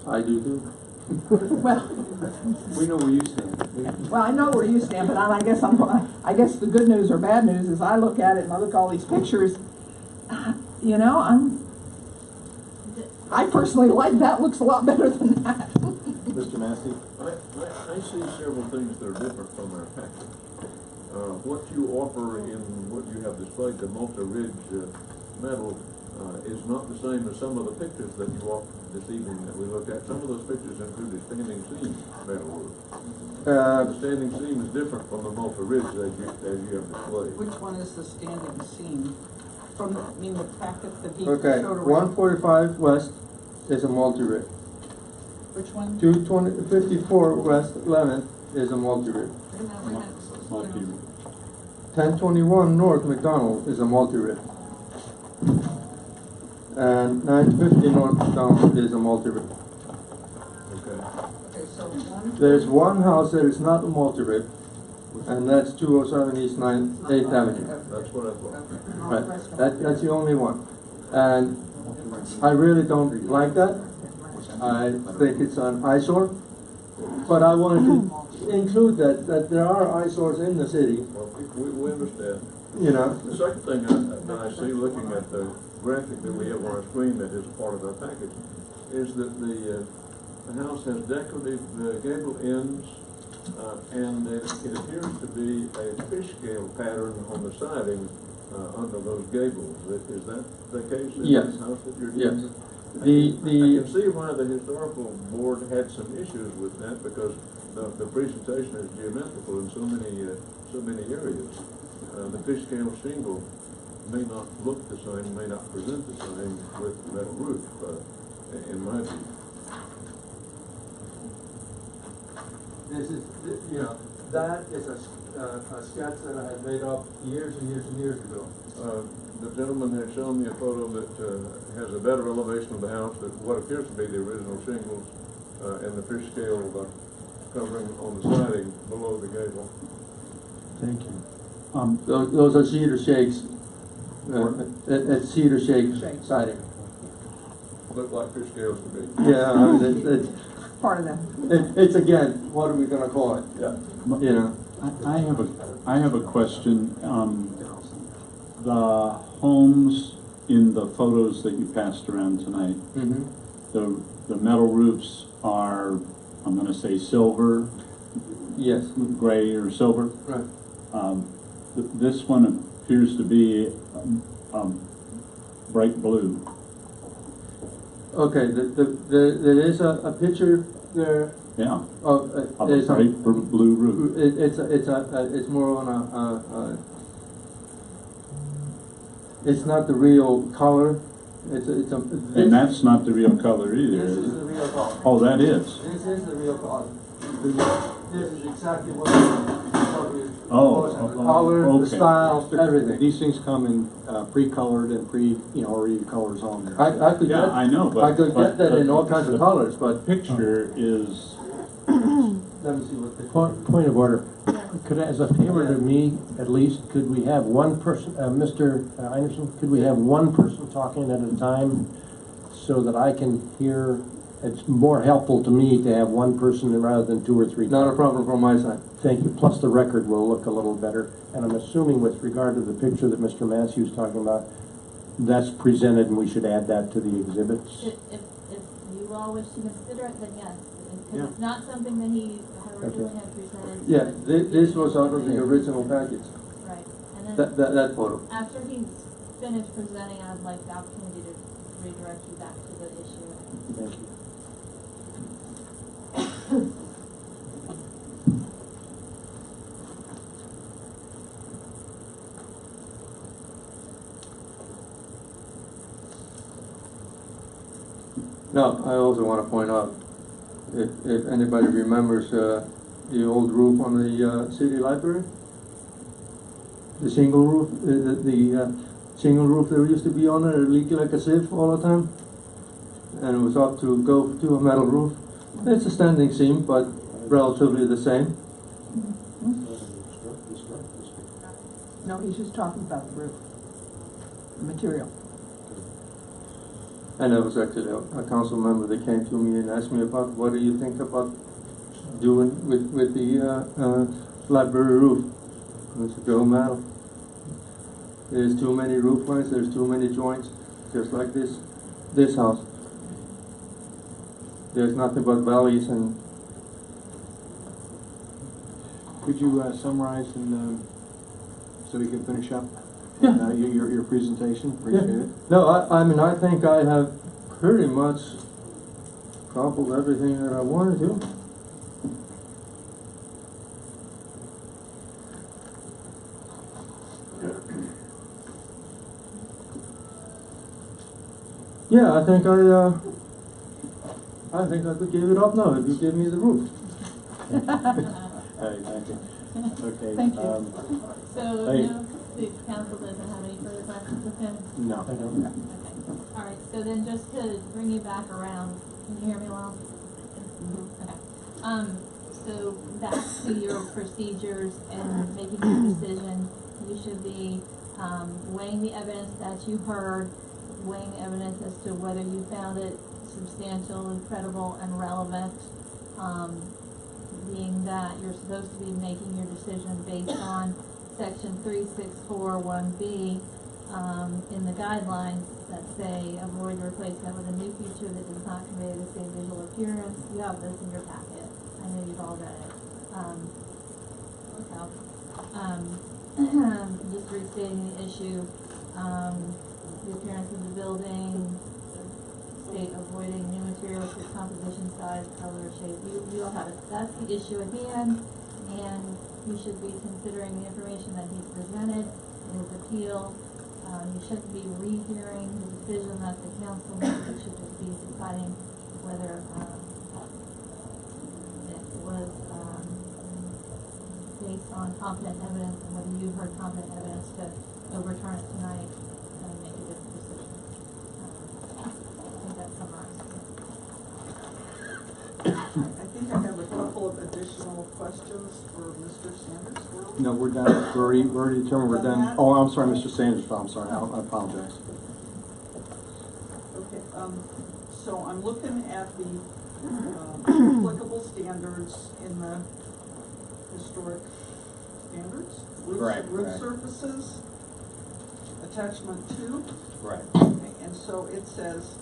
I do too. Well, we know where you stand. Well, I know where you stand, but I guess the good news or bad news is I look at it and I look at all these pictures. You know, I personally like that. Looks a lot better than that. Mr. Massey? I see several things that are different from our package. What you offer in what you have displayed, the multi-ridge metal, is not the same as some of the pictures that you offered this evening that we looked at. Some of those pictures include a standing seam metal roof. The standing seam is different from the multi-ridge as you have displayed. Which one is the standing seam? From the, I mean, the packet that he Okay, showed around. 145 West is a multi-rig. Which one? 254 West 11th is a multi-rig. 1021 North McDonald is a multi-rig. And 950 North McDonald is a multi-rig. Okay, so one. There's one house that is not a multi-rig, and that's 207 East 8th Avenue. That's what I thought. Right. That's the only one. And I really don't like that. I think it's an eyesore. But I wanted to include that there are eyesores in the city. Well, we understand. You know. The second thing that I see looking at the graphic that we have on our screen that is part of our package is that the house has decorative gable ends and it appears to be a fish scale pattern on the siding under those gables. Is that the case in Yes. this house that you're doing? Yes. I can see why the historical board had some issues with that because the presentation is geometrical in so many areas. The fish scale shingle may not look the same, may not present the same with metal roof, in my view. This is, you know, that is a sketch that I had made up years and years and years ago. The gentleman has shown me a photo that has a better elevation of the house than what appears to be the original shingles and the fish scale covering on the siding below the gable. Thank you. Those are cedar shakes. It's cedar shake siding. look like fish scales to me. Yeah, I mean, it's Part of that. it's again, what are we gonna call it? Yeah. You know? I have a question. The homes in the photos that you passed around tonight, Mm-hmm. the metal roofs are, I'm going to say silver, Yes. gray or silver. Right. This one appears to be bright blue. Okay, there is a picture there. Yeah. Of Of a bright blue roof. It's more on it's not the real color. And that's not the real color either. This is is it? the real color. Oh, that is. This is the real color. This is exactly what you the color, the okay. style, everything. These things come in pre-colored and already colors on there. I could Yeah, get, I know, but I could get that in all kinds of the colors, but picture is. let me see what the Point of order. Could, as a favor to me, at least, could we have one person, Mr. Anderson, could we have one person talking at a time so that I can hear? It's more helpful to me to have one person rather than two or three. Not a problem from my side. Thank you. Plus the record will look a little better. And I'm assuming with regard to the picture that Mr. Matthews talking about, that's presented and we should add that to the exhibits. If you all wish to consider it, then yes, because it's not something that he had originally had presented. Yeah, this was out of the original package. Right, and then That photo. after he's finished presenting, I'd like the opportunity to redirect you back to the issue. Thank you. Now, I also want to point out, if anybody remembers the old roof on the city library, the single roof, the single roof that used to be on it leaked like a sieve all the time, and it was up to go to a metal roof. It's a standing seam, but relatively the same. No, he's just talking about the roof, the material. And there was actually a council member that came to me and asked me about what do you think about doing with the library roof. And I said, go metal. There's too many roof lines, there's too many joints, just like this house. There's nothing but valleys and. Could you summarize and so we can finish up? Yeah. Your presentation. Appreciate it. No, I mean, I think I have pretty much covered everything that I wanted to. Yeah, I think I could give it up now if you give me the roof. Thank you. Okay. Thank you. So, no, the council doesn't have any further questions of him? No, I don't. Okay, all right, so then just to bring you back around, can you hear me well? Okay. So back to your procedures and making your decision, you should be, weighing the evidence that you heard, weighing the evidence as to whether you found it substantial and credible and relevant, being that you're supposed to be making your decision based on section 3641B in the guidelines that say avoid replacement with a new feature that does not convey the same visual appearance. You have this in your packet. I know you've all read it. Just restating the issue, the appearance of the building, state avoiding new materials for composition, size, color, shape. You all have it. That's the issue at hand, and you should be considering the information that he's presented in his appeal. You shouldn't be rehearing the decision that the council made. You should just be deciding whether it was based on competent evidence and whether you heard competent evidence to overturn it tonight and make a different decision. I think that summarizes it. I think I have a couple of additional questions for Mr. Sanders now. No, we're done. We're already determined we're done. Oh, I'm sorry, Mr. Sanders. I'm sorry. I apologize. Okay, So I'm looking at the applicable standards in the historic standards. Right, Roof right. surfaces, attachment 2. Right. Okay, and so it says,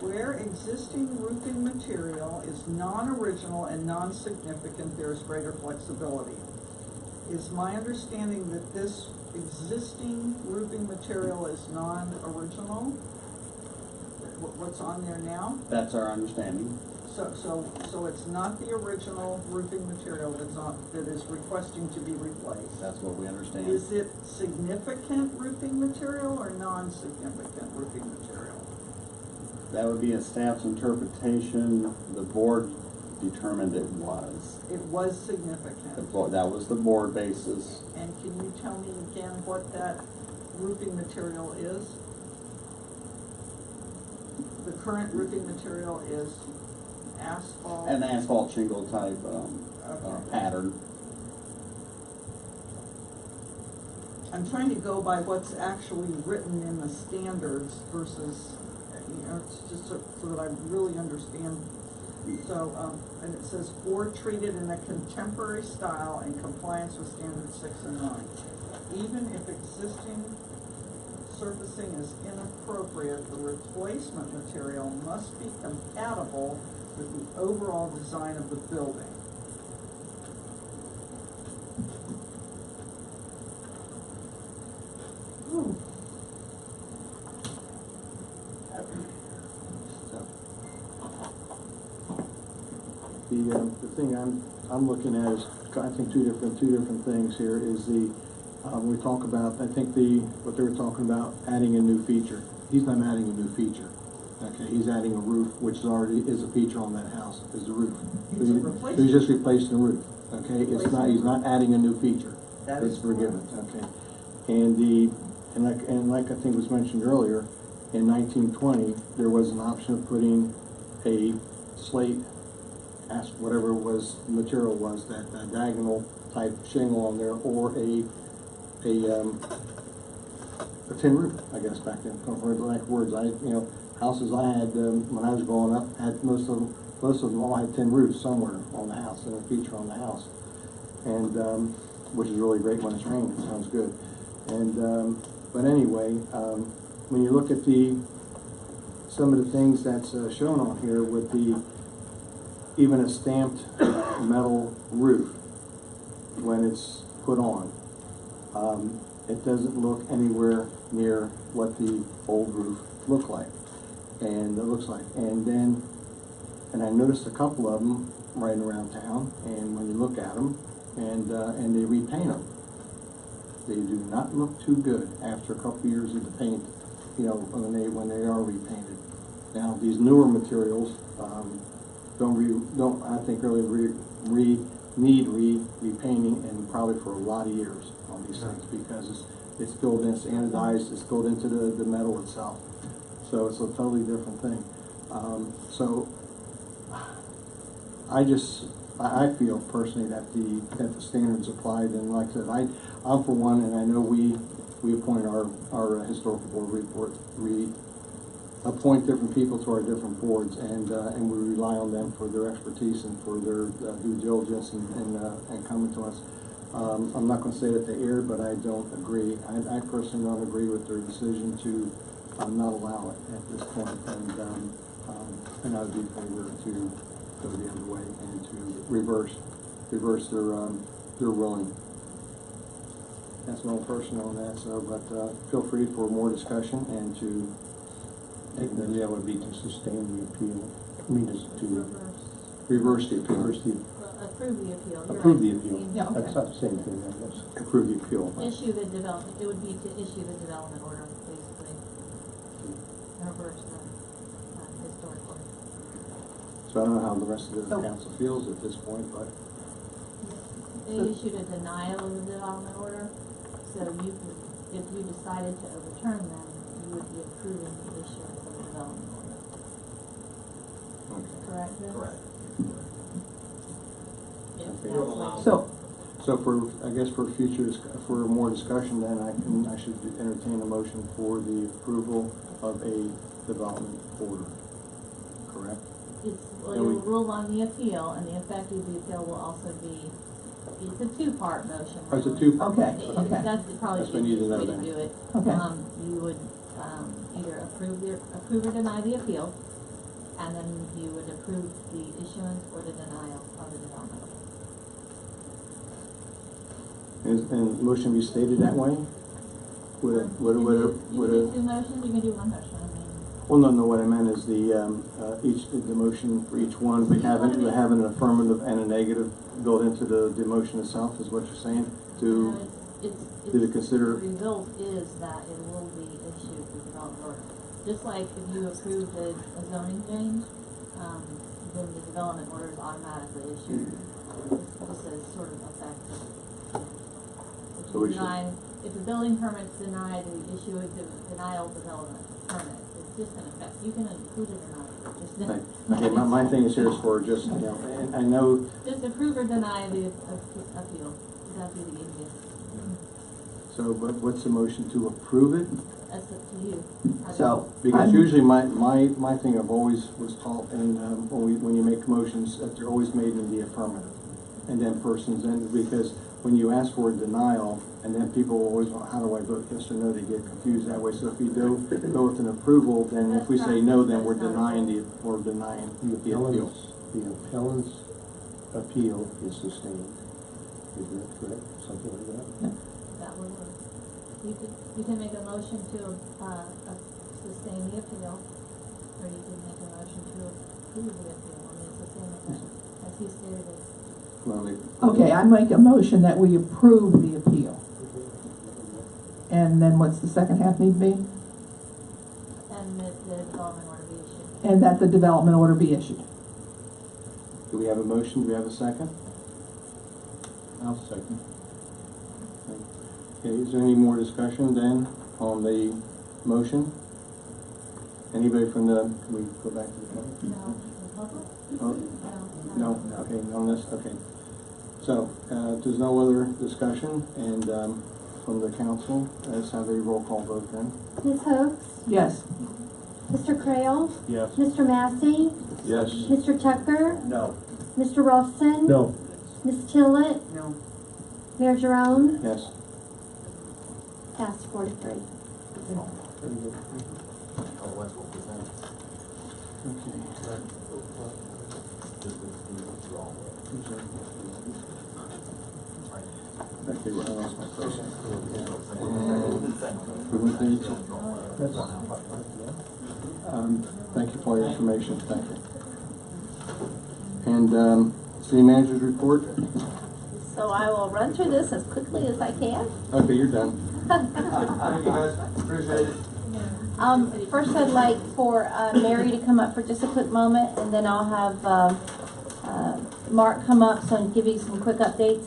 where existing roofing material is non-original and non-significant, there is greater flexibility. Is my understanding that this existing roofing material is non-original? What's on there now? That's our understanding. So it's not the original roofing material that is requesting to be replaced? That's what we understand. Is it significant roofing material or non-significant roofing material? That would be a staff's interpretation. The board determined it was. It was significant. That was the board basis. And can you tell me again what that roofing material is? The current roofing material is asphalt? An asphalt shingle type pattern. I'm trying to go by what's actually written in the standards versus, it's just so that I really understand. So, and it says, or treated in a contemporary style in compliance with standards 6 and 9. Even if existing surfacing is inappropriate, the replacement material must be compatible with the overall design of the building. The thing I'm looking at is, I think two different things here is we talk about, I think what they were talking about, adding a new feature. He's not adding a new feature. Okay, he's adding a roof, which is a feature on that house, is the roof. It's a replacement. He's just replacing the roof. Okay, he's not adding a new feature. That It's is forgiven. Okay, and like I think was mentioned earlier, in 1920 there was an option of putting a slate, whatever it was, material was, that diagonal type shingle on there, or a tin roof, I guess, back then. For lack of words, houses I had when I was growing up had most of them all had tin roofs somewhere on the house, and a feature on the house, and which is really great when it's raining. It sounds good. And but anyway, when you look at some of the things that's shown on here with even a stamped metal roof, when it's put on, it doesn't look anywhere near what the old roof looked like, and it looks like. And I noticed a couple of them right around town, and when you look at them, and they repaint them, they do not look too good after a couple of years of the paint, when they are repainted. Now these newer materials don't I think really need repainting, and probably for a lot of years on these things, because it's built in, it's anodized, it's built into the metal itself. So it's a totally different thing. So I feel personally that the standards applied, and like I said, I'm for one, and I know we appoint our historical board appoint different people to our different boards, and we rely on them for their expertise and for their due diligence and coming to us. I'm not going to say that they erred, but I don't agree. I personally don't agree with their decision to not allow it at this point, and I would be in favor to go the other way and to reverse their ruling. That's my own personal on that. So, but feel free for more discussion and to. And that would be to sustain the appeal. I mean, to reverse the appeal. Approve the appeal. Approve the appeal. Yeah, okay. That's not the same thing, I guess. Approve the appeal. Issue the development, it would be to issue the development order, basically. Reverse the historic order. So I don't know how the rest of the council feels at this point, but. They issued a denial of the development order, so if you decided to overturn them, you would be approving the issuance of the development order. Okay. Correct, Bill? Correct. So I guess for more discussion, then I should entertain a motion for the approval of a development order. correct? Well, you'll rule on the appeal, and the effect of the appeal will also be, it's a two-part motion. Oh, it's a really. two-part. Okay, okay. That's probably That's the what we need to easiest know way to then. do it. Okay. You would, either approve or deny the appeal, and then you would approve the issuance or the denial of the development. And the motion be stated that way? Would it, You can do two motions, you can do one motion, I mean. well, no, what I meant is the motion for each one, we have an affirmative and a negative built into the motion itself, is what you're saying? To consider. The result is that it will be issued with development order. Just like if you approved a zoning change, then the development order is automatically issued. This is sort of effective. If the building permit's denied, we issue a denial of development permit. It's just an effect. You can include it or not. Okay, my thing is here is for just, you know, and I know. Just approve or deny the appeal. That'd be the easiest. So, but what's the motion to approve it? That's up to you. So, because usually my thing I've always was taught, and when you make motions, that they're always made in the affirmative, and then persons, and because when you ask for a denial, and then people always, well, how do I vote yes or no? They get confused that way. So if you go with an approval, then if we say no, then we're denying the appeal. The appellant's appeal is sustained. Isn't that correct? Something like that? That would work. You can make a motion to sustain the appeal, or you can make a motion to approve the appeal. I mean, it's the same thing, as he stated it. Okay, I make a motion that we approve the appeal. And then what's the second half need to be? And that the development order be issued. And that the development order be issued. Do we have a motion? Do we have a second? I'll second. Okay, is there any more discussion then on the motion? Anybody from can we go back to the public? No. The public? Oh, no, okay, on this, okay. So, if there's no other discussion, and from the council, let's have a roll call vote then. Ms. Hoax? Yes. Mr. Crail? Yes. Mr. Massey? Yes. Mr. Tucker? No. Mr. Rolston? No. Ms. Tillett? No. Mayor Jerome? Yes. Passed 4 to 3. Okay. Okay, well, I lost my place. Thank you for your information, thank you. And city manager's report? So I will run through this as quickly as I can. Okay, you're done. Appreciate it. First I'd like for Mary to come up for just a quick moment, and then I'll have Mark come up so I can give you some quick updates.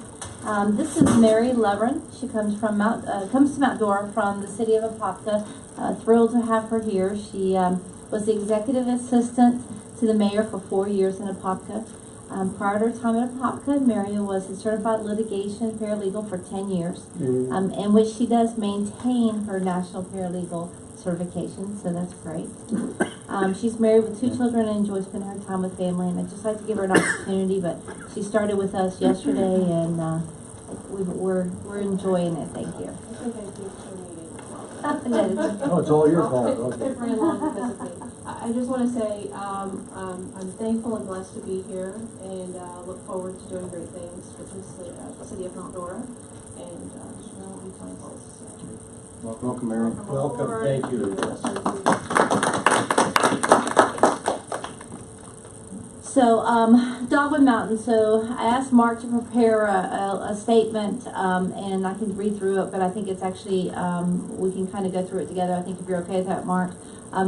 This is Mary Leveren. She comes from comes to Mount Dora from the city of Apopka. Thrilled to have her here. She was the executive assistant to the mayor for 4 years in Apopka. Prior to her time at Apopka, Mary was a certified litigation paralegal for 10 years, in which she does maintain her national paralegal certification, so that's great. She's married with 2 children and enjoys spending her time with family, and I'd just like to give her an opportunity, but she started with us yesterday, and we're enjoying it. Thank you. Oh, it's all your fault. I just want to say I'm thankful and blessed to be here, and look forward to doing great things with the city of Mount Dora, and we'll be playing balls. Welcome, Mary. Welcome, thank you. So, Dogwood Mountain. So I asked Mark to prepare a statement, and I can read through it, but I think it's actually, we can kind of go through it together. I think if you're okay with that, Mark.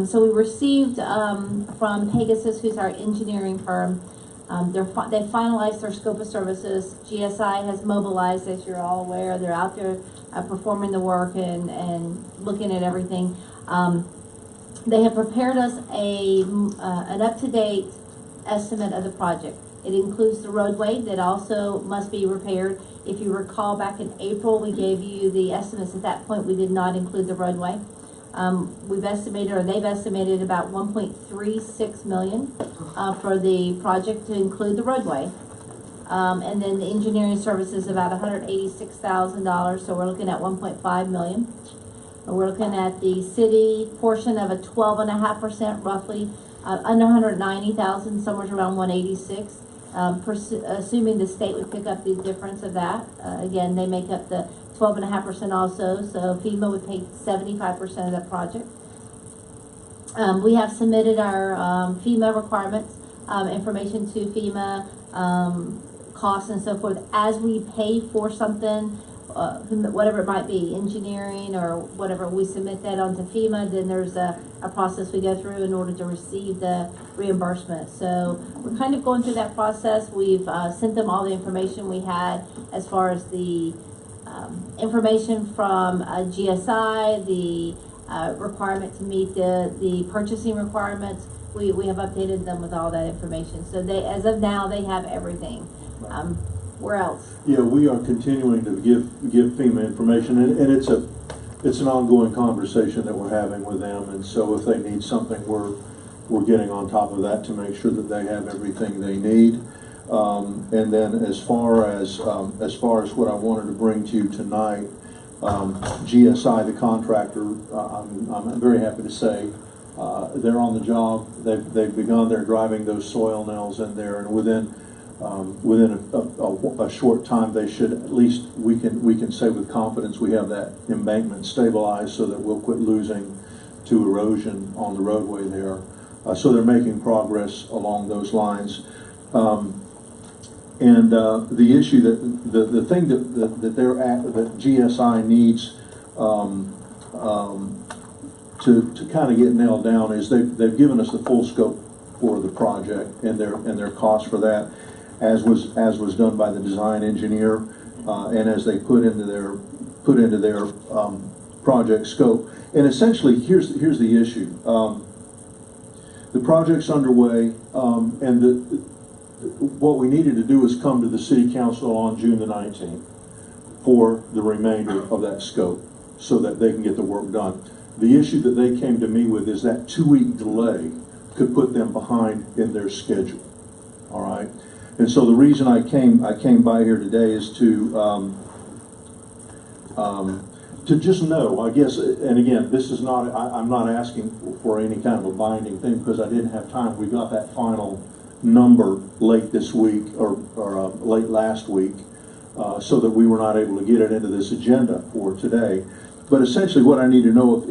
So we received from Pegasus, who's our engineering firm, they finalized their scope of services. GSI has mobilized, as you're all aware. They're out there performing the work and looking at everything. They have prepared us an up-to-date estimate of the project. It includes the roadway that also must be repaired. If you recall, back in April, we gave you the estimates. At that point, we did not include the roadway. We've estimated, or they've estimated about 1.36 million for the project to include the roadway. And then the engineering services about $186,000, so we're looking at 1.5 million. We're looking at the city portion of a 12.5% roughly, under 190,000, somewhere around 186. Assuming the state would pick up the difference of that. Again, they make up the 12.5% also, so FEMA would pay 75% of that project. We have submitted our FEMA requirements, information to FEMA, costs and so forth. As we pay for something, whatever it might be, engineering or whatever, we submit that onto FEMA, then there's a process we go through in order to receive the reimbursement. So we're kind of going through that process. We've sent them all the information we had as far as the information from GSI, the requirement to meet the purchasing requirements. We have updated them with all that information. So they, as of now, they have everything. Where else? Yeah, we are continuing to give FEMA information, and it's an ongoing conversation that we're having with them. And so if they need something, we're getting on top of that to make sure that they have everything they need. And then as far as what I wanted to bring to you tonight, GSI, the contractor, I'm very happy to say they're on the job. They've begun. They're driving those soil nails in there, and within a short time, they should, at least we can say with confidence, we have that embankment stabilized so that we'll quit losing to erosion on the roadway there. So they're making progress along those lines. And the issue the thing that GSI needs to kind of get nailed down is they've given us the full scope for the project and their cost for that, as was done by the design engineer, and as they put into their project scope. And essentially, here's the issue. The project's underway, and what we needed to do is come to the City Council on June the 19th for the remainder of that scope so that they can get the work done. The issue that they came to me with is that 2-week delay could put them behind in their schedule. All right? And so the reason I came by here today is to just know, I guess, and again, this is not, I'm not asking for any kind of a binding thing because I didn't have time. We got that final number late this week or late last week, so that we were not able to get it into this agenda for today. But essentially what I need to know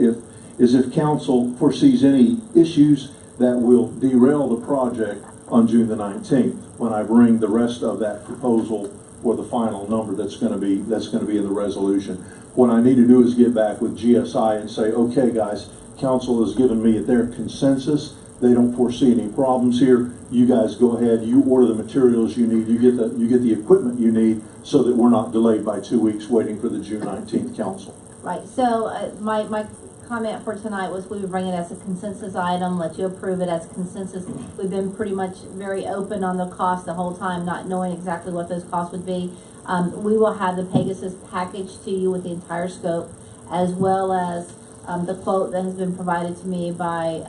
is if council foresees any issues that will derail the project on June the 19th when I bring the rest of that proposal or the final number that's going to be in the resolution. What I need to do is get back with GSI and say, okay guys, council has given me their consensus. They don't foresee any problems here. You guys go ahead, you order the materials you need, you get the equipment you need so that we're not delayed by 2 weeks waiting for the June 19th council. Right, so my comment for tonight was we would bring it as a consensus item, let you approve it as a consensus. We've been pretty much very open on the cost the whole time, not knowing exactly what those costs would be. We will have the Pegasus package to you with the entire scope, as well as the quote that has been provided to me by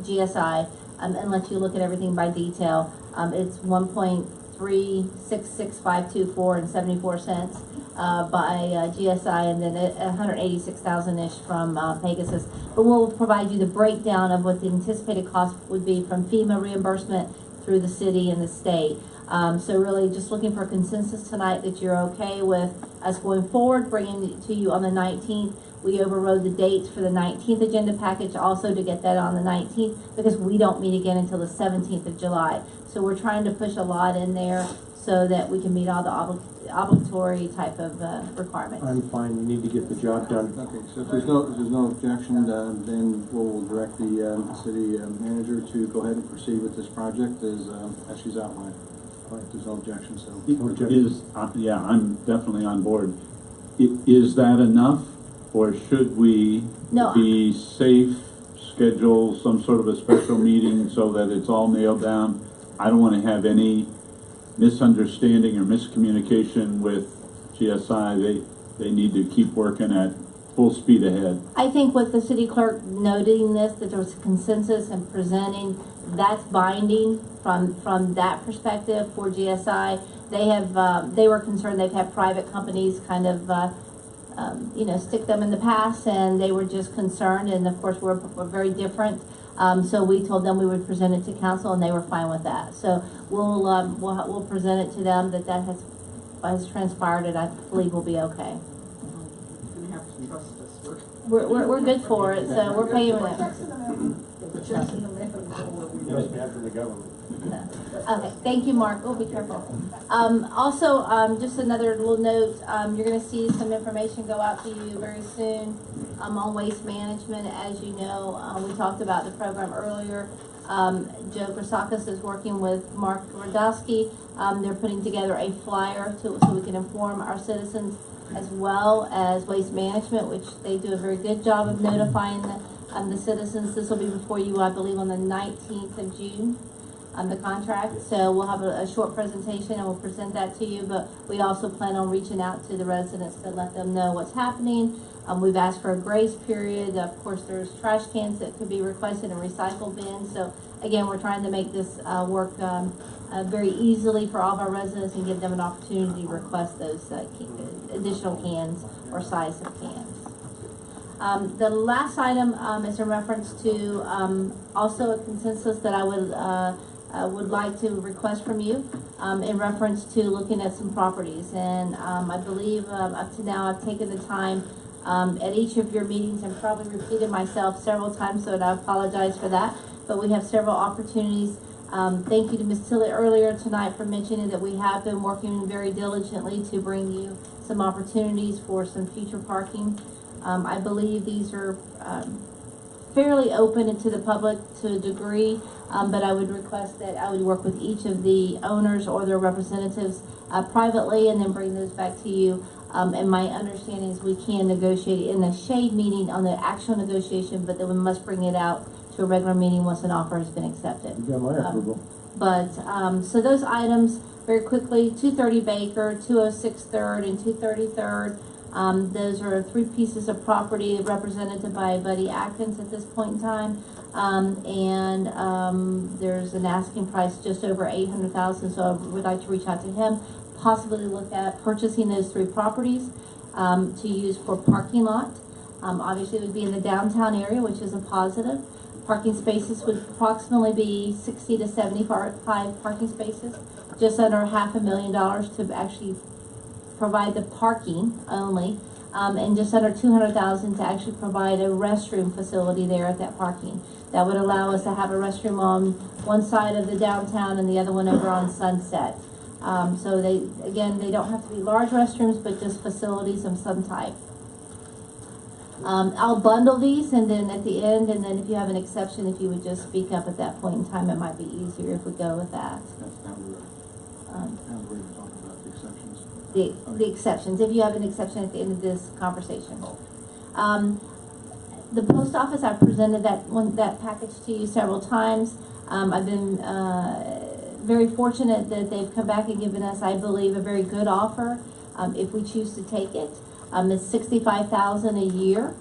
GSI, and let you look at everything by detail. It's 1.366524 and 74 cents by GSI, and then 186,000-ish from Pegasus. But we'll provide you the breakdown of what the anticipated cost would be from FEMA reimbursement through the city and the state. So really just looking for consensus tonight that you're okay with us going forward, bringing it to you on the 19th. We overrode the dates for the 19th agenda package also to get that on the 19th because we don't meet again until the 17th of July. So we're trying to push a lot in there so that we can meet all the obligatory type of requirements. I'm fine. We need to get the job done. Okay, so if there's no objection, then we'll direct the city manager to go ahead and proceed with this project as she's outlined. Right, there's no objection, so. Yeah, I'm definitely on board. Is that enough, or should we be safe, schedule some sort of a special meeting so that it's all nailed down? I don't want to have any misunderstanding or miscommunication with GSI. They need to keep working at full speed ahead. I think with the city clerk noting this, that there was consensus and presenting, that's binding from that perspective for GSI. They have, they were concerned they've had private companies kind of, you know, stick them in the past, and they were just concerned, and of course we're very different. So we told them we would present it to council, and they were fine with that. So we'll present it to them that has transpired, and I believe we'll be okay. You're gonna have to trust us. We're good for it, so we're paying it. After the government. Okay, thank you, Mark. Oh, be careful. Also, just another little note, you're gonna see some information go out to you very soon, on waste management. As you know, we talked about the program earlier. Joe Grasakis is working with Mark Radowski. They're putting together a flyer so we can inform our citizens as well as waste management, which they do a very good job of notifying the citizens. This will be before you, I believe, on the 19th of June. The contract, so we'll have a short presentation and we'll present that to you, but we also plan on reaching out to the residents to let them know what's happening. We've asked for a grace period. Of course, there's trash cans that could be requested and recycle bins. So again, we're trying to make this work very easily for all of our residents and give them an opportunity to request those additional cans or size of cans. The last item is in reference to also a consensus that I would like to request from you in reference to looking at some properties. And I believe up to now I've taken the time at each of your meetings and probably repeated myself several times, so I apologize for that. But we have several opportunities. Thank you to Ms. Tillett earlier tonight for mentioning that we have been working very diligently to bring you some opportunities for some future parking. I believe these are fairly open to the public to a degree, but I would request that I would work with each of the owners or their representatives privately and then bring those back to you. And my understanding is we can negotiate in a shade meeting on the actual negotiation, but then we must bring it out to a regular meeting once an offer has been accepted. You got my approval. So those items, very quickly, 230 Baker, 206 3rd, and 230 3rd. Those are 3 pieces of property represented by Buddy Atkins at this point in time. There's an asking price just over $800,000, so I would like to reach out to him, possibly look at purchasing those 3 properties to use for parking lot. Obviously it would be in the downtown area, which is a positive. Parking spaces would approximately be 60 to 75 parking spaces, just under $500,000 to actually provide the parking only, and just under $200,000 to actually provide a restroom facility there at that parking. That would allow us to have a restroom on one side of the downtown and the other one over on Sunset. So they don't have to be large restrooms, but just facilities of some type. I'll bundle these, and then at the end, and then if you have an exception, if you would just speak up at that point in time, it might be easier if we go with that. The exceptions, if you have an exception at the end of this conversation. The post office, I've presented that package to you several times. I've been very fortunate that they've come back and given us, I believe, a very good offer if we choose to take it. It's $65,000 a year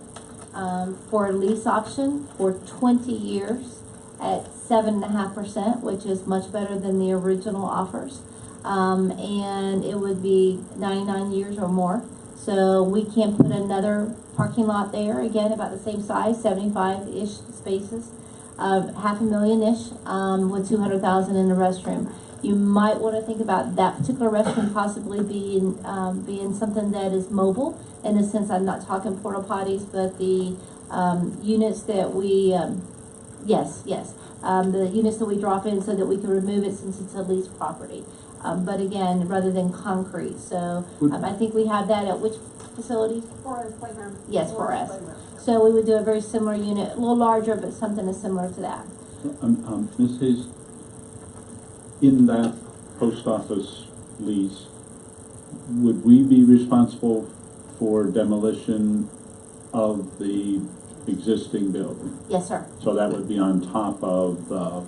for a lease option for 20 years at 7.5%, which is much better than the original offers. And it would be 99 years or more. So we can put another parking lot there, again, about the same size, 75-ish spaces, $500,000-ish, with $200,000 in the restroom. You might want to think about that particular restroom possibly being something that is mobile, in the sense I'm not talking porta potties, but the units that we, the units that we drop in so that we can remove it since it's a leased property. But again, rather than concrete. So I think we have that at which facility? Forest Playground. Yes, Forest. So we would do a very similar unit, a little larger, but something is similar to that. Ms. Hayes, in that post office lease, would we be responsible for demolition of the existing building? Yes, sir. So that would be on top of the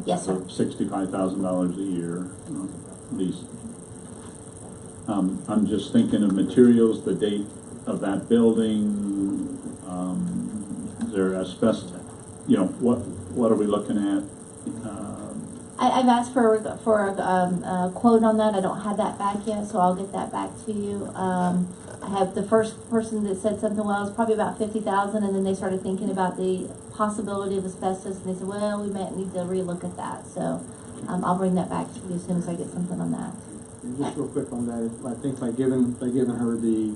yes, sir. $65,000 a year lease. I'm just thinking of materials, the date of that building? Is there a what are we looking at? I've asked for a quote on that. I don't have that back yet, so I'll get that back to you. I have the first person that said something, well, it's probably about 50,000, and then they started thinking about the possibility of asbestos, and they said, well, we might need to relook at that. So I'll bring that back to you as soon as I get something on that. And just real quick on that, I think by giving her the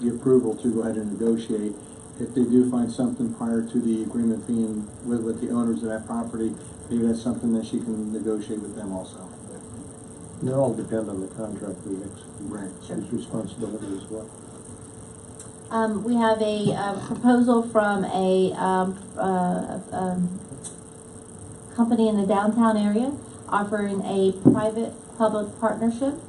approval to go ahead and negotiate, if they do find something prior to the agreement being with the owners of that property, maybe that's something that she can negotiate with them also. They all depend on the contract we execute. Right. It's responsibility as well. We have a proposal from a company in the downtown area offering a private-public partnership.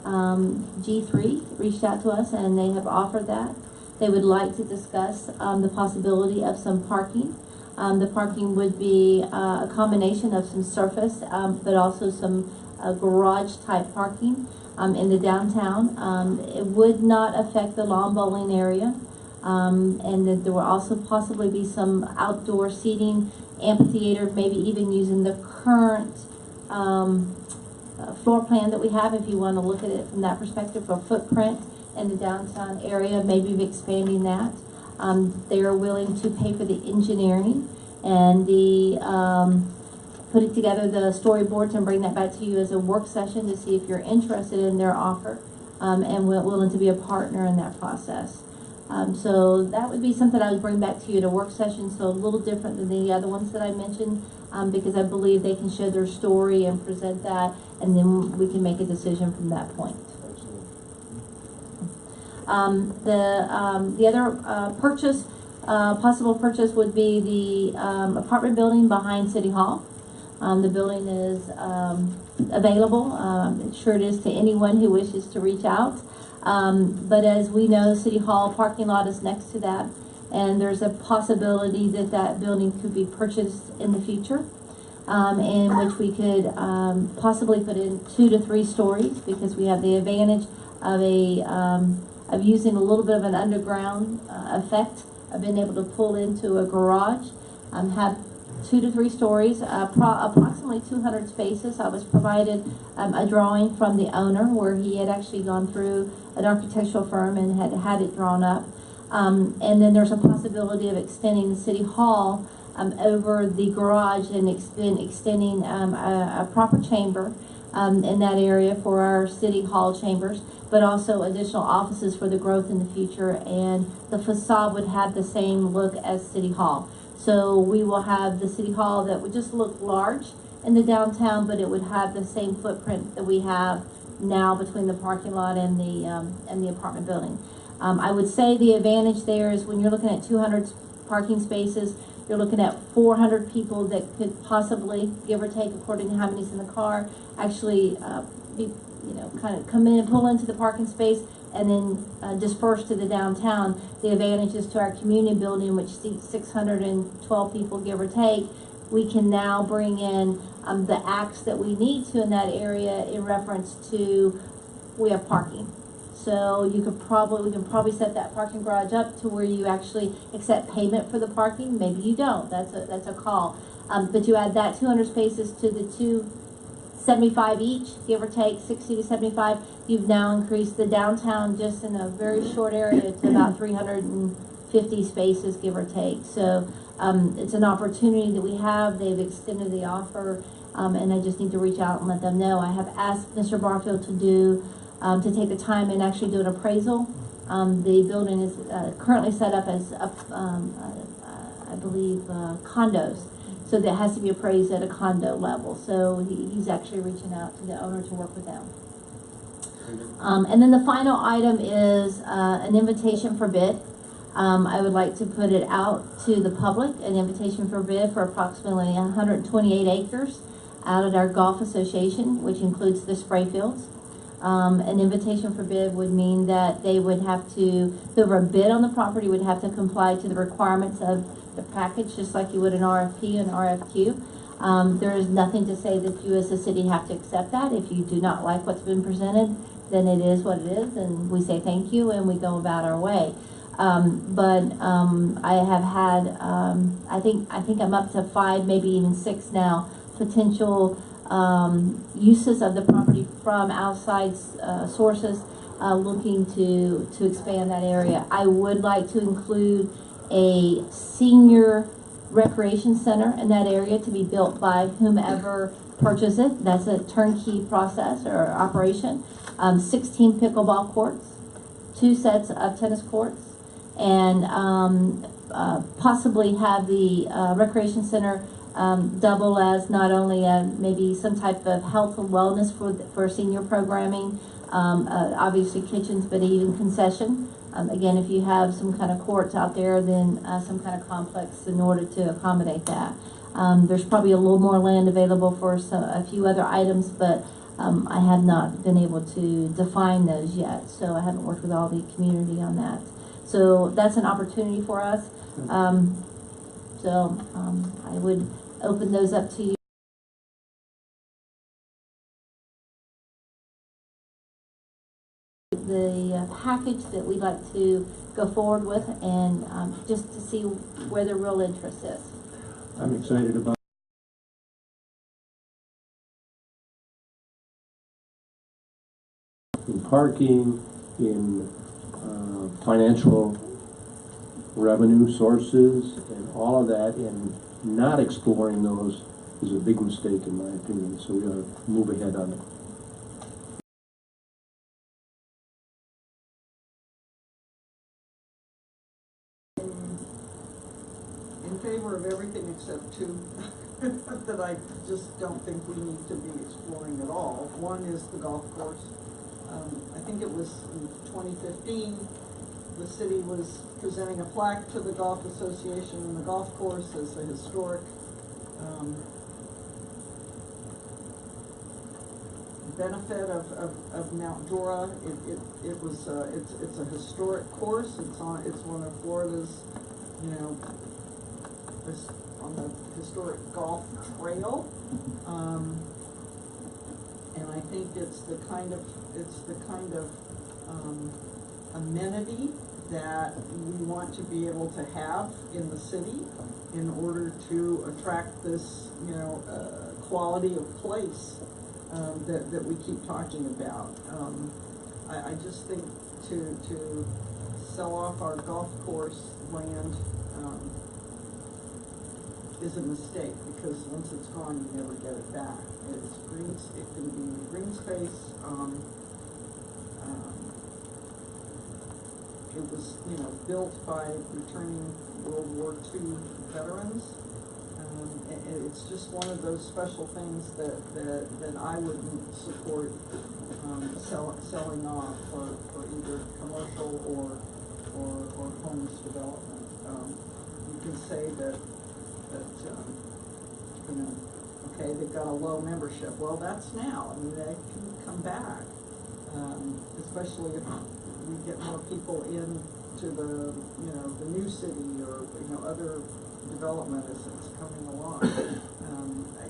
G3 reached out to us and they have offered that. They would like to discuss the possibility of some parking. The parking would be a combination of some surface, but also some garage-type parking in the downtown. It would not affect the lawn bowling area. And that there will also possibly be some outdoor seating, amphitheater, maybe even using the current floor plan that we have, if you want to look at it from that perspective, for footprint in the downtown area, maybe expanding that. They are willing to pay for the engineering and the putting together the storyboards and bring that back to you as a work session to see if you're interested in their offer and willing to be a partner in that process. So that would be something I would bring back to you at a work session, so a little different than the other ones that I mentioned, because I believe they can share their story and present that, and then we can make a decision from that point. The other possible purchase would be the apartment building behind City Hall. The building is available. Sure it is to anyone who wishes to reach out. But as we know, City Hall parking lot is next to that, and there's a possibility that that building could be purchased in the future, in which we could possibly put in 2 to 3 stories, because we have the advantage of of using a little bit of an underground effect of being able to pull into a garage, have 2 to 3 stories, approximately 200 spaces. I was provided a drawing from the owner where he had actually gone through an architectural firm and had it drawn up. And then there's a possibility of extending the City Hall over the garage and extending a proper chamber in that area for our City Hall chambers, but also additional offices for the growth in the future, and the facade would have the same look as City Hall. So we will have the City Hall that would just look large in the downtown, but it would have the same footprint that we have now between the parking lot and the apartment building. I would say the advantage there is when you're looking at 200 parking spaces, you're looking at 400 people that could possibly, give or take, according to how many's in the car, actually kind of come in and pull into the parking space and then disperse to the downtown. The advantage is to our community building, which seats 612 people, give or take. We can now bring in the acts that we need to in that area in reference to, we have parking. So we can probably set that parking garage up to where you actually accept payment for the parking. Maybe you don't. That's a call. But you add that 200 spaces to the 275 each, give or take 60 to 75. You've now increased the downtown just in a very short area to about 350 spaces, give or take. So it's an opportunity that we have. They've extended the offer, and I just need to reach out and let them know. I have asked Mr. Barfield to take the time and actually do an appraisal. The building is currently set up as, I believe, condos. So that has to be appraised at a condo level. So he's actually reaching out to the owner to work with them. And then the final item is an invitation for bid. I would like to put it out to the public, an invitation for bid for approximately 128 acres out at our Golf Association, which includes the spray fields. An invitation for bid would mean that they would have to, whoever bid on the property would have to comply to the requirements of the package, just like you would an RFP and RFQ. There is nothing to say that you as a city have to accept that. If you do not like what's been presented, then it is what it is, and we say thank you and we go about our way. I have had, I think I'm up to 5, maybe even 6 now, potential uses of the property from outside sources looking to expand that area. I would like to include a senior recreation center in that area to be built by whomever purchases it. That's a turnkey process or operation. 16 pickleball courts, 2 sets of tennis courts, and possibly have the recreation center double as not only maybe some type of health and wellness for senior programming, obviously kitchens, but even concession. Again, if you have some kind of courts out there, then some kind of complex in order to accommodate that. There's probably a little more land available for a few other items, but I have not been able to define those yet, so I haven't worked with all the community on that. So that's an opportunity for us. I would open those up to you. The package that we'd like to go forward with, and just to see where the real interest is. I'm excited about in parking, in financial revenue sources, and all of that, and not exploring those is a big mistake in my opinion. So we ought to move ahead on it. In favor of everything except 2 that I just don't think we need to be exploring at all. One is the golf course. I think it was in 2015, the city was presenting a plaque to the Golf Association and the golf course as a historic benefit of Mount Dora. It's a historic course. It's one of Florida's, on the historic golf trail, and I think it's the kind of amenity that we want to be able to have in the city in order to attract this quality of place that we keep talking about. I just think to sell off our golf course land is a mistake, because once it's gone, you never get it back. It can be green space. It was, built by returning World War II veterans. It's just one of those special things that I wouldn't support selling off for either commercial or homes development. You can say that okay, they've got a low membership. Well, that's now. I mean, they can come back, especially if we get more people into the new city or other development as it's coming along.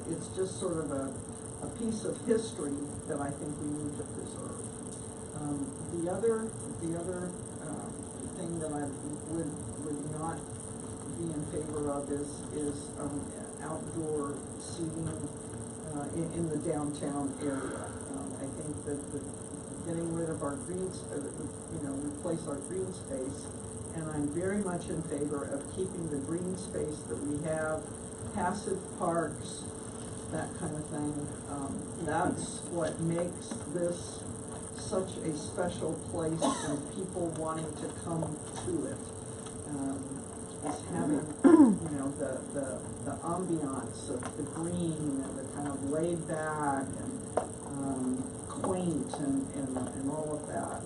It's just sort of a piece of history that I think we need to preserve. The other thing that I would not be in favor of is outdoor seating in the downtown area. I think that getting rid of our replace our green space, and I'm very much in favor of keeping the green space that we have, passive parks, that kind of thing. That's what makes this such a special place and people wanting to come to it. Is having, the ambiance of the green and the kind of laid back and quaint and all of that.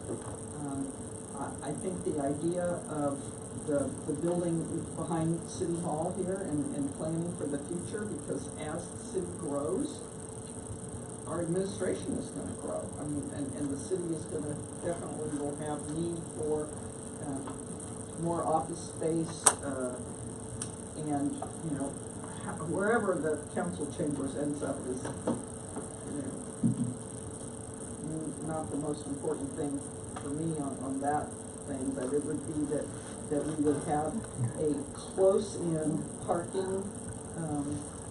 I think the idea of the building behind City Hall here and planning for the future, because as the city grows, our administration is going to grow. I mean, and the city is going to definitely will have need for more office space, and wherever the council chambers ends up is not the most important thing for me on that thing, but it would be that we would have a close-in parking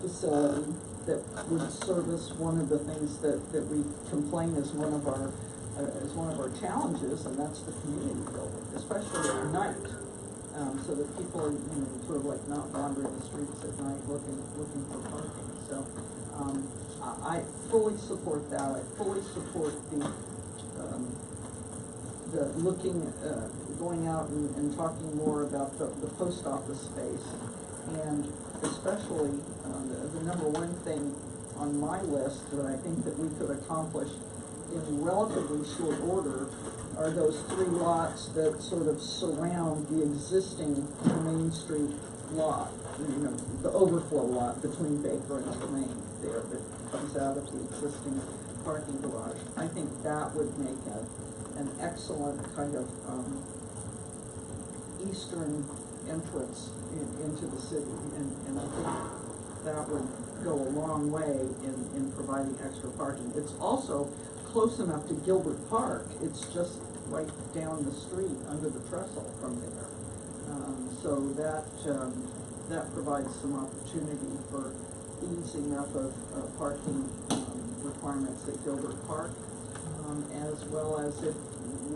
facility that would service one of the things that we complain is one of our challenges, and that's the community building, especially at night. So that people are, sort of like not wandering the streets at night looking for parking. So I fully support that. I fully support the going out and talking more about the post office space, and especially the number one thing on my list that I think that we could accomplish in relatively short order are those 3 lots that sort of surround the existing Main Street lot, the overflow lot between Baker and Tremaine there that comes out of the existing parking garage. I think that would make an excellent kind of eastern entrance into the city, and I think that would go a long way in providing extra parking. It's also close enough to Gilbert Park. It's just right down the street under the trestle from there. So that provides some opportunity for easing up of parking requirements at Gilbert Park, as well as if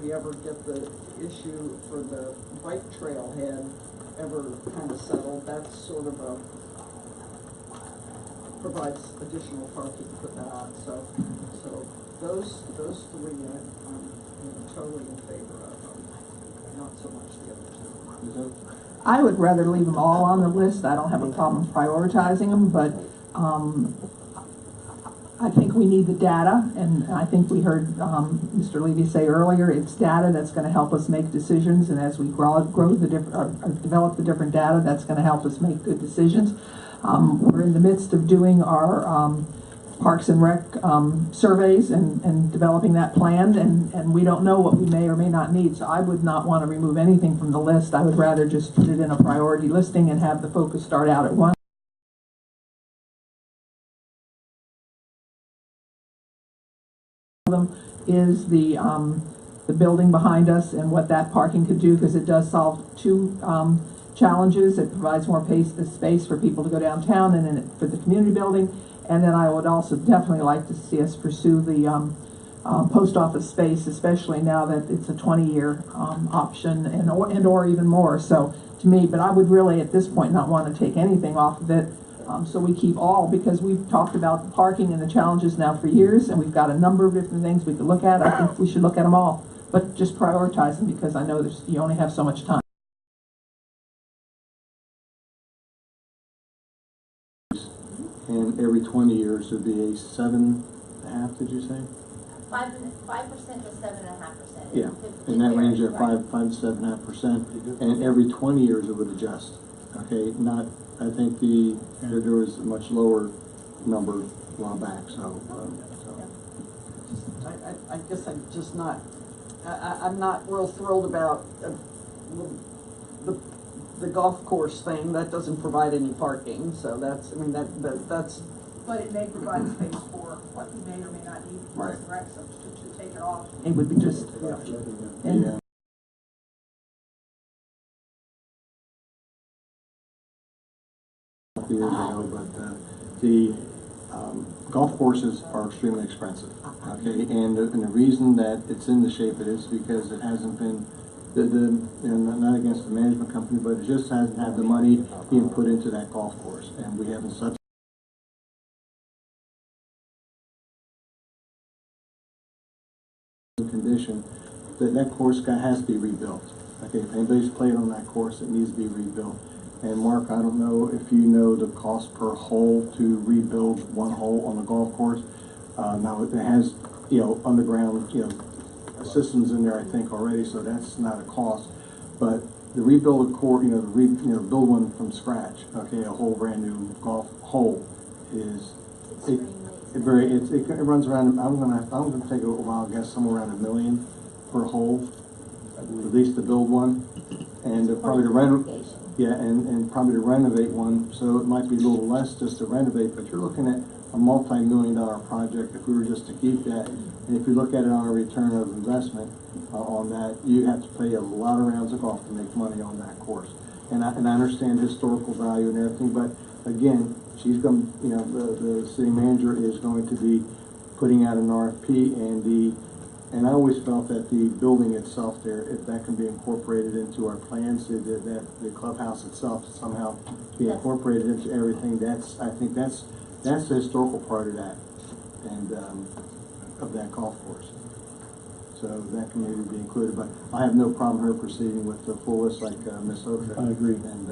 we ever get the issue for the bike trailhead ever kind of settled, that's sort of provides additional parking for that. So those 3 I'm totally in favor of, not so much the other 2. I would rather leave them all on the list. I don't have a problem prioritizing them, but I think we need the data, and I think we heard Mr. Levy say earlier, it's data that's going to help us make decisions, and as we develop the different data, that's going to help us make good decisions. We're in the midst of doing our Parks and Rec surveys and developing that plan, and we don't know what we may or may not need, so I would not want to remove anything from the list. I would rather just put it in a priority listing and have the focus start out at once. Is the building behind us and what that parking could do, because it does solve 2 challenges. It provides more space for people to go downtown, and then for the community building. And then I would also definitely like to see us pursue the post office space, especially now that it's a 20-year option and or even more. So to me, but I would really at this point not want to take anything off of it. So we keep all, because we've talked about parking and the challenges now for years, and we've got a number of different things we could look at. I think we should look at them all, but just prioritize them, because I know you only have so much time. And every 20 years would be a 7.5, did you say? 5% to 7.5%. Yeah, in that range of 5 to 7.5%, and every 20 years it would adjust. Okay, not. I think there was a much lower number a while back. So. I guess I'm just not. I'm not real thrilled about the golf course thing. That doesn't provide any parking, so that's. I mean that's. But it may provide space for what we may or may not need. Right. So to take it off, it would be just. Yeah. Years ago, but the golf courses are extremely expensive. Okay, and the reason that it's in the shape it is because it hasn't been not against the management company, but it just hasn't had the money being put into that golf course, and we haven't such condition that course has to be rebuilt. Okay, if anybody's played on that course, it needs to be rebuilt. And Mark, I don't know if you know the cost per hole to rebuild one hole on a golf course. Now it has, underground, systems in there, I think already, so that's not a cost. But the rebuild a course, build one from scratch. Okay, a whole brand new golf hole is it runs around. I'm gonna take a wild guess, somewhere around $1 million per hole, at least to build one, and probably to renovate. Yeah, and probably to renovate one, so it might be a little less just to renovate, but you're looking at a multi-million-dollar project if we were just to keep that. And if you look at it on a return of investment on that, you have to play a lot of rounds of golf to make money on that course. And I understand historical value and everything, but again, she's going, you know, the city manager is going to be putting out an RFP, and I always felt that the building itself there, if that can be incorporated into our plans, that the clubhouse itself somehow be incorporated into everything. I think that's the historical part of that, and of that golf course. So that can maybe be included, but I have no problem her proceeding with the full list like Ms. Oshia. I agree. And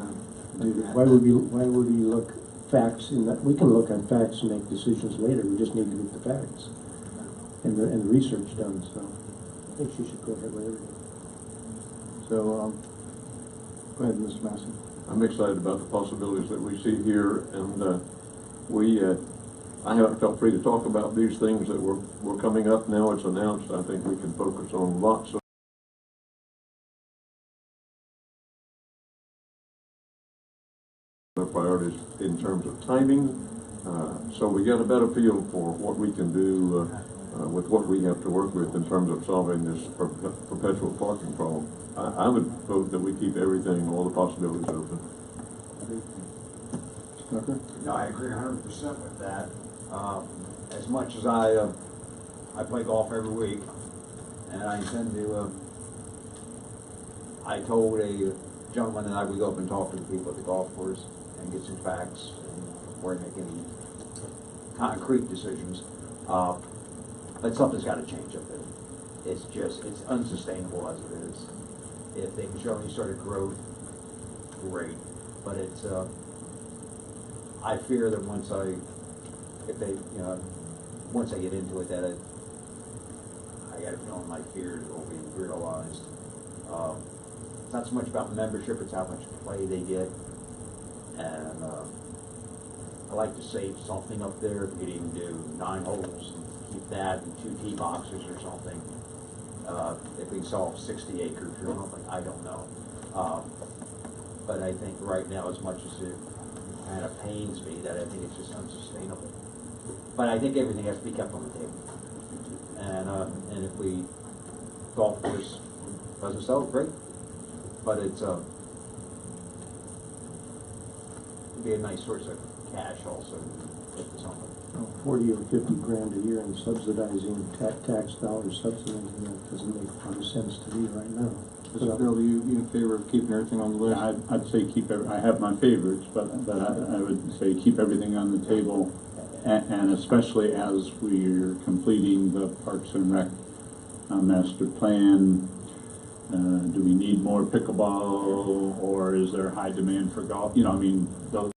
do that. Why would we look facts in that? We can look at facts and make decisions later. We just need to get the facts and the research done. So I think she should go ahead with everything. So go ahead, Mr. Massey. I'm excited about the possibilities that we see here, and I haven't felt free to talk about these things that were coming up. Now it's announced. I think we can focus on lots of priorities in terms of timing. So we get a better feel for what we can do with what we have to work with in terms of solving this perpetual parking problem. I would vote that we keep everything, all the possibilities open. No, I agree 100% with that. As much as I play golf every week, and I intend to, I told a gentleman that I would go up and talk to the people at the golf course and get some facts before I make any concrete decisions. But something's got to change up there. It's unsustainable as it is. If they can show any sort of growth, great. But it's, I fear that once I get into it, that I got a feeling my fears will be realized. It's not so much about membership, it's how much play they get. And I like to save something up there. If you could even do 9 holes and keep that and 2 tee boxes or something. If we solve 60 acres or something, I don't know. But I think right now, as much as it kind of pains me, that I think it's just unsustainable. But I think everything has to be kept on the table. And if we golf course doesn't sell, great. But it's it'd be a nice source of cash also to something. 40 or 50 grand a year in subsidizing tax dollars, subsidizing that doesn't make a lot of sense to me right now. Mr. Bill, you in favor of keeping everything on the list? Yeah, I'd say keep I have my favorites, but I would say keep everything on the table, and especially as we're completing the Parks and Rec master plan. Do we need more pickleball, or is there high demand for golf? You know, I mean, those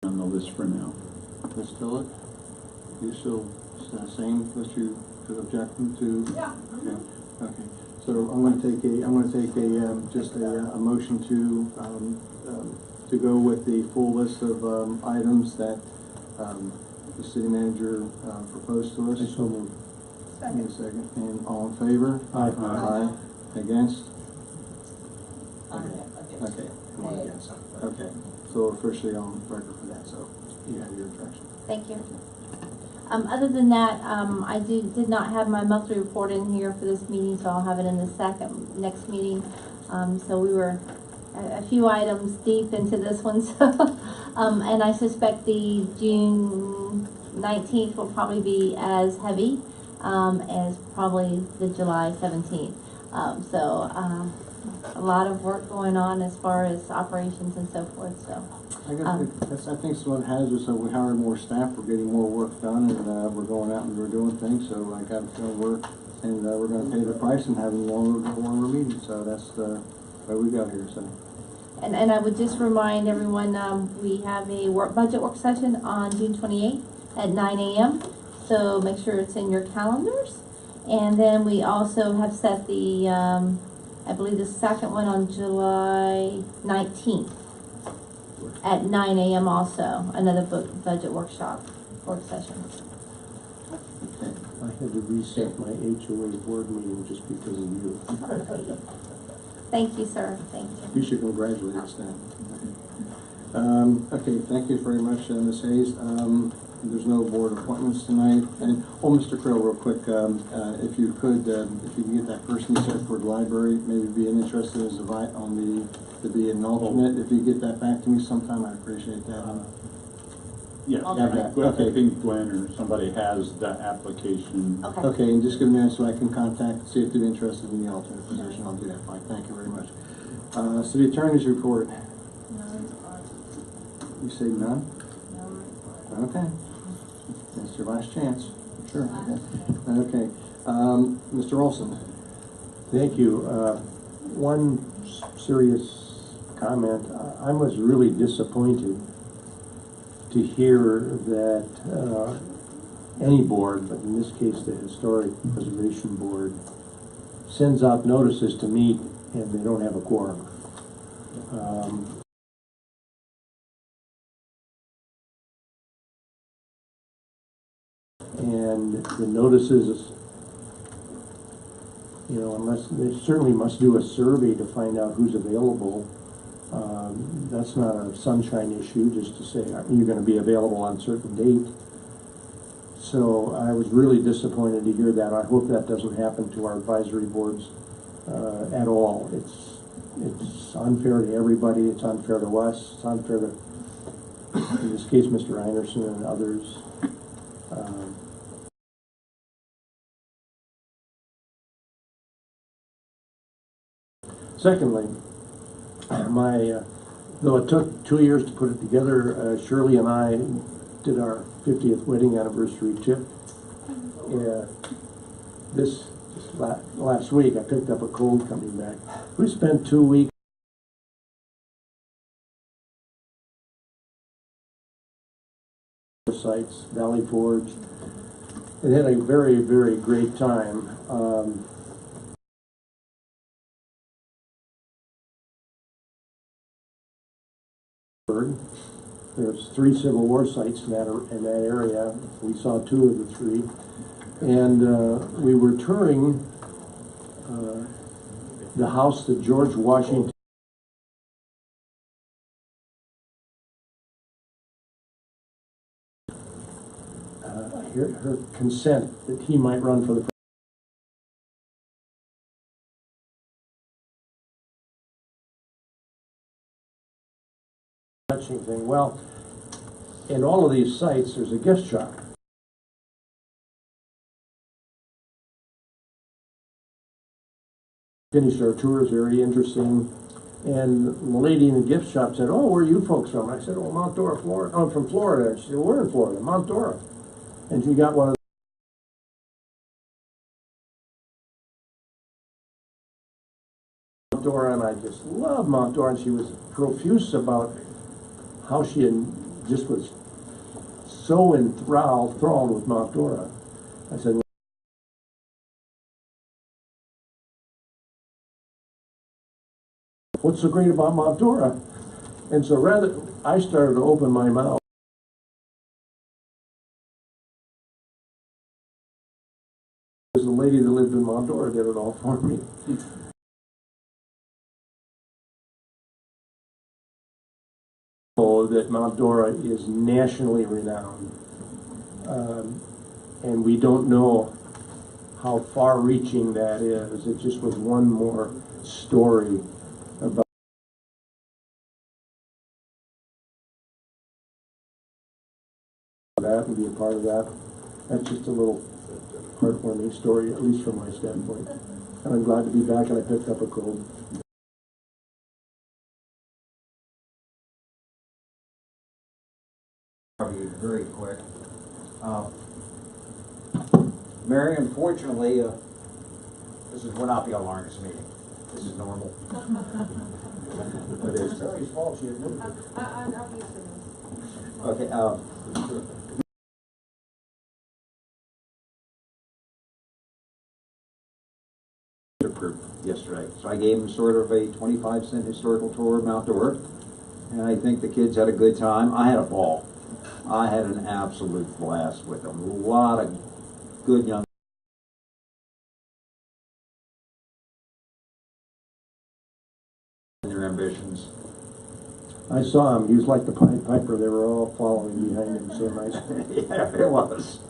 on the list for now. Ms. Tillett, you still same with your objection to? Yeah. Okay. So I'm going to take just a motion to go with the full list of items that the city manager proposed to us. I so moved. Second. And all in favor? Aye. Aye. Against? Okay. One against. Okay. So officially on record for that. So you have your direction. Thank you. Other than that, I did not have my monthly report in here for this meeting, so I'll have it in the next meeting. So we were a few items deep into this one, so and I suspect the June 19th will probably be as heavy as probably the July 17th. So a lot of work going on as far as operations and so forth. So. I think so it has us, so we hired more staff, we're getting more work done, and we're going out and we're doing things, so I got a feeling we're going to pay the price and having longer meetings, so that's the way we got here, so. And I would just remind everyone, we have a budget work session on June 28th at 9 a.m., so make sure it's in your calendars. And then we also have set the, I believe the second one on July 19th. At 9 a.m. also, another budget work session. I had to reset my HOA board meeting just because of you. Thank you, sir. Thank you. You should congratulate us then. Okay, thank you very much, Ms. Hayes. There's no board appointments tonight. And, Mr. Krill, real quick, if you could get that person you said for the library, maybe being interested as to be an alternate. If you get that back to me sometime, I'd appreciate that. Yes, Okay. I think Gwen or somebody has the application. Okay, and just give me a minute so I can contact, see if they're interested in the alternate position. I'll do that. Fine. Thank you very much. City Attorney's report. You say none? No. Okay. That's your last chance. Sure. Okay. Mr. Olson. Thank you. One serious comment. I was really disappointed to hear that any board, but in this case the Historic Preservation Board, sends out notices to meet and they don't have a quorum. And the notices, unless they certainly must do a survey to find out who's available. That's not a sunshine issue, just to say, are you going to be available on a certain date? So I was really disappointed to hear that. I hope that doesn't happen to our advisory boards at all. It's unfair to everybody. It's unfair to us. It's unfair to, in this case, Mr. Einerson and others. Secondly, though it took 2 years to put it together, Shirley and I did our 50th wedding anniversary trip. This last week, I picked up a cold coming back. We spent 2 weeks sites, Valley Forge, and had a very, very great time. There's 3 Civil War sites in that area. We saw 2 of the 3. And we were touring the house that George Washington her consent that he might run for the thing. Well, in all of these sites, there's a gift shop. Finished our tours, very interesting. And the lady in the gift shop said, "Oh, where are you folks from?" I said, "Oh, Mount Dora, Florida." "I'm from Florida." She said, "We're in Florida, Mount Dora." And she got one of Mount Dora, and I just love Mount Dora. And she was profuse about how she just was so enthralled with Mount Dora. I said, "What's so great about Mount Dora?" And so I started to open my mouth. The lady that lived in Mount Dora did it all for me. That Mount Dora is nationally renowned. And we don't know how far-reaching that is. It just was one more story about that and be a part of that. That's just a little heartwarming story, at least from my standpoint. And I'm glad to be back, and I picked up a cold. Very quick. Mary, unfortunately, we're not the longest meeting. This is normal. It is. Mary's fault, she admitted it. Okay. Yesterday. So I gave him sort of a 25-cent historical tour of Mount Dora, and I think the kids had a good time. I had a ball. I had an absolute blast with them. A lot of good young their ambitions. I saw him, he was like the Pied Piper, they were all following behind him so nicely. Yeah, it was.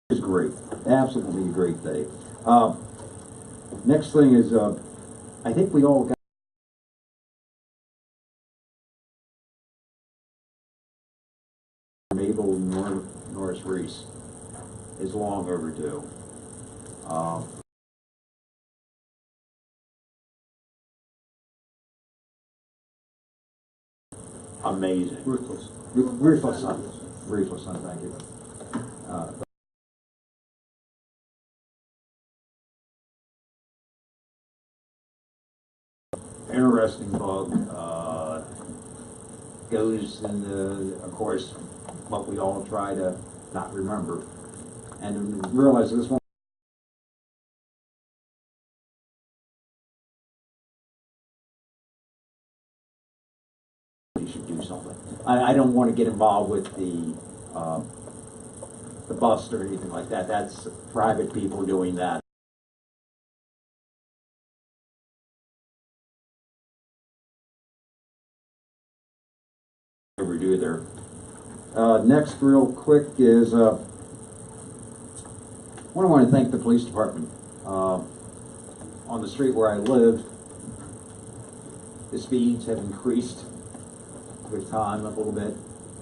It was great, absolutely a great day. Next thing is, I think we all got Mabel Norris Reese is long overdue. Amazing. Ruthless. Ruthless son. Ruthless son, thank you. Interesting book. Goes into, of course, what we all try to not remember. And realize this one you should do something. I don't want to get involved with the bust or anything like that. That's private people doing that. Overdue there. Next, real quick, is I want to thank the police department. On the street where I live, the speeds have increased with time a little bit,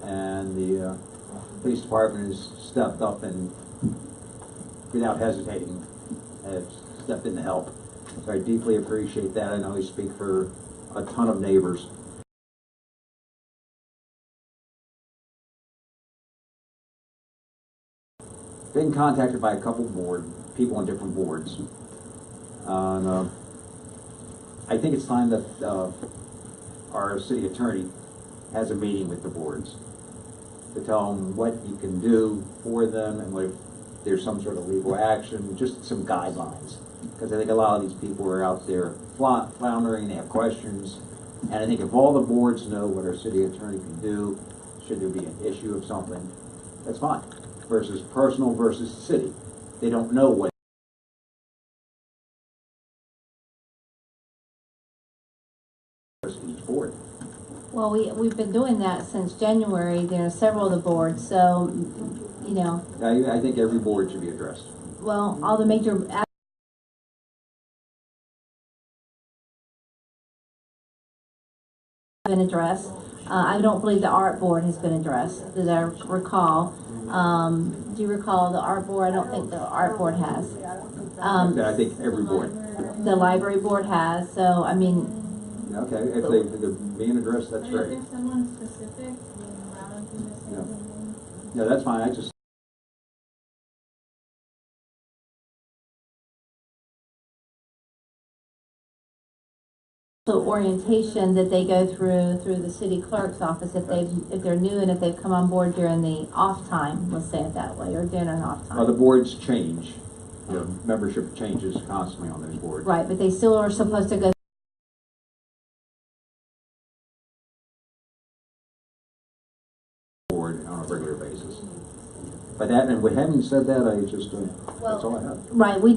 and the police department has stepped up and, without hesitating, has stepped in to help. So I deeply appreciate that. I know I speak for a ton of neighbors. Been contacted by a couple people on different boards. And I think it's time that our city attorney has a meeting with the boards to tell them what you can do for them and what if there's some sort of legal action, just some guidelines. Because I think a lot of these people are out there floundering, they have questions. And I think if all the boards know what our city attorney can do, should there be an issue of something, that's fine. Versus personal versus city. They don't know what each board. Well, we've been doing that since January. There are several of the boards, so, you know. I think every board should be addressed. Well, all the major been addressed. I don't believe the art board has been addressed, that I recall. Do you recall the art board? I don't think the art board has. I think every board. The library board has, so, I mean. Okay, if they're being addressed, that's great. If someone specific, allow them to say something. Yeah, that's fine. I just. So orientation that they go through the city clerk's office if they're new and if they've come on board during the off time, let's say it that way, or during an off time. The boards change. The membership changes constantly on those boards. Right, but they still are supposed to go board on a regular basis. But that, and with having said that, I just that's all I have. Right, we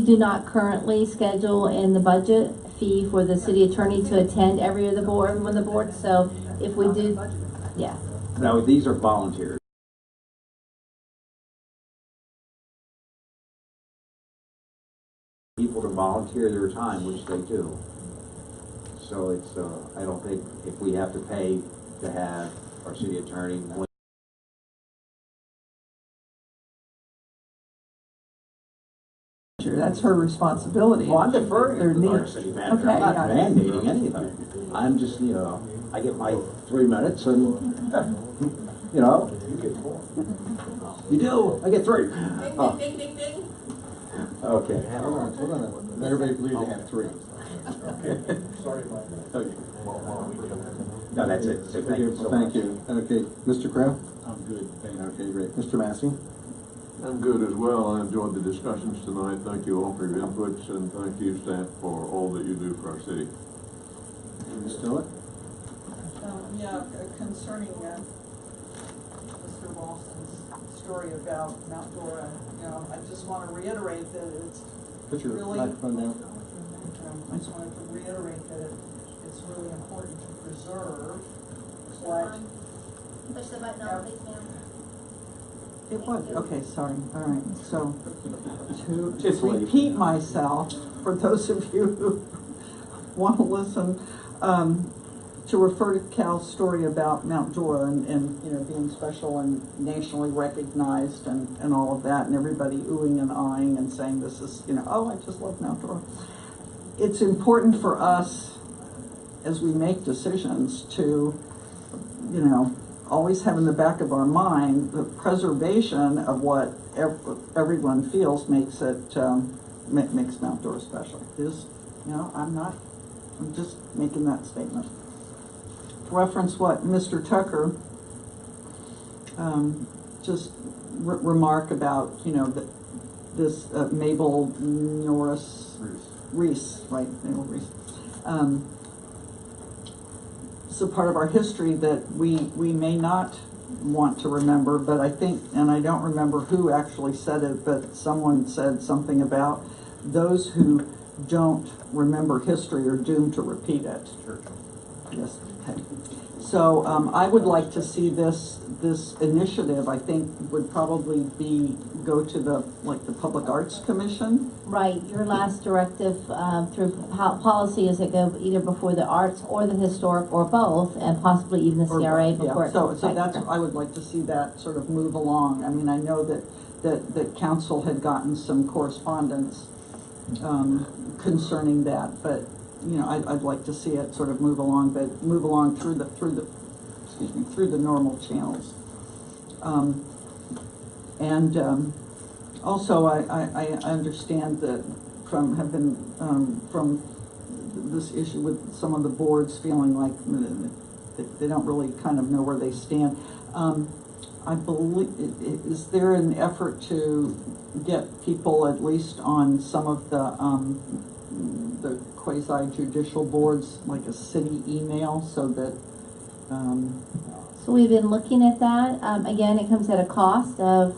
do not currently schedule in the budget fee for the city attorney to attend every of the board when the board. So if we do, yeah. Now these are volunteers. People to volunteer their time, which they do. So it's I don't think if we have to pay to have our city attorney. That's her responsibility. Well, I'm deferring to our city manager. Okay, I'm not mandating anything. I'm just, you know, I get my 3 minutes and, you know. You do? I get 3. Oh. Ding, ding, ding, ding. Okay. Hold on. Let everybody believe they have 3. Sorry about that. Okay. No, that's it. So thank you so much. Thank you. Okay, Mr. Kraft? I'm good, thank you. Okay, great. Mr. Massey? I'm good as well. I enjoyed the discussions tonight. Thank you all for your inputs, and thank you, staff, for all that you do for our city. Ms. Stillett? Yeah, concerning Mr. Ralston's story about Mount Dora. You know, I just want to reiterate that it's Put your really, microphone down. I just wanted to reiterate that it's really important to preserve what. Push the button on, please, ma'am. It was, okay, sorry, all right, so, to repeat myself, for those of you who want to listen, to refer to Cal's story about Mount Dora and you know, being special and nationally recognized and all of that, and everybody oohing and ahhing and saying this is, you know, oh, I just love Mount Dora. It's important for us, as we make decisions, to, you know, always have in the back of our mind the preservation of what everyone feels makes it makes Mount Dora special. Is, you know, I'm just making that statement. Reference what Mr. Tucker just remark about, you know, this Mabel Norris Reese, right? Mabel Reese. It's a part of our history that we may not want to remember, but I think, and I don't remember who actually said it, but someone said something about those who don't remember history are doomed to repeat it. Sure. Yes, okay. So I would like to see this initiative, I think, would probably go to the Public Arts Commission. Right, your last directive through policy is it go either before the arts or the historic or both, and possibly even the CRA before. Yeah. So that's, I would like to see that sort of move along. I mean, I know that council had gotten some correspondence concerning that, but you know, I'd like to see it sort of move along, but move along through the normal channels. Also, I understand that from this issue with some of the boards feeling like they don't really kind of know where they stand. I believe, is there an effort to get people at least on some of the quasi-judicial boards, like a city email, so that So we've been looking at that. Again, it comes at a cost of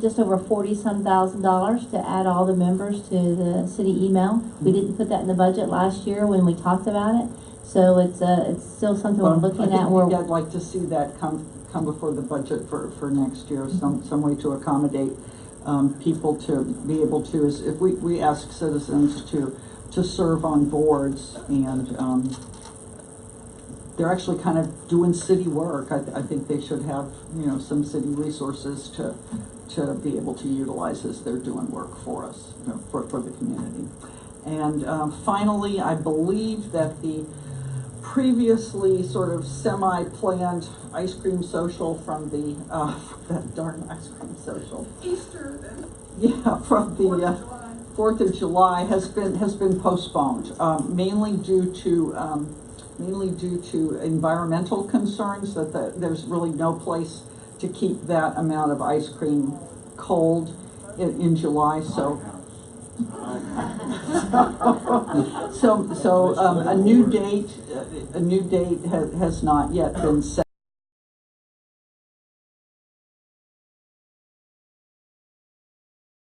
just over $40-some thousand to add all the members to the city email. We didn't put that in the budget last year when we talked about it, so it's still something we're looking at. I'd like to see that come before the budget for next year. Some way to accommodate people to be able to, is if we ask citizens to serve on boards, and they're actually kind of doing city work. I think they should have, you know, some city resources to be able to utilize as they're doing work for us, you know, for the community. And finally, I believe that the previously sort of semi-planned ice cream social from the that darn ice cream social. Easter then. Yeah, from the 4th of July has been postponed, mainly due to environmental concerns, that there's really no place to keep that amount of ice cream cold in July. So a new date has not yet been set.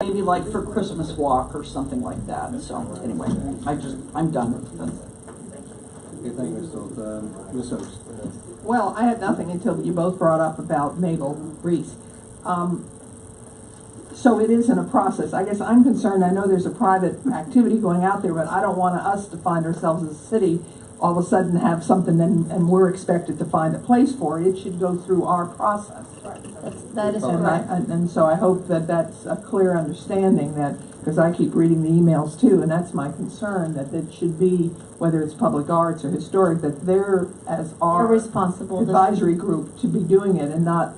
Maybe like for Christmas walk or something like that. So anyway, I'm done. Okay, thank you, Ms. Oaks. Well, I had nothing until you both brought up about Mabel Reese. So it is in a process. I guess I'm concerned, I know there's a private activity going out there, but I don't want us to find ourselves as a city all of a sudden have something and we're expected to find a place for it. It should go through our process. That is correct. And so I hope that that's a clear understanding, that, because I keep reading the emails too, and that's my concern, that it should be, whether it's public arts or historic, that they're, as our responsible advisory group, to be doing it and not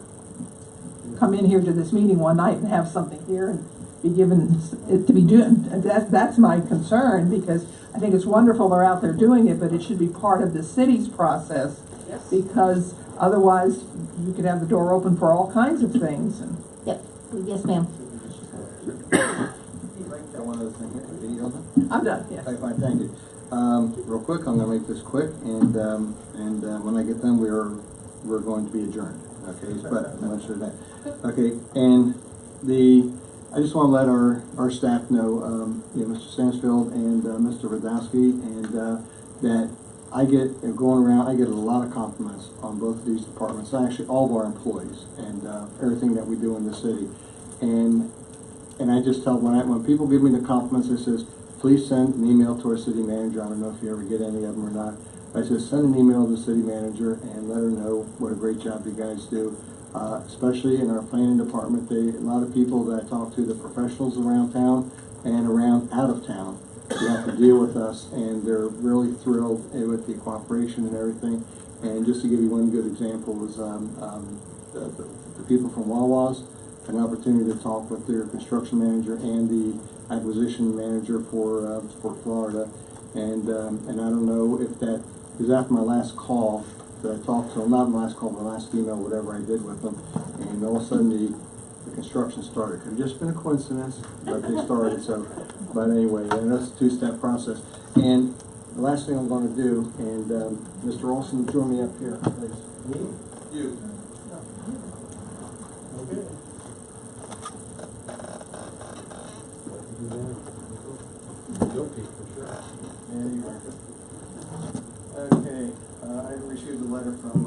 come in here to this meeting one night and have something here and be given it to be doing. That's my concern, because I think it's wonderful they're out there doing it, but it should be part of the city's process. Yes. Because otherwise you could have the door open for all kinds of things. Yep. Yes, ma'am. I'm done. Yes. Okay, fine, thank you. Real quick, I'm going to make this quick, and when I get done, we're going to be adjourned. Okay, but I'm not sure that. Okay, and I just want to let our staff know, Mr. Stansfield and Mr. Radowski, and that I get, going around, I get a lot of compliments on both of these departments, actually all of our employees, and everything that we do in the city. And I just tell, when people give me the compliments, it says, please send an email to our city manager. I don't know if you ever get any of them or not. I just send an email to the city manager and let her know what a great job you guys do. Especially in our planning department, a lot of people that I talk to, the professionals around town and around out of town, they have to deal with us, and they're really thrilled with the cooperation and everything. And just to give you one good example was the people from Wawa's, an opportunity to talk with their construction manager and the acquisition manager for Florida, and I don't know if that was after my last call that I talked to them, not my last call, my last email, whatever I did with them, and all of a sudden the construction started. It could have just been a coincidence, but they started. So, but anyway, that's a two-step process. And the last thing I'm going to do, and Mr. Olson, join me up here, please. Me? You. Okay. Okay, I received a letter from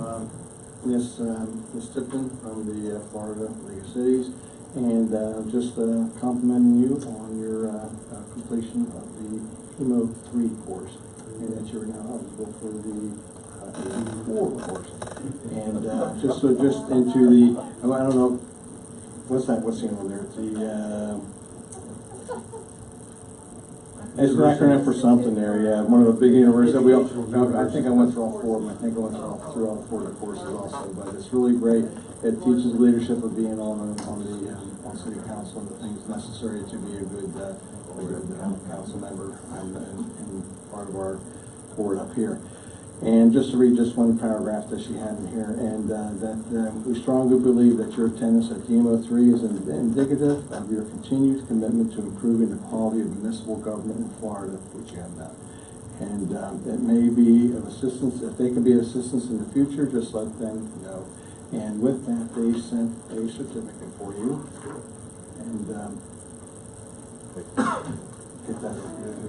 Miss Tipton from the Florida League of Cities, and just complimenting you on your completion of the EMO 3 course, and that you're now eligible for the 4 course. And just into the, I don't know, what's the name over there? It's an acronym for something there, yeah. One of the big universities that I think I went through all 4 of them. I think I went through all 4 of the courses also, but it's really great. It teaches leadership of being on city council and the things necessary to be a good council member and part of our board up here. And just to read just one paragraph that she had in here, and that we strongly believe that your attendance at DMO 3 is indicative of your continued commitment to improving the quality of municipal government in Florida, which you have done. And it may be of assistance. If they can be of assistance in the future, just let them know. And with that, they sent a certificate for you. And get that over here.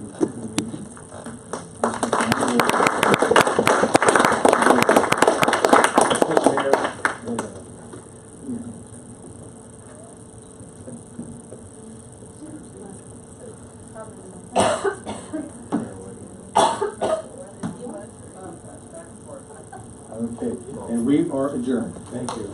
Okay, and we are adjourned. Thank you.